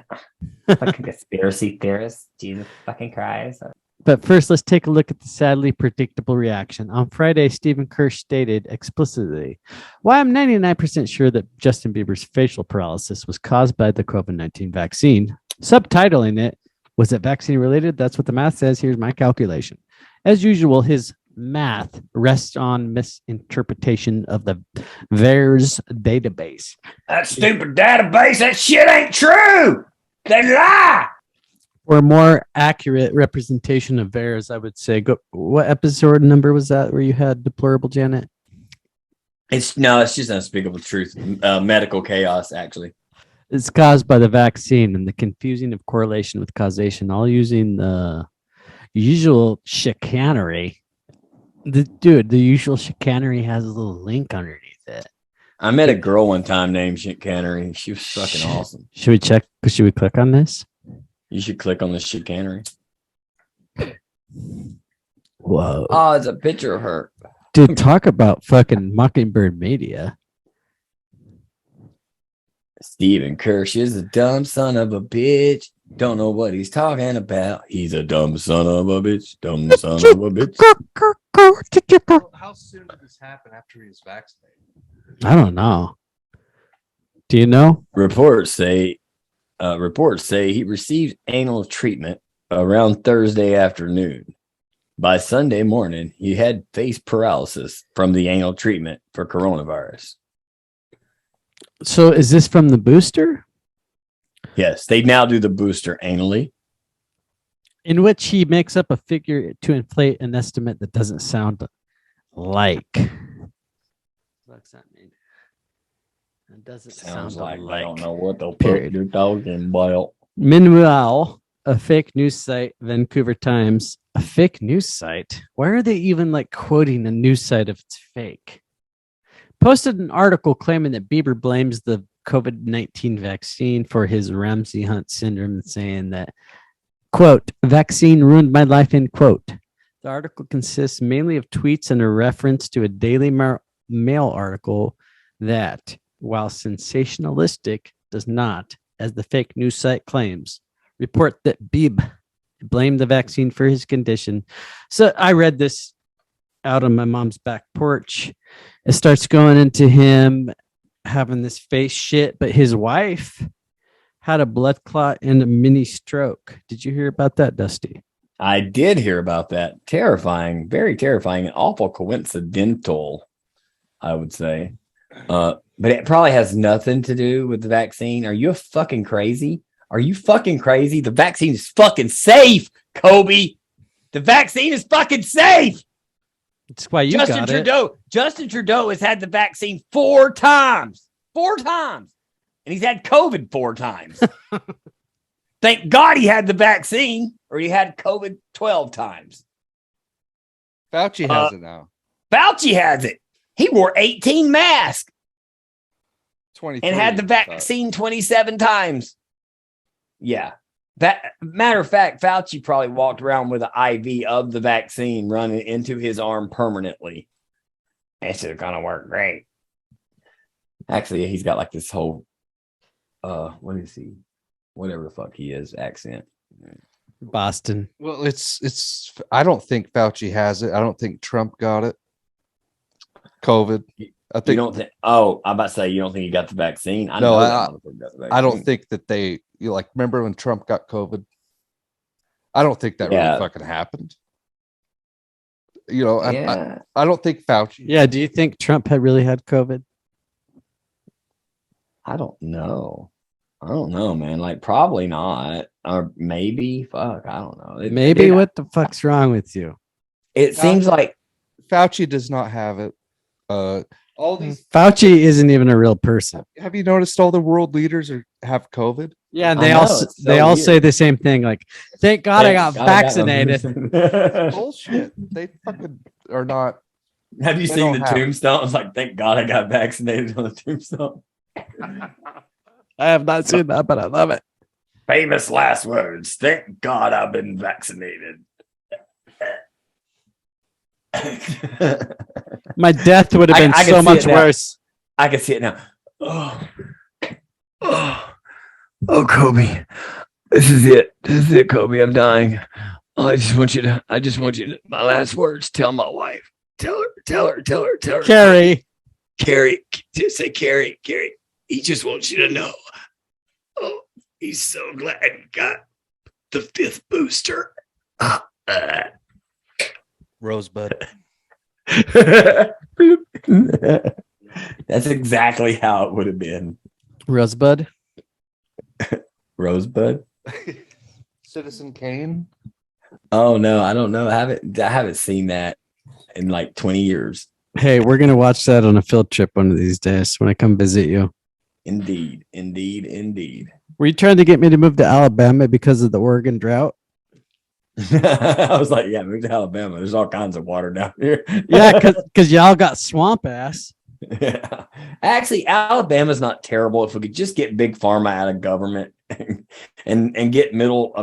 Fucking conspiracy theorists. Jesus fucking Christ. But first, let's take a look at the sadly predictable reaction. On Friday, Stephen Kirsch stated explicitly, "Why I'm 99% sure that Justin Bieber's facial paralysis was caused by the COVID-19 vaccine." Subtitling it, "Was it vaccine related? That's what the math says. Here's my calculation." As usual, his math rests on misinterpretation of the VAERS database. That stupid database, that shit ain't true. They lie. For a more accurate representation of VAERS, I would say, what episode number was that where you had deplorable Janet? It's just unspeakable truth. Medical chaos, actually. It's caused by the vaccine and the confusing of correlation with causation, all using the usual chicanery. The usual chicanery has a little link underneath it. I met a girl one time named Chicanery. She was fucking awesome. Should we check? Should we click on this? You should click on the chicanery. Whoa. Oh, it's a picture of her. Dude, talk about fucking Mockingbird Media. Stephen Kirsch is a dumb son of a bitch. Don't know what he's talking about. He's a dumb son of a bitch. Dumb son of a bitch. How soon did this happen after he was vaccinated? I don't know. Do you know? Reports say he received anal treatment around Thursday afternoon. By Sunday morning, he had face paralysis from the anal treatment for coronavirus. So is this from the booster? Yes, they now do the booster anally. In which he makes up a figure to inflate an estimate that doesn't sound like. What's that mean? It doesn't Sounds sound like I don't know what the fuck period. you're talking about. Meanwhile, a fake news site, Vancouver Times, a fake news site. Why are they even like quoting a news site if it's fake? Posted an article claiming that Bieber blames the COVID-19 vaccine for his Ramsay Hunt syndrome and saying that, quote, vaccine ruined my life, end quote. The article consists mainly of tweets and a reference to a Daily Mail article that, while sensationalistic, does not, as the fake news site claims, report that Bieb blamed the vaccine for his condition. So I read this out on my mom's back porch. It starts going into him having this face shit, but his wife had a blood clot and a mini stroke. Did you hear about that, Dusty? I did hear about that. Terrifying, very terrifying, and awful coincidental, I would say. But it probably has nothing to do with the vaccine. Are you fucking crazy? Are you fucking crazy? The vaccine is fucking safe, Kobe. The vaccine is fucking safe. That's why you got it. Justin Trudeau has had the vaccine 4 times. 4 times. And he's had COVID 4 times. Thank God he had the vaccine, or he had COVID 12 times. Fauci has it now. Fauci has it. He wore 18 masks 23 and had the vaccine 27 times. Yeah. That matter of fact, Fauci probably walked around with an IV of the vaccine running into his arm permanently. This is gonna work great. Actually, he's got like this whole what is he? Whatever the fuck he is, accent. Boston. Well, it's I don't think Fauci has it. I don't think Trump got it. COVID. I think you don't think I'm about to say you don't think he got the vaccine. I don't think that they remember when Trump got COVID? I don't think that really fucking happened. I don't think Fauci. Yeah, do you think Trump had really had COVID? I don't know. I don't know, man. Like, probably not. Or maybe. Fuck, I don't know. Maybe. What the fuck's wrong with you? It seems like Fauci does not have it. All these Fauci isn't even a real person. Have you noticed all the world leaders have COVID? Yeah, and they all say the same thing. Like, thank God I got vaccinated. Bullshit. They fucking are not. Have you seen the tombstone? It's like, thank God I got vaccinated on the tombstone. I have not seen that, but I love it. Famous last words. Thank God I've been vaccinated. My death would have been so much worse. I can see it now. Oh, Kobe. This is it. This is it, Kobe. I'm dying. Oh, I just want you to, my last words. Tell my wife. Tell her. Carrie. Just say Carrie. He just wants you to know. Oh, he's so glad he got the 5th booster. Rosebud. That's exactly how it would have been. Rosebud. Rosebud. Citizen Kane. Oh no, I don't know. I haven't seen that in like 20 years. Hey, we're gonna watch that on a field trip one of these days when I come visit you. Indeed. Were you trying to get me to move to Alabama because of the Oregon drought? I was like, yeah, move to Alabama. There's all kinds of water down here. Yeah, because y'all got swamp ass. Yeah. Actually, Alabama's not terrible if we could just get big pharma out of government and get middle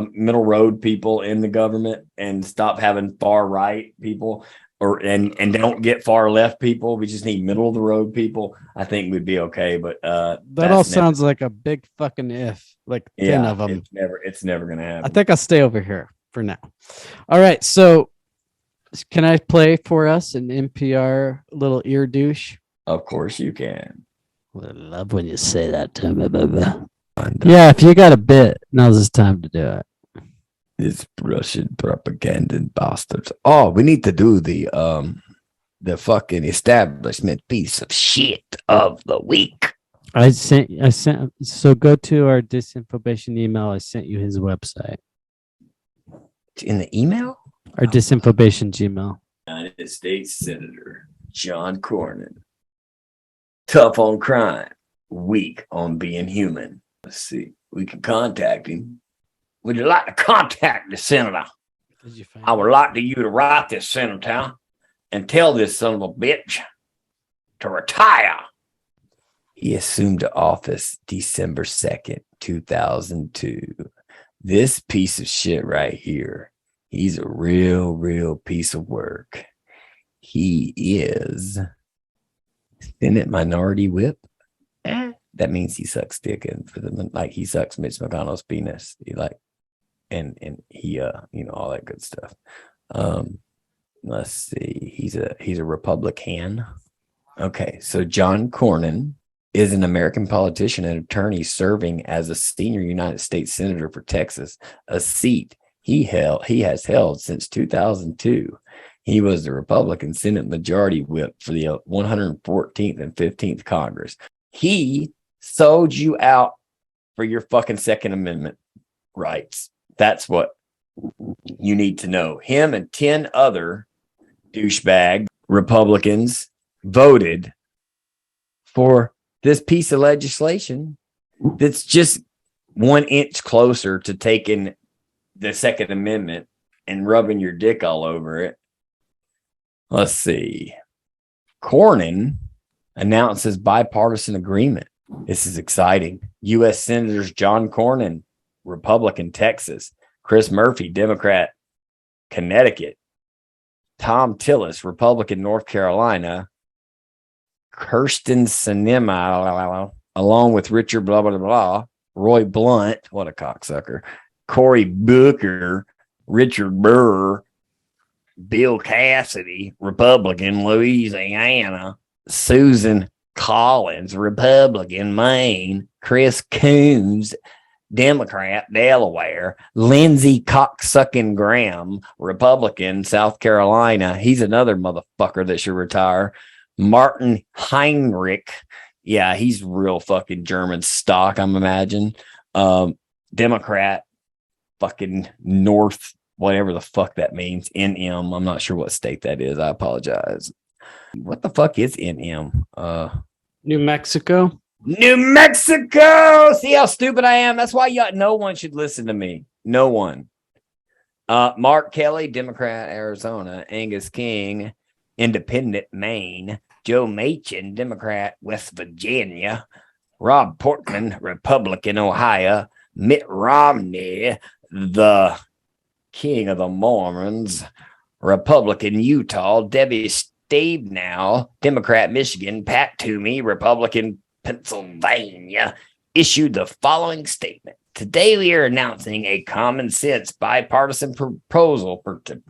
road people in the government and stop having far right people and don't get far left people. We just need middle of the road people. I think we'd be okay. But that all sounds like a big fucking if, like 10 of them. It's never gonna happen. I think I'll stay over here for now. All right, so can I play for us an NPR little ear douche? Of course you can. Well, I love when you say that to me, baby. Yeah, if you got a bit, now's the time to do it. This Russian propaganda bastards. Oh, we need to do the fucking establishment piece of shit of the week. I sent. So go to our disinfobation email. I sent you his website. In the email? Our disinfobation Gmail. United States Senator John Cornyn. Tough on crime, weak on being human. Let's see. We can contact him. Would you like to contact the senator? I would like you to write this senator and tell this son of a bitch to retire. He assumed office December 2nd, 2002. This piece of shit right here, he's a real piece of work. He is Senate Minority Whip. That means he sucks dick in for them, like he sucks Mitch McConnell's penis. He like, and he all that good stuff. Let's see. He's a Republican. Okay, so John Cornyn is an American politician and attorney serving as a senior United States Senator for Texas, a seat he has held since 2002. He was the Republican Senate Majority Whip for the 114th and 15th Congress. He sold you out for your fucking Second Amendment rights. That's what you need to know. Him and 10 other douchebag Republicans voted for this piece of legislation that's just 1 inch closer to taking the Second Amendment and rubbing your dick all over it. Let's see. Cornyn announces bipartisan agreement. This is exciting. U.S. Senators John Cornyn, Republican, Texas; Chris Murphy, Democrat, Connecticut; Tom Tillis, Republican, North Carolina; Kirsten Sinema, along with Richard blah, blah, blah, Roy Blunt, what a cocksucker; Cory Booker, Richard Burr; Bill Cassidy, Republican, Louisiana; Susan Collins, Republican, Maine; Chris Coons, Democrat, Delaware; Lindsey cocksucking Graham, Republican, South Carolina. He's another motherfucker that should retire. Martin Heinrich. Yeah, he's real fucking German stock, I'm imagine. Democrat, fucking North, whatever the fuck that means. NM. I'm not sure what state that is. I apologize. What the fuck is NM? New Mexico. New Mexico. See how stupid I am? That's why no one should listen to me. No one. Mark Kelly, Democrat, Arizona; Angus King, Independent, Maine; Joe Manchin, Democrat, West Virginia; Rob Portman, Republican, Ohio; Mitt Romney, the King of the Mormons, Republican, Utah; Debbie Stabenow, Democrat, Michigan; Pat Toomey, Republican, Pennsylvania, issued the following statement. Today we are announcing a common sense bipartisan proposal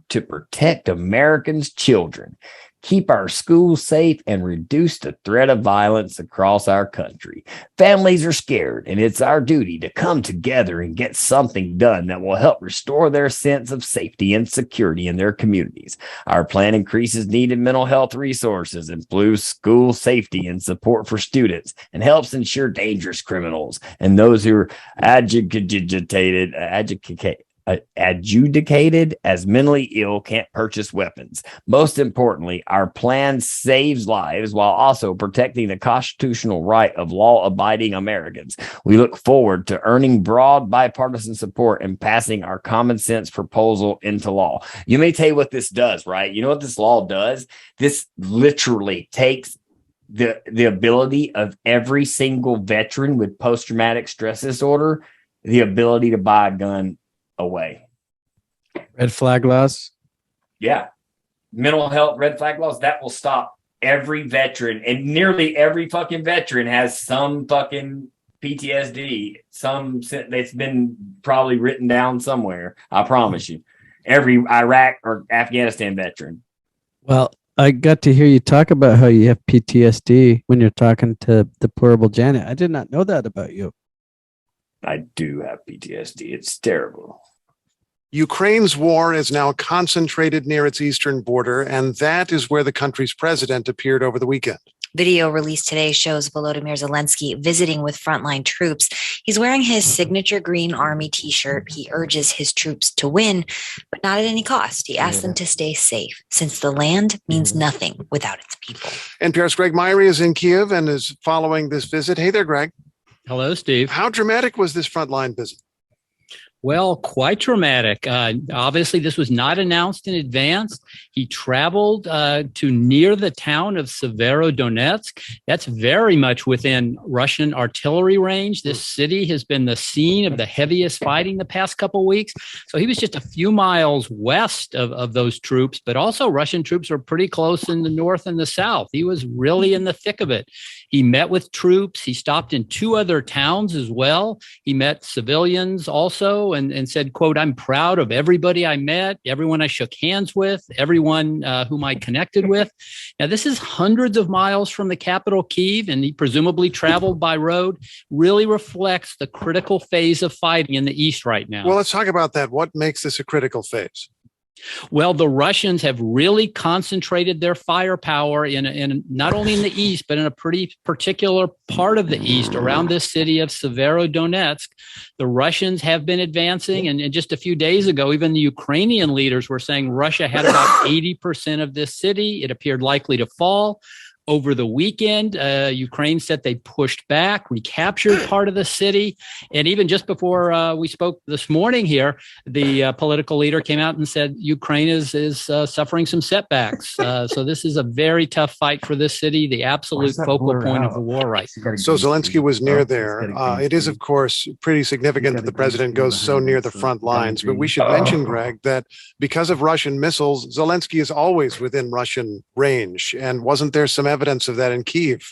to protect Americans' children, keep our schools safe, and reduce the threat of violence across our country. Families are scared, and it's our duty to come together and get something done that will help restore their sense of safety and security in their communities. Our plan increases needed mental health resources, improves school safety and support for students, and helps ensure dangerous criminals and those who are adjudicated as mentally ill can't purchase weapons. Most importantly, our plan saves lives while also protecting the constitutional right of law-abiding Americans. We look forward to earning broad bipartisan support and passing our common sense proposal into law. You may tell you what this does, right? You know what this law does? This literally takes the ability of every single veteran with post-traumatic stress disorder, the ability to buy a gun, away. Red flag laws. Yeah. Mental health, red flag laws, that will stop every veteran. And nearly every fucking veteran has some fucking PTSD. That's been probably written down somewhere. I promise you. Every Iraq or Afghanistan veteran. Well, I got to hear you talk about how you have PTSD when you're talking to deplorable Janet. I did not know that about you. I do have PTSD. It's terrible. Ukraine's war is now concentrated near its eastern border, and that is where the country's president appeared over the weekend. Video released today shows Volodymyr Zelensky visiting with frontline troops. He's wearing his signature green army t-shirt. He urges his troops to win, but not at any cost. He asks them to stay safe, since the land means nothing without its people. NPR's Greg Myrie is in Kiev and is following this visit. Hey there, Greg. Hello, Steve. How dramatic was this frontline visit? Well, quite dramatic. Obviously, this was not announced in advance. He traveled to near the town of Severodonetsk. That's very much within Russian artillery range. This city has been the scene of the heaviest fighting the past couple of weeks. So he was just a few miles west of those troops, but also Russian troops are pretty close in the north and the south. He was really in the thick of it. He met with troops. He stopped in 2 other towns as well. He met civilians also and said, quote, "I'm proud of everybody I met, everyone I shook hands with, everyone whom I connected with." Now, this is hundreds of miles from the capital, Kyiv, and he presumably traveled by road. Really reflects the critical phase of fighting in the east right now. Well, let's talk about that. What makes this a critical phase? Well, the Russians have really concentrated their firepower in not only in the east, but in a pretty particular part of the east around this city of Severodonetsk. The Russians have been advancing. And just a few days ago, even the Ukrainian leaders were saying Russia had about 80% of this city. It appeared likely to fall. Over the weekend, Ukraine said they pushed back, recaptured part of the city. And even just before we spoke this morning here, the political leader came out and said Ukraine is suffering some setbacks. So this is a very tough fight for this city, the absolute focal point of the war right now. So Zelensky was near there. It is, of course, pretty significant that the president goes so near the front lines. But we should mention, Greg, that because of Russian missiles, Zelensky is always within Russian range. And wasn't there some evidence of that in Kyiv?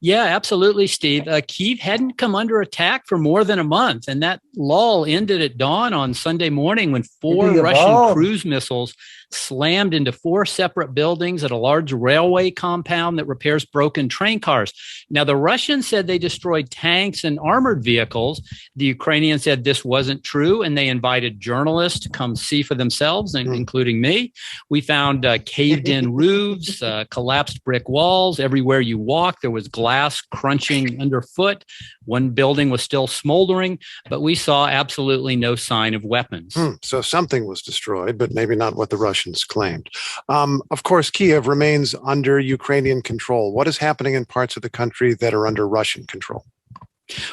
Yeah, absolutely, Steve. Kyiv hadn't come under attack for more than a month, and that lull ended at dawn on Sunday morning when 4 Russian cruise missiles slammed into 4 separate buildings at a large railway compound that repairs broken train cars. Now, the Russians said they destroyed tanks and armored vehicles. The Ukrainians said this wasn't true, and they invited journalists to come see for themselves, including me. We found caved-in roofs, collapsed brick walls. Everywhere you walk, there was glass crunching underfoot. One building was still smoldering, but we saw absolutely no sign of weapons. So something was destroyed, but maybe not what the Russians claimed. Of course, Kyiv remains under Ukrainian control. What is happening in parts of the country that are under Russian control?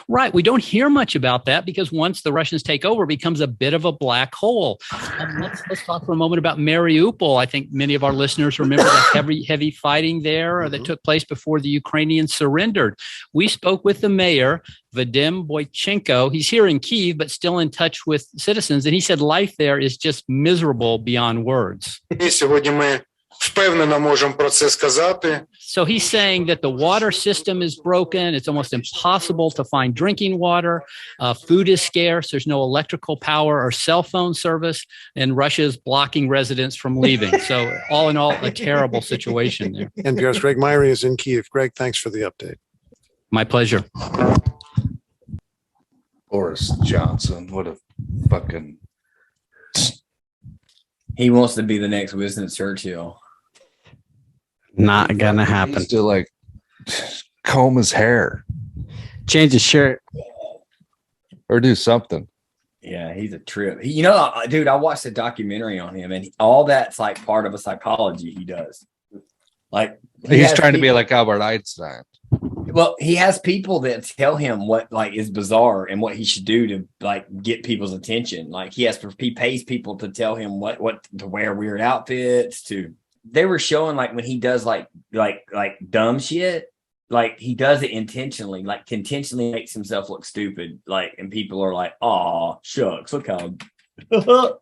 Right. We don't hear much about that because once the Russians take over, it becomes a bit of a black hole. Let's talk for a moment about Mariupol. I think many of our listeners remember the heavy fighting there that took place before the Ukrainians surrendered. We spoke with the mayor, Vadim Boychenko. He's here in Kyiv, but still in touch with citizens. And he said life there is just miserable beyond words. So he's saying that the water system is broken. It's almost impossible to find drinking water. Food is scarce. There's no electrical power or cell phone service. And Russia is blocking residents from leaving. So all in all, a terrible situation there. NPR's Greg Myrie is in Kyiv. Greg, thanks for the update. My pleasure. Boris Johnson, what a fucking... He wants to be the next Winston Churchill. Not gonna happen. He to comb his hair, change his shirt, or do something. Yeah, he's a trip. Dude, I watched a documentary on him, and all that's like part of a psychology he does. Like he's trying to be like Albert Einstein. Well, he has people that tell him what is bizarre and what he should do to get people's attention. Like he pays people to tell him what to wear weird outfits to. They were showing when he does like dumb shit, he does it intentionally, intentionally makes himself look stupid. And people are like, "Aw, shucks, look how that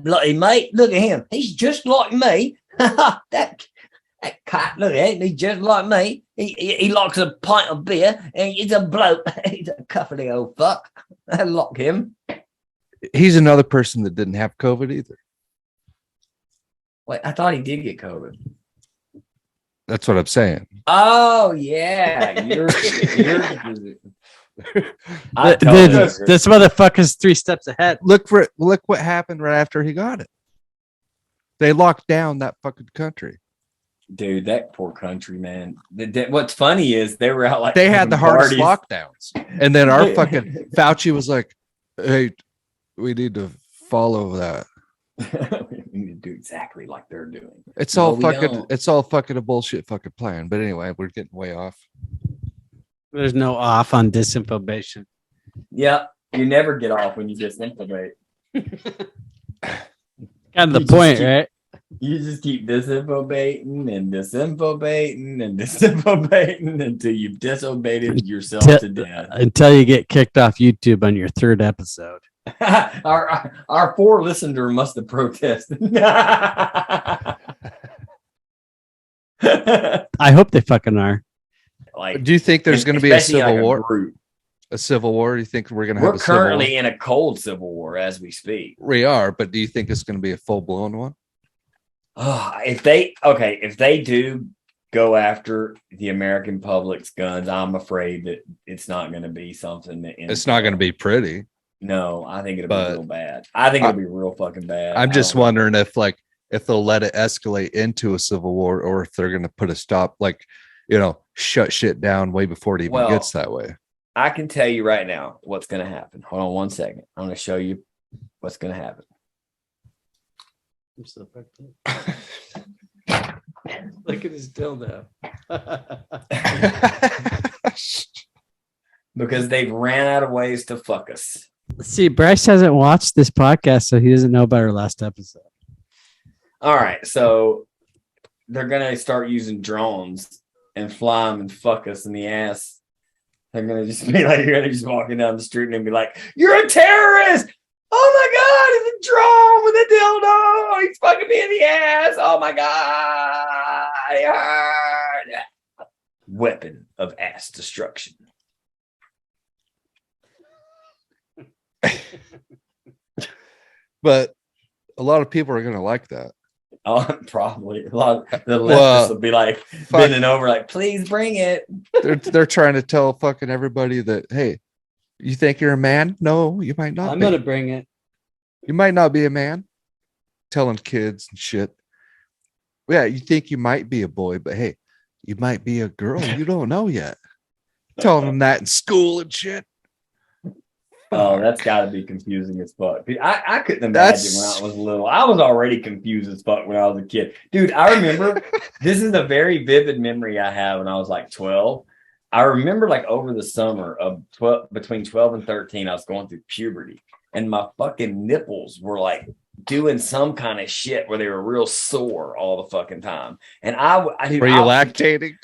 bloody mate, look at him. He's just like me." that cat, look at him, he's just like me. He likes a pint of beer and he's a bloke. He's a cuffly old fuck. I lock him. He's another person that didn't have COVID either. Wait, I thought he did get COVID. That's what I'm saying. Oh yeah, This motherfucker's 3 steps ahead. Look what happened right after he got it. They locked down that fucking country. Dude, that poor country, man. What's funny is they were out like they had the hardest parties. lockdowns, and then our fucking Fauci was like, "Hey, we need to follow that." We need to do exactly like they're doing. It's all fucking a bullshit fucking plan. But anyway, we're getting way off. There's no off on disinfobation. Yeah, you never get off when you disinfobate. Kind of the point, right? You just keep disinfobating and disinfobating and disinfobating until you've disobeyed yourself to death. Until you get kicked off YouTube on your 3rd episode. our 4 listener must have protested. I hope they fucking are. Like, do you think there's going to be a civil like war? A civil war? Do you think we're going to have a civil war? We're currently in a cold civil war as we speak. We are, but do you think it's going to be a full blown one? If they do go after the American public's guns, I'm afraid that it's not going to be something that it's not going to be pretty. No, I think it'll be real bad. I think it'll be real fucking bad. I'm just wondering if they'll let it escalate into a civil war, or if they're going to put a stop, shut shit down way before it even gets that way. I can tell you right now what's going to happen. Hold on one second. I'm going to show you what's going to happen. I'm so fucked up. Look at his dildo. Because they've ran out of ways to fuck us. See, Bryce hasn't watched this podcast, so he doesn't know about our last episode. All right, so they're gonna start using drones and fly them and fuck us in the ass. They're gonna just be like, you're gonna just walking down the street and be like, "You're a terrorist! Oh my god, it's a drone with a dildo! He's fucking me in the ass! Oh my god, it hurt!" Weapon of ass destruction. But a lot of people are going to like that. Oh, probably a lot of the leftists will be like bending over, like, "Please bring it." They're trying to tell fucking everybody that, hey, you think you're a man? No, you might not. I'm going to bring it. You might not be a man. Telling kids and shit. Yeah, you think you might be a boy, but hey, you might be a girl. You don't know yet. Telling them that in school and shit. Oh, that's got to be confusing as fuck. I couldn't imagine when I was little. I was already confused as fuck when I was a kid. Dude, I remember, this is a very vivid memory I have when I was like 12. I remember like over the summer of between 12 and 13, I was going through puberty. And my fucking nipples were like doing some kind of shit where they were real sore all the fucking time. And were you lactating?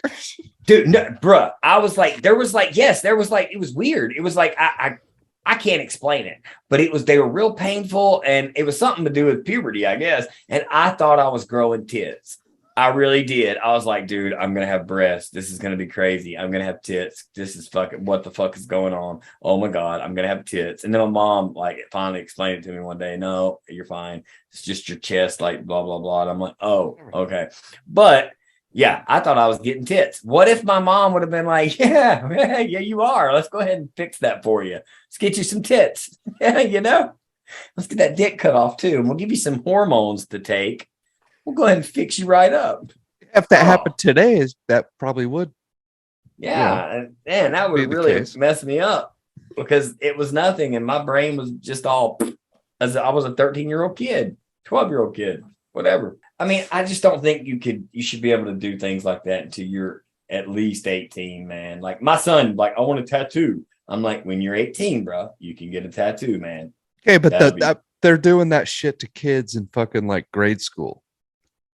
Dude, no, bruh. I was like, it was weird. It was like, I can't explain it, but they were real painful, and it was something to do with puberty, I guess. And I thought I was growing tits. I really did. I was like, dude, I'm going to have breasts. This is going to be crazy. I'm going to have tits. This is fucking, what the fuck is going on? Oh my God, I'm going to have tits. And then my mom like finally explained it to me one day. "No, you're fine. It's just your chest, like blah, blah, blah." And I'm like, "Oh, okay." But yeah, I thought I was getting tits. What if my mom would have been like, yeah, you are. Let's go ahead and fix that for you. Let's get you some tits. Let's get that dick cut off too. And we'll give you some hormones to take. We'll go ahead and fix you right up. If that happened today, that probably would. Yeah. Man, that would really mess me up, because it was nothing. And my brain was just all, as I was a 13-year-old kid, 12-year-old kid, whatever. I mean, I just don't think you should be able to do things like that until you're at least 18, man. Like my son, like, "I want a tattoo." I'm like, when you're 18, bro, you can get a tattoo, man. Okay, but they're doing that shit to kids in fucking like grade school.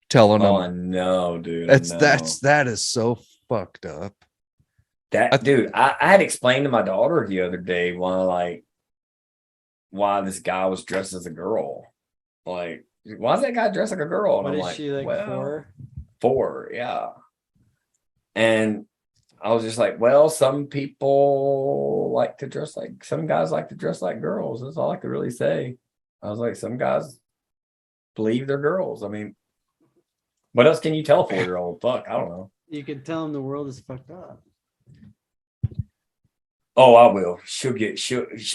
Telling them. Oh, no, dude. That is so fucked up. Dude, I had explained to my daughter the other day why this guy was dressed as a girl. Like, why is that guy dressed like a girl? And What I'm is like, she, like, well, 4, yeah. And I was just like, well, some people like to dress like, some guys like to dress like girls. That's all I could really say. I was like, some guys believe they're girls. I mean, what else can you tell a 4-year-old? Fuck, I don't know. You can tell him the world is fucked up. Oh, I will.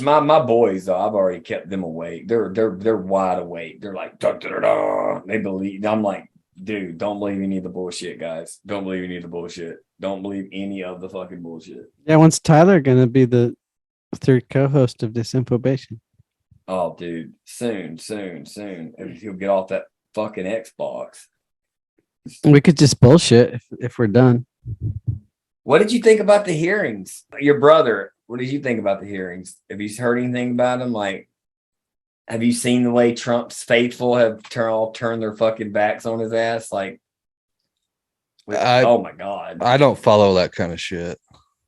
My boys though. I've already kept them awake. They're wide awake. They're like da, da, da, da. They believe. I'm like, dude, don't believe any of the bullshit, guys. Don't believe any of the bullshit. Don't believe any of the fucking bullshit. Yeah, when's Tyler gonna be the third co-host of Disinfobation? Oh, dude, soon. And he'll get off that fucking Xbox. We could just bullshit if we're done. What did you think about the hearings? Your brother, what did you think about the hearings? Have you heard anything about them? Like, have you seen the way Trump's faithful have turned their fucking backs on his ass? Like, oh my God. I don't follow that kind of shit.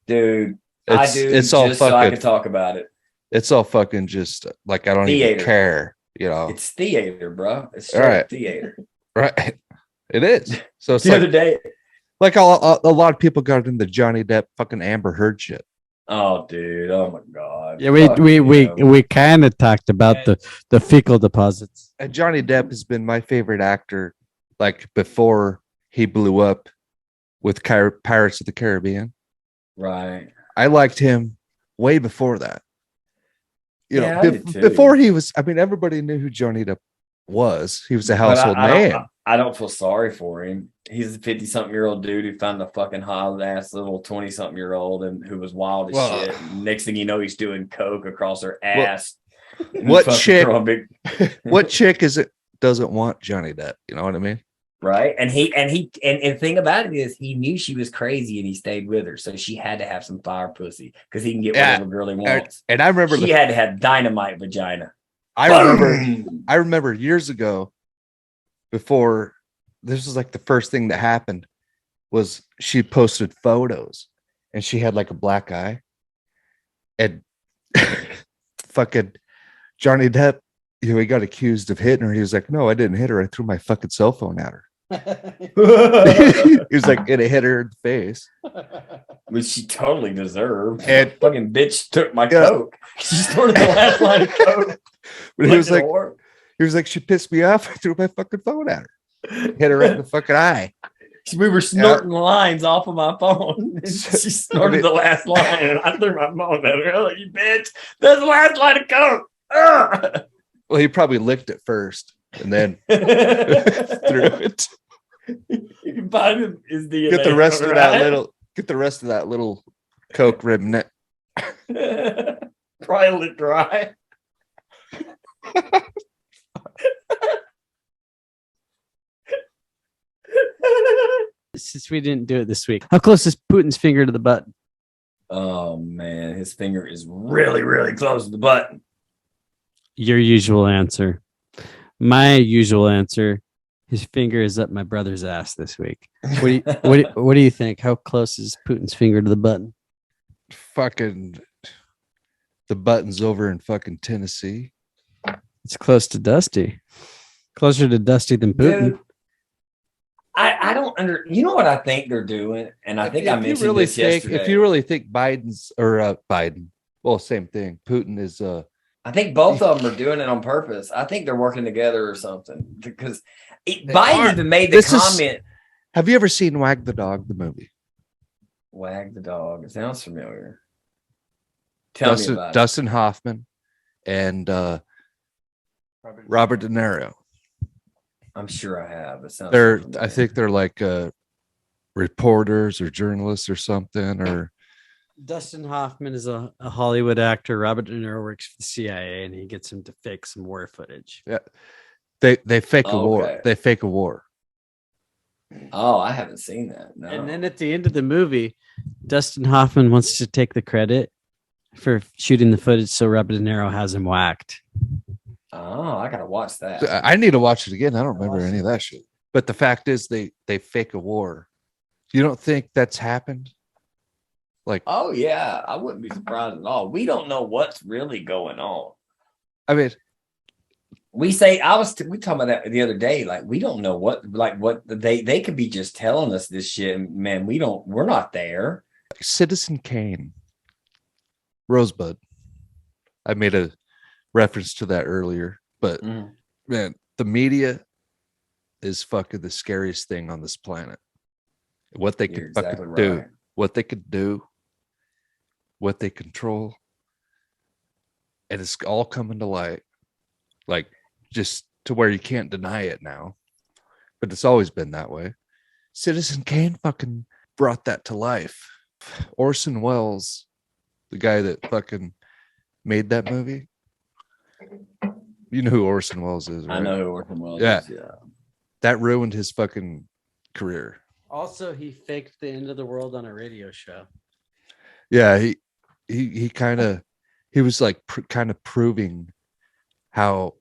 Dude, I do it's all just fucking, so I can talk about it. It's all fucking just like, I don't even care, you know. It's theater, bro. It's straight theater. Right. It is. So it's the like, other day. Like a lot of people got into Johnny Depp fucking Amber Heard shit. Oh, dude. Oh my God. Yeah, we kind of talked about the fecal deposits. And Johnny Depp has been my favorite actor, like before he blew up with Pirates of the Caribbean. Right. I liked him way before that. You Yeah, know, I did too. before he was. I mean, everybody knew who Johnny Depp was. He was a household man. I don't feel sorry for him. He's a 50-something-year-old dude who found a fucking hot-ass little 20-something-year-old and who was wild as shit. Next thing you know, he's doing coke across her ass. What chick? What chick is it doesn't want Johnny Depp? You know what I mean? Right. And the thing about it is he knew she was crazy and he stayed with her. So she had to have some fire pussy because he can get whatever girl he wants. And I remember she had to have dynamite vagina. I remember years ago, before this was like the first thing that happened, was she posted photos and she had like a black eye, and fucking Johnny Depp, you know, he got accused of hitting her. He was like, "No, I didn't hit her. I threw my fucking cell phone at her." He was like, it hit her in the face, which she totally deserved. And fucking bitch took my coke. She started the last line of coke. But he was like, she pissed me off. I threw my fucking phone at her, hit her right in the fucking eye. We were snorting lines off of my phone. She snorted the last line, and I threw my phone at her. I was like, "You bitch, that's the last line of coke." Well, he probably licked it first and then threw it. You can find him his DNA. Get the rest of that little coke remnant. Probably lit dry. Since we didn't do it this week, how close is Putin's finger to the button? Oh man, his finger is really, really close to the button. Your usual answer. My usual answer. His finger is up my brother's ass this week. What do you think? How close is Putin's finger to the button? Fucking, the button's over in fucking Tennessee. It's close to Dusty. Closer to Dusty than Putin. Dude, I don't you know what I think they're doing? And I think I mentioned this yesterday. If you really think Biden's or Biden, well, same thing. Putin is I think both of them are doing it on purpose. I think they're working together or something, because Biden even made the comment. Have you ever seen Wag the Dog, the movie? Wag the Dog. It sounds familiar. Tell me about it. Dustin Hoffman and Robert De Niro. I'm sure I have. It sounds I think they're like reporters or journalists or something. Or Dustin Hoffman is a Hollywood actor. Robert De Niro works for the CIA, and he gets him to fake some war footage. Yeah, they fake a war. They fake a war. Oh, I haven't seen that. No. And then at the end of the movie, Dustin Hoffman wants to take the credit for shooting the footage, so Robert De Niro has him whacked. Oh, I gotta watch that. I need to watch it again. I don't remember any of that shit. But the fact is, they fake a war. You don't think that's happened? Like, oh yeah, I wouldn't be surprised at all. We don't know what's really going on. I mean, we talking about that the other day. Like, we don't know what they could be just telling us this shit. Man, we're not there. Citizen Kane, Rosebud. I made a reference to that earlier, but man, the media is fucking the scariest thing on this planet. What they could fucking do, what they could do what they control, and it's all coming to light, like just to where you can't deny it now. But it's always been that way. Citizen Kane fucking brought that to life. Orson Welles, the guy that fucking made that movie. You know who Orson Welles is, right? I know who Orson Welles is. Yeah. That ruined his fucking career. Also, he faked the end of the world on a radio show. Yeah, he kind of, he was like kind of proving how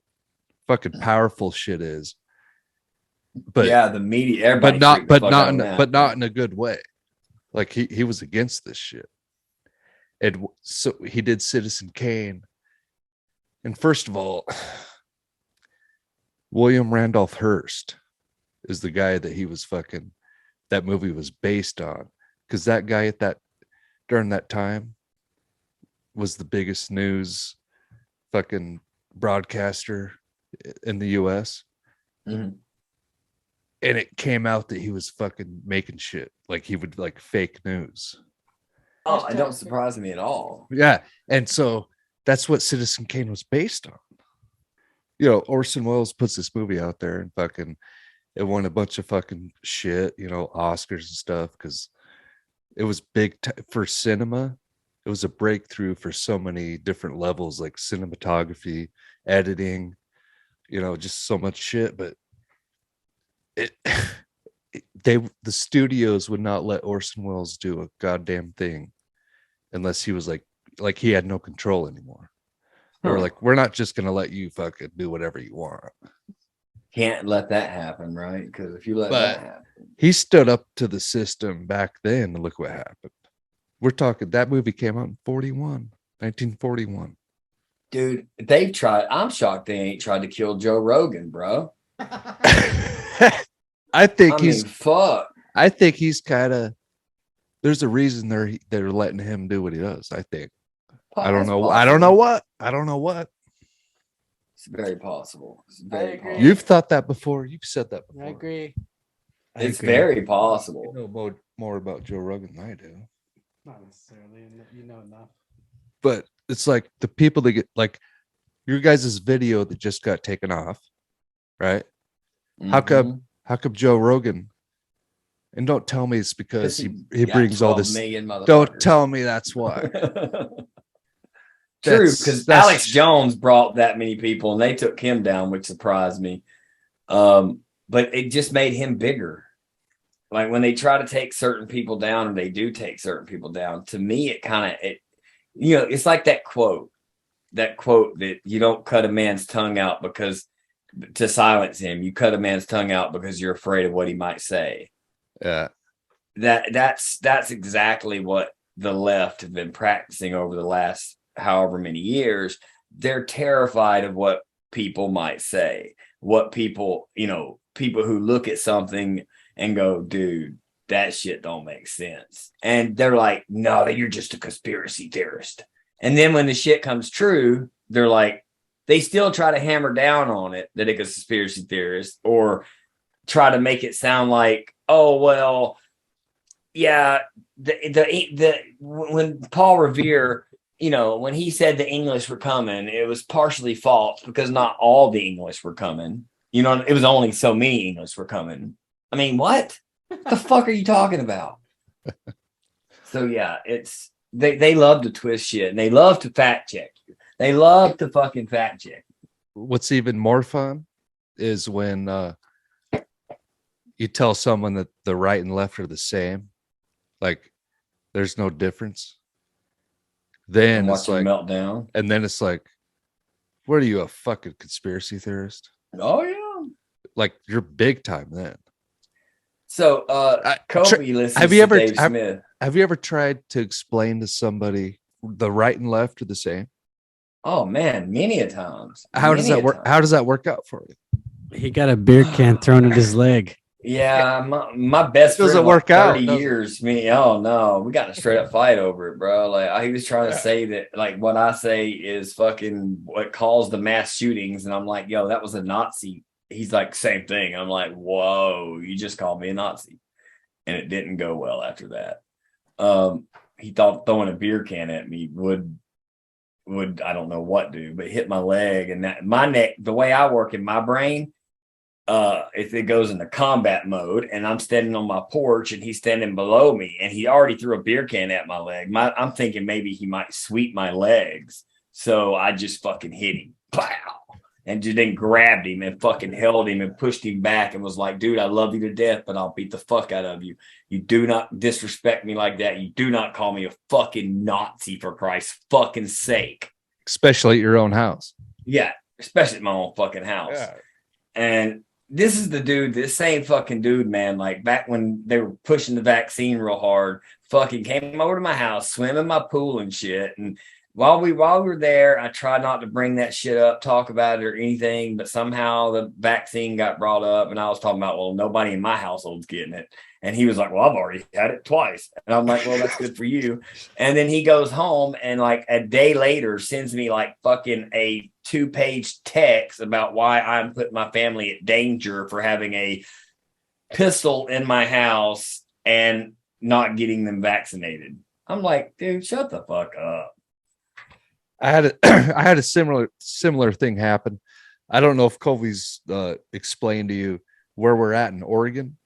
fucking powerful shit is. But yeah, the media, everybody but not in a good way. Like he was against this shit. And so he did Citizen Kane. And first of all, William Randolph Hearst is the guy that he was fucking, that movie was based on. Because that guy during that time was the biggest news fucking broadcaster in the US. Mm-hmm. And it came out that he was fucking making shit. Like he would like fake news. Oh, it don't surprise me at all. Yeah. And so that's what Citizen Kane was based on. You know, Orson Welles puts this movie out there and fucking it won a bunch of fucking shit, you know, Oscars and stuff, because it was big for cinema. It was a breakthrough for so many different levels, like cinematography, editing, you know, just so much shit. But the studios would not let Orson Welles do a goddamn thing unless he was like he had no control anymore. They were like, we're not just gonna let you fucking do whatever you want. Can't let that happen, right? Because if you let that happen, he stood up to the system back then, and look what happened. We're talking, that movie came out in 1941. Dude, they've tried. I'm shocked they ain't tried to kill Joe Rogan, bro. I think fuck. I think he's kind of, there's a reason they're letting him do what he does. I think. I don't know. I don't know what. It's very possible. It's very possible. You've thought that before. You've said that before. I agree. It's very possible. You know more about Joe Rogan than I do. Not necessarily. You know enough. But it's like the people that get like your guys' video that just got taken off, right? Mm-hmm. How come Joe Rogan? And don't tell me it's because he brings all this. Don't motherfuckers. tell me that's why. True, because Alex Jones brought that many people and they took him down, which surprised me. But it just made him bigger. Like when they try to take certain people down, and they do take certain people down, to me, it's like that quote that you don't cut a man's tongue out because to silence him, you cut a man's tongue out because you're afraid of what he might say. Yeah. That's exactly what the left have been practicing over the last however many years. They're terrified of what people might say, what people who look at something and go, dude, that shit don't make sense. And they're like, no, you're just a conspiracy theorist. And then when the shit comes true, they're like, they still try to hammer down on it that it's a conspiracy theorist, or try to make it sound like, oh, well, yeah, when Paul Revere, when he said the English were coming, it was partially false because not all the English were coming. It was only so many English were coming. I mean, what the fuck are you talking about? So yeah, they love to twist shit, and they love to fact check you. They love to fucking fact check. What's even more fun is when you tell someone that the right and left are the same, like there's no difference. Then it's like meltdown, and then it's like, what are you, a fucking conspiracy theorist? Oh yeah, like you're big time then. So Kobe listens have you to Dave Smith. Have you ever tried to explain to somebody the right and left are the same? Oh man, many a times. How does that work? How does that work out for you? He got a beer can thrown at his leg. Yeah, my best friend doesn't work out. 30 years. Oh no, we got in a straight up fight over it, bro. Like he was trying to say that like what I say is fucking what caused the mass shootings, and I'm like, yo, that was a Nazi. He's like, same thing. I'm like, whoa, you just called me a Nazi, and it didn't go well after that. he thought throwing a beer can at me would I don't know what do, but hit my leg and that my neck. The way I work in my brain, if it goes into combat mode and I'm standing on my porch and he's standing below me and he already threw a beer can at my leg, I'm thinking maybe he might sweep my legs. So I just fucking hit him. Pow! And just then grabbed him and fucking held him and pushed him back and was like, dude, I love you to death, but I'll beat the fuck out of you. You do not disrespect me like that. You do not call me a fucking Nazi, for Christ's fucking sake. Especially at your own house. Yeah, especially at my own fucking house. Yeah. And this is the dude, this same fucking dude, man, like back when they were pushing the vaccine real hard, fucking came over to my house, swim in my pool and shit. And while we were there, I tried not to bring that shit up, talk about it or anything, but somehow the vaccine got brought up and I was talking about, well, nobody in my household's getting it. And he was like, well, I've already had it twice. And I'm like, well, that's good for you. And then he goes home and like a day later sends me like fucking a 2-page text about why I'm putting my family at danger for having a pistol in my house and not getting them vaccinated. I'm like, dude, shut the fuck up. I had a similar thing happen. I don't know if Colby's explained to you where we're at in Oregon,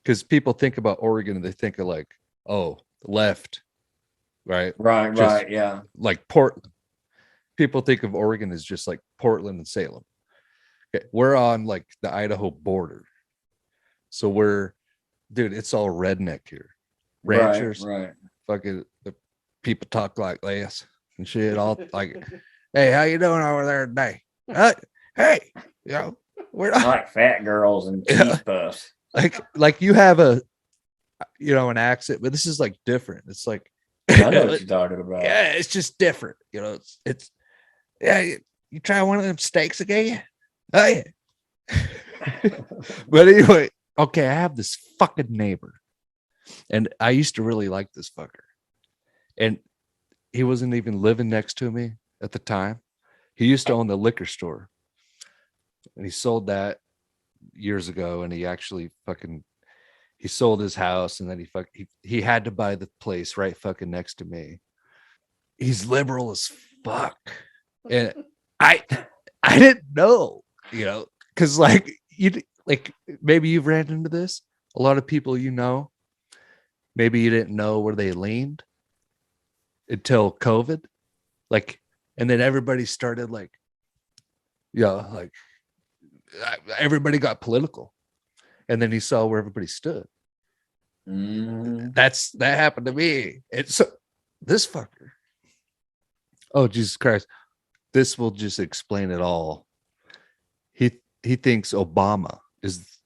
because people think about Oregon and they think of like, oh, left, right, yeah, like Portland. People think of Oregon as just like Portland and Salem. Okay, we're on like the Idaho border, so dude, it's all redneck here. Ranchers, right. Fucking the people talk like this and shit. All like, hey, how you doing over there today? Hey, you know, we're not like fat girls and cheese puffs. Like you have an accent, but this is like different. It's like I know what you're talking about. Yeah, it's just different. You know, it's yeah. You try one of them steaks again? Oh yeah. But anyway, okay. I have this fucking neighbor, and I used to really like this fucker, and he wasn't even living next to me at the time. He used to own the liquor store, and he sold that years ago, and he actually he sold his house, and then he had to buy the place right fucking next to me. He's liberal as fuck, and I didn't know, because like maybe you've ran into this. A lot of people, maybe you didn't know where they leaned until COVID, and then everybody started everybody got political, and then he saw where everybody stood. That happened to me. It's this fucker. Oh, Jesus Christ. This will just explain it all. He thinks Obama is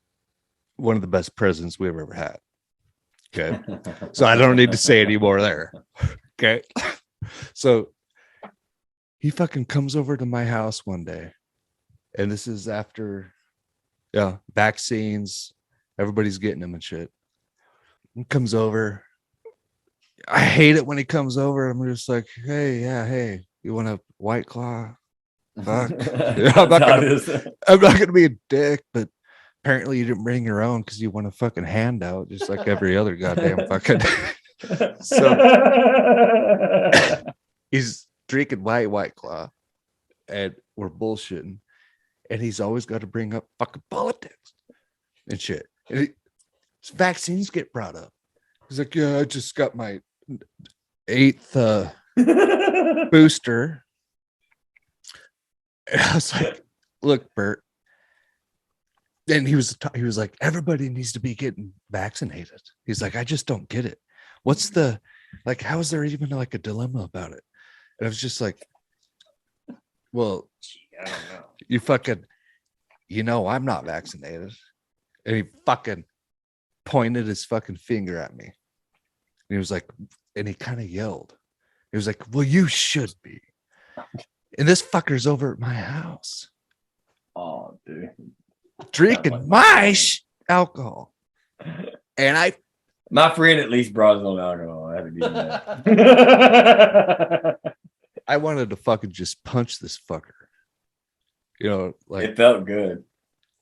one of the best presidents we've ever had. Okay. So I don't need to say any more there. Okay. So he fucking comes over to my house one day, and this is after vaccines, everybody's getting them and shit. He comes over. I hate it when he comes over. I'm just like, hey, you want a White Claw? Fuck. I'm not gonna be a dick, but apparently you didn't bring your own because you want a fucking handout, just like every other goddamn fucking. So he's drinking White Claw, and we're bullshitting, and he's always got to bring up fucking politics and shit. And vaccines get brought up. He's like, yeah, I just got my 8th booster. And I was like, look, Bert. And he was like, everybody needs to be getting vaccinated. He's like, I just don't get it. What's how is there even like a dilemma about it? And I was just like, well, I don't know. You fucking, I'm not vaccinated. And he fucking pointed his fucking finger at me. And he was like, and he kind of yelled. He was like, well, you should be. And this fucker's over at my house. Oh, dude. Drinking my alcohol. And my friend at least brought his own alcohol. I had to give him that. I wanted to fucking just punch this fucker. It felt good.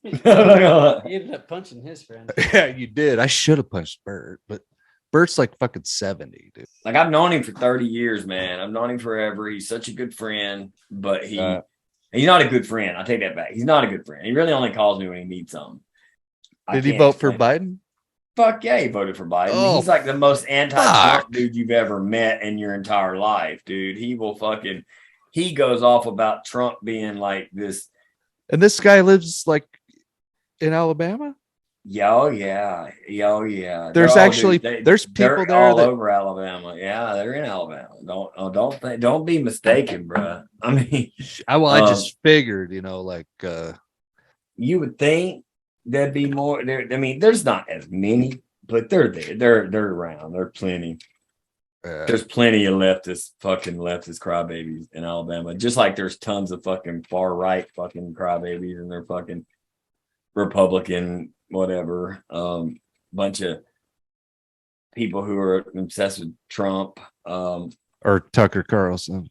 You ended up punching his friend. Yeah, you did. I should have punched Bert, but Bert's like fucking 70, dude. Like I've known him for 30 years, man. I've known him forever. He's such a good friend, but he's not a good friend. I take that back. He's not a good friend. He really only calls me when he needs something. Did he vote for Biden? Fuck yeah, he voted for Biden. Oh, he's like the most anti-Trump dude you've ever met in your entire life, dude. He goes off about Trump being like this. And this guy lives like in Alabama? Yeah. There's there's people there all over Alabama. Yeah, they're in Alabama. Don't be mistaken, bro. I mean, I just figured, like you would think there'd be more there. I mean, there's not as many, but they're there. They're around. There are plenty. There's plenty of leftist crybabies in Alabama. Just like there's tons of fucking far right fucking crybabies and they're fucking Republican, whatever. Bunch of people who are obsessed with Trump. Or Tucker Carlson.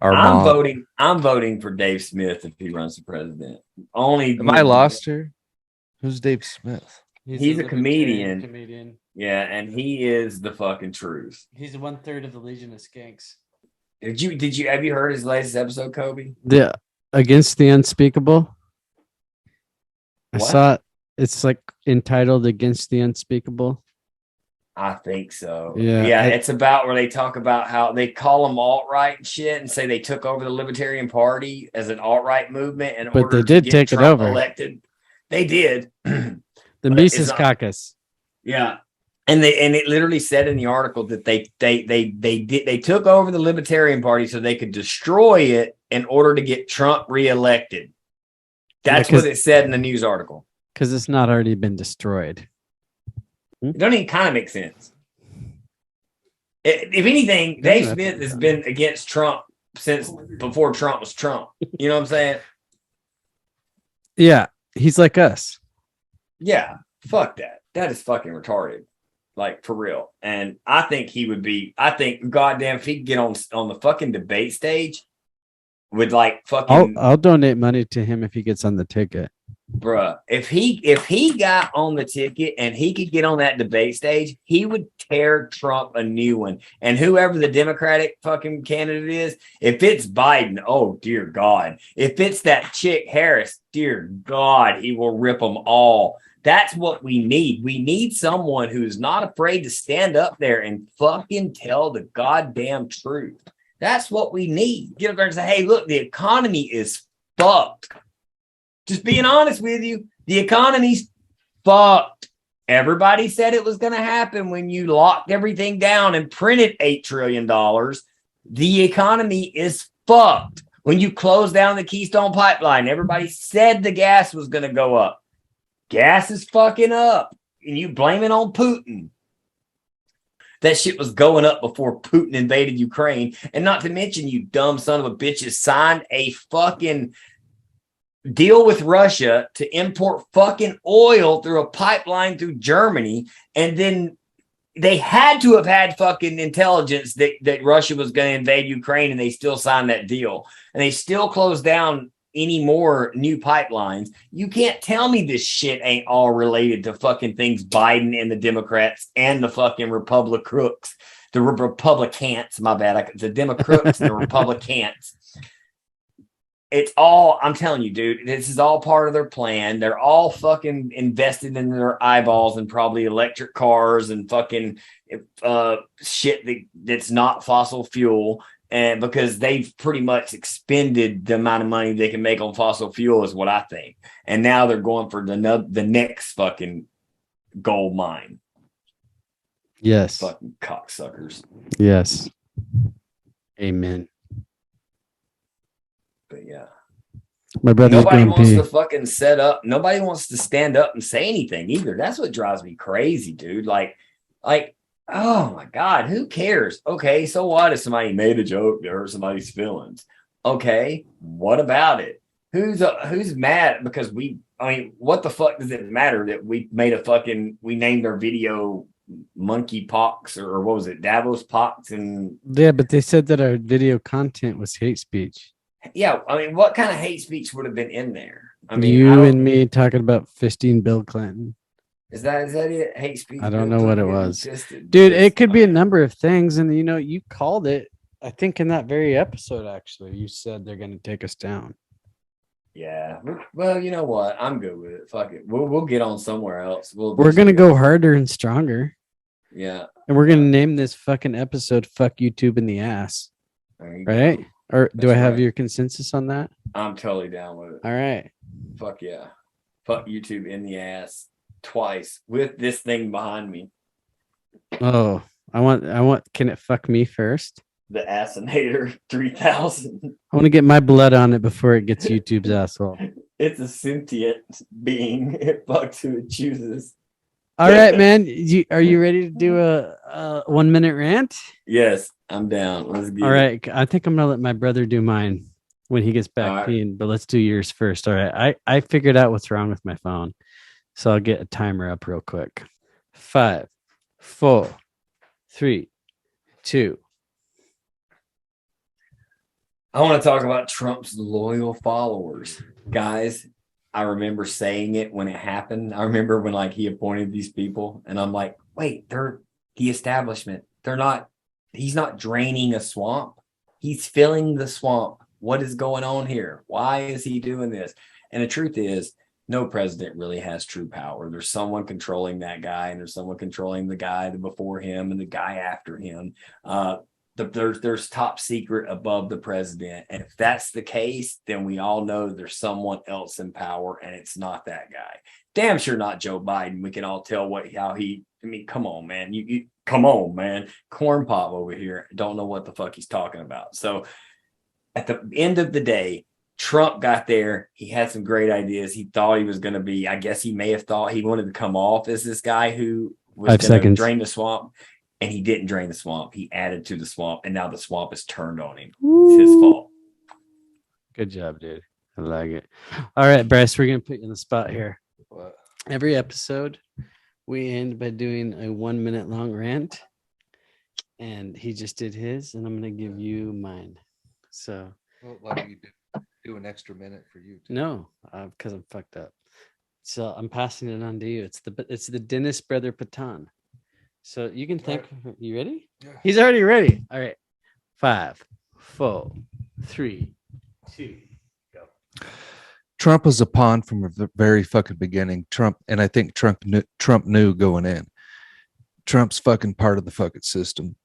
I'm voting for Dave Smith if he runs for president. Am I lost here? Who's Dave Smith? He's a comedian. Yeah, and he is the fucking truth. He's 1/3 of the Legion of Skanks. Have you heard his latest episode, Kobe? Yeah, Against the Unspeakable. I What? saw it. It's like entitled Against the Unspeakable. I think so. Yeah, it's about where they talk about how they call them alt-right and shit and say they took over the Libertarian Party as an alt-right movement in But order they did to get take it Trump over. elected. They did. The But Mises it's not- Caucus. Yeah. And it literally said in the article that they took over the Libertarian Party so they could destroy it in order to get Trump reelected. That's what it said in the news article. Because it's not already been destroyed. It doesn't even kind of make sense. If anything, Dave Smith has been against Trump since before Trump was Trump. You know what I'm saying? Yeah, he's like us. Yeah, fuck that. That is fucking retarded. Like, for real. And I think goddamn, if he could get on the fucking debate stage with like fucking I'll donate money to him if he gets on the ticket. bruh, if he got on the ticket and he could get on that debate stage, he would tear Trump a new one. And whoever the Democratic fucking candidate is, if it's Biden, oh dear God. If it's that chick Harris, dear God, he will rip them all. That's what we need. We need someone who's not afraid to stand up there and fucking tell the goddamn truth. That's what we need. Get up there and say, hey, look, the economy is fucked. Just being honest with you, the economy's fucked. Everybody said it was going to happen when you locked everything down and printed $8 trillion. The economy is fucked. When you closed down the Keystone Pipeline, everybody said the gas was going to go up. Gas is fucking up. And you blame it on Putin. That shit was going up before Putin invaded Ukraine. And not to mention, you dumb son of a bitches signed a fucking deal with Russia to import fucking oil through a pipeline through Germany. And then they had to have had fucking intelligence that Russia was going to invade Ukraine, and they still signed that deal. And they still closed down any more new pipelines. You can't tell me this shit ain't all related to fucking things Biden and the Democrats and the fucking Republicans, my bad. The Democrats and the Republicans. It's all, I'm telling you, dude, this is all part of their plan. They're all fucking invested in their eyeballs and probably electric cars and fucking shit that's not fossil fuel. And because they've pretty much expended the amount of money they can make on fossil fuel is what I think. And now they're going for the next fucking gold mine. Yes. Fucking cocksuckers. Yes. Amen. But yeah. My brother's Nobody going wants pee. to fucking set up. Nobody wants to stand up and say anything either. That's what drives me crazy, dude. Like, oh my God, who cares? Okay, so what if somebody made a joke that hurt somebody's feelings? Okay, what about it? Who's mad because what the fuck does it matter that we named our video monkey pox or what was it, Davos pox? And Yeah, but they said that our video content was hate speech. yeah, what kind of hate speech would have been in there? I mean, You and me talking about fisting Bill Clinton. Is that it? Hate speech. I don't know what it was, Just- dude. It could be a number of things, and you called it. I think in that very episode, actually, you said they're going to take us down. Yeah. Well, you know what? I'm good with it. Fuck it. We'll get on somewhere else. We're going to go harder and stronger. Yeah. And we're going to name this fucking episode "Fuck YouTube in the Ass." Right? Go. Or do That's I have right. your consensus on that? I'm totally down with it. All right. Fuck yeah. Fuck YouTube in the ass twice with this thing behind me. Oh, I want. Can it fuck me first? The Assinator 3000. I want to get my blood on it before it gets YouTube's asshole. It's a sentient being. It fucks who it chooses. All right, man. Are you ready to do a 1 minute rant? Yes, I'm down. Let's get All right. I think I'm gonna let my brother do mine when he gets back peeing, but let's do yours first. All right. I figured out what's wrong with my phone. So I'll get a timer up real quick. 5, 4, 3, 2. I want to talk about Trump's loyal followers. Guys, I remember saying it when it happened. I remember when he appointed these people, and I'm like, wait, they're the establishment. He's not draining a swamp. He's filling the swamp. What is going on here? Why is he doing this? And the truth is, no president really has true power. There's someone controlling that guy, and there's someone controlling the guy before him and the guy after him. There's top secret above the president. And if that's the case, then we all know there's someone else in power, and it's not that guy. Damn sure not Joe Biden. We can all tell come on, man. Come on, man. Corn pop over here. Don't know what the fuck he's talking about. So at the end of the day, Trump got there. He had some great ideas. He thought he was going to be, I guess he may have thought he wanted to come off as this guy who was going to drain the swamp. And he didn't drain the swamp. He added to the swamp. And now the swamp is turned on him. It's his fault. Good job, dude. I like it. All right, Bryce, we're going to put you in the spot here. What? Every episode, we end by doing a 1 minute long rant. And he just did his, and I'm going to give you mine. So, Well, why don't you do an extra minute for you? No, because I'm fucked up. So I'm passing it on to you. It's the Dennis brother Patan. So you can think. Right. You ready? Yeah. He's already ready. All right. 5, 4, 3, 2, go. Trump was a pawn from the very fucking beginning. I think Trump knew going in. Trump's fucking part of the fucking system.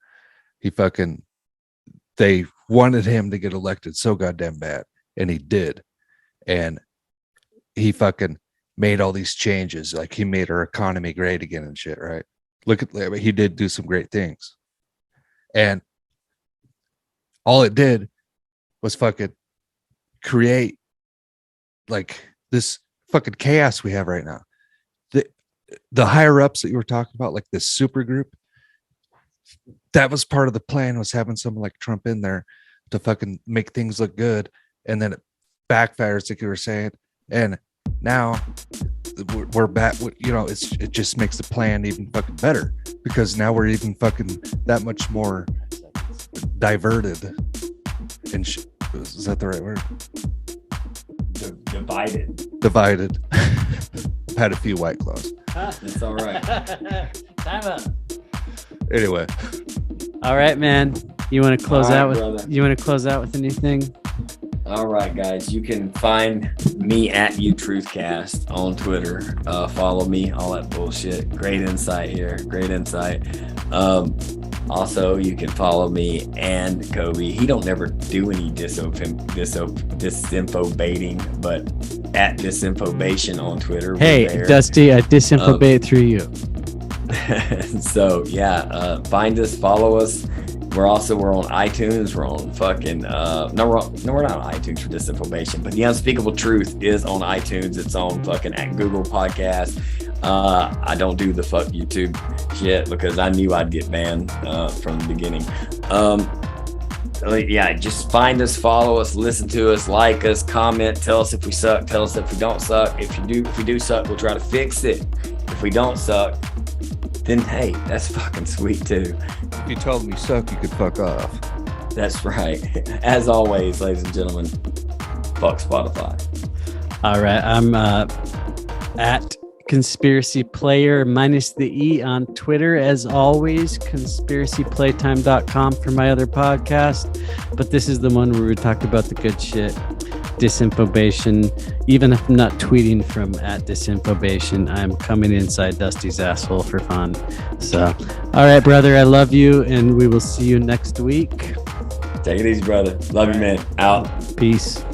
They wanted him to get elected so goddamn bad, and he did. And he fucking made all these changes. Like, he made our economy great again and shit, right? He did do some great things. And all it did was fucking create this fucking chaos we have right now. The higher ups that you were talking about, like this super group, that was part of the plan, was having someone like Trump in there to fucking make things look good. And then it backfires, like you were saying. And now we're back. It just makes the plan even fucking better, because now we're even fucking that much more diverted. And is that the right word? Divided. I've had a few White Claws. It's all right. Time up. Anyway. All right, man. You want to close out with? Brother. You want to close out with anything? All right, guys. You can find me at YouTruthCast on Twitter. Follow me, all that bullshit. Great insight here. Great insight. Also, you can follow me and Kobe. He don't never do any disinfobating, but at Disinfobation on Twitter. Hey, Dusty, I disinfobate through you. So yeah, find us, follow us. We're on iTunes. We're on fucking no, we're not on iTunes for Disinfobation, but The Unspeakable Truth is on iTunes. It's on fucking at Google Podcast. I don't do the fuck YouTube shit because I knew I'd get banned from the beginning. Yeah, just find us, follow us, listen to us, like us, comment, tell us if we suck, tell us if we don't suck. If we do suck, we'll try to fix it. If we don't suck, then hey, that's fucking sweet too. If you told me you suck, you could fuck off. That's right. As always, ladies and gentlemen, fuck Spotify. All right, I'm at Conspiracy Player minus the E on Twitter. As always, conspiracyplaytime.com for my other podcast. But this is the one where we talk about the good shit. Disinfobation. Even if I'm not tweeting from at Disinfobation, I'm coming inside Dusty's asshole for fun. So, all right, brother, I love you, and we will see you next week. Take it easy, brother. Love you, man. Out. Peace.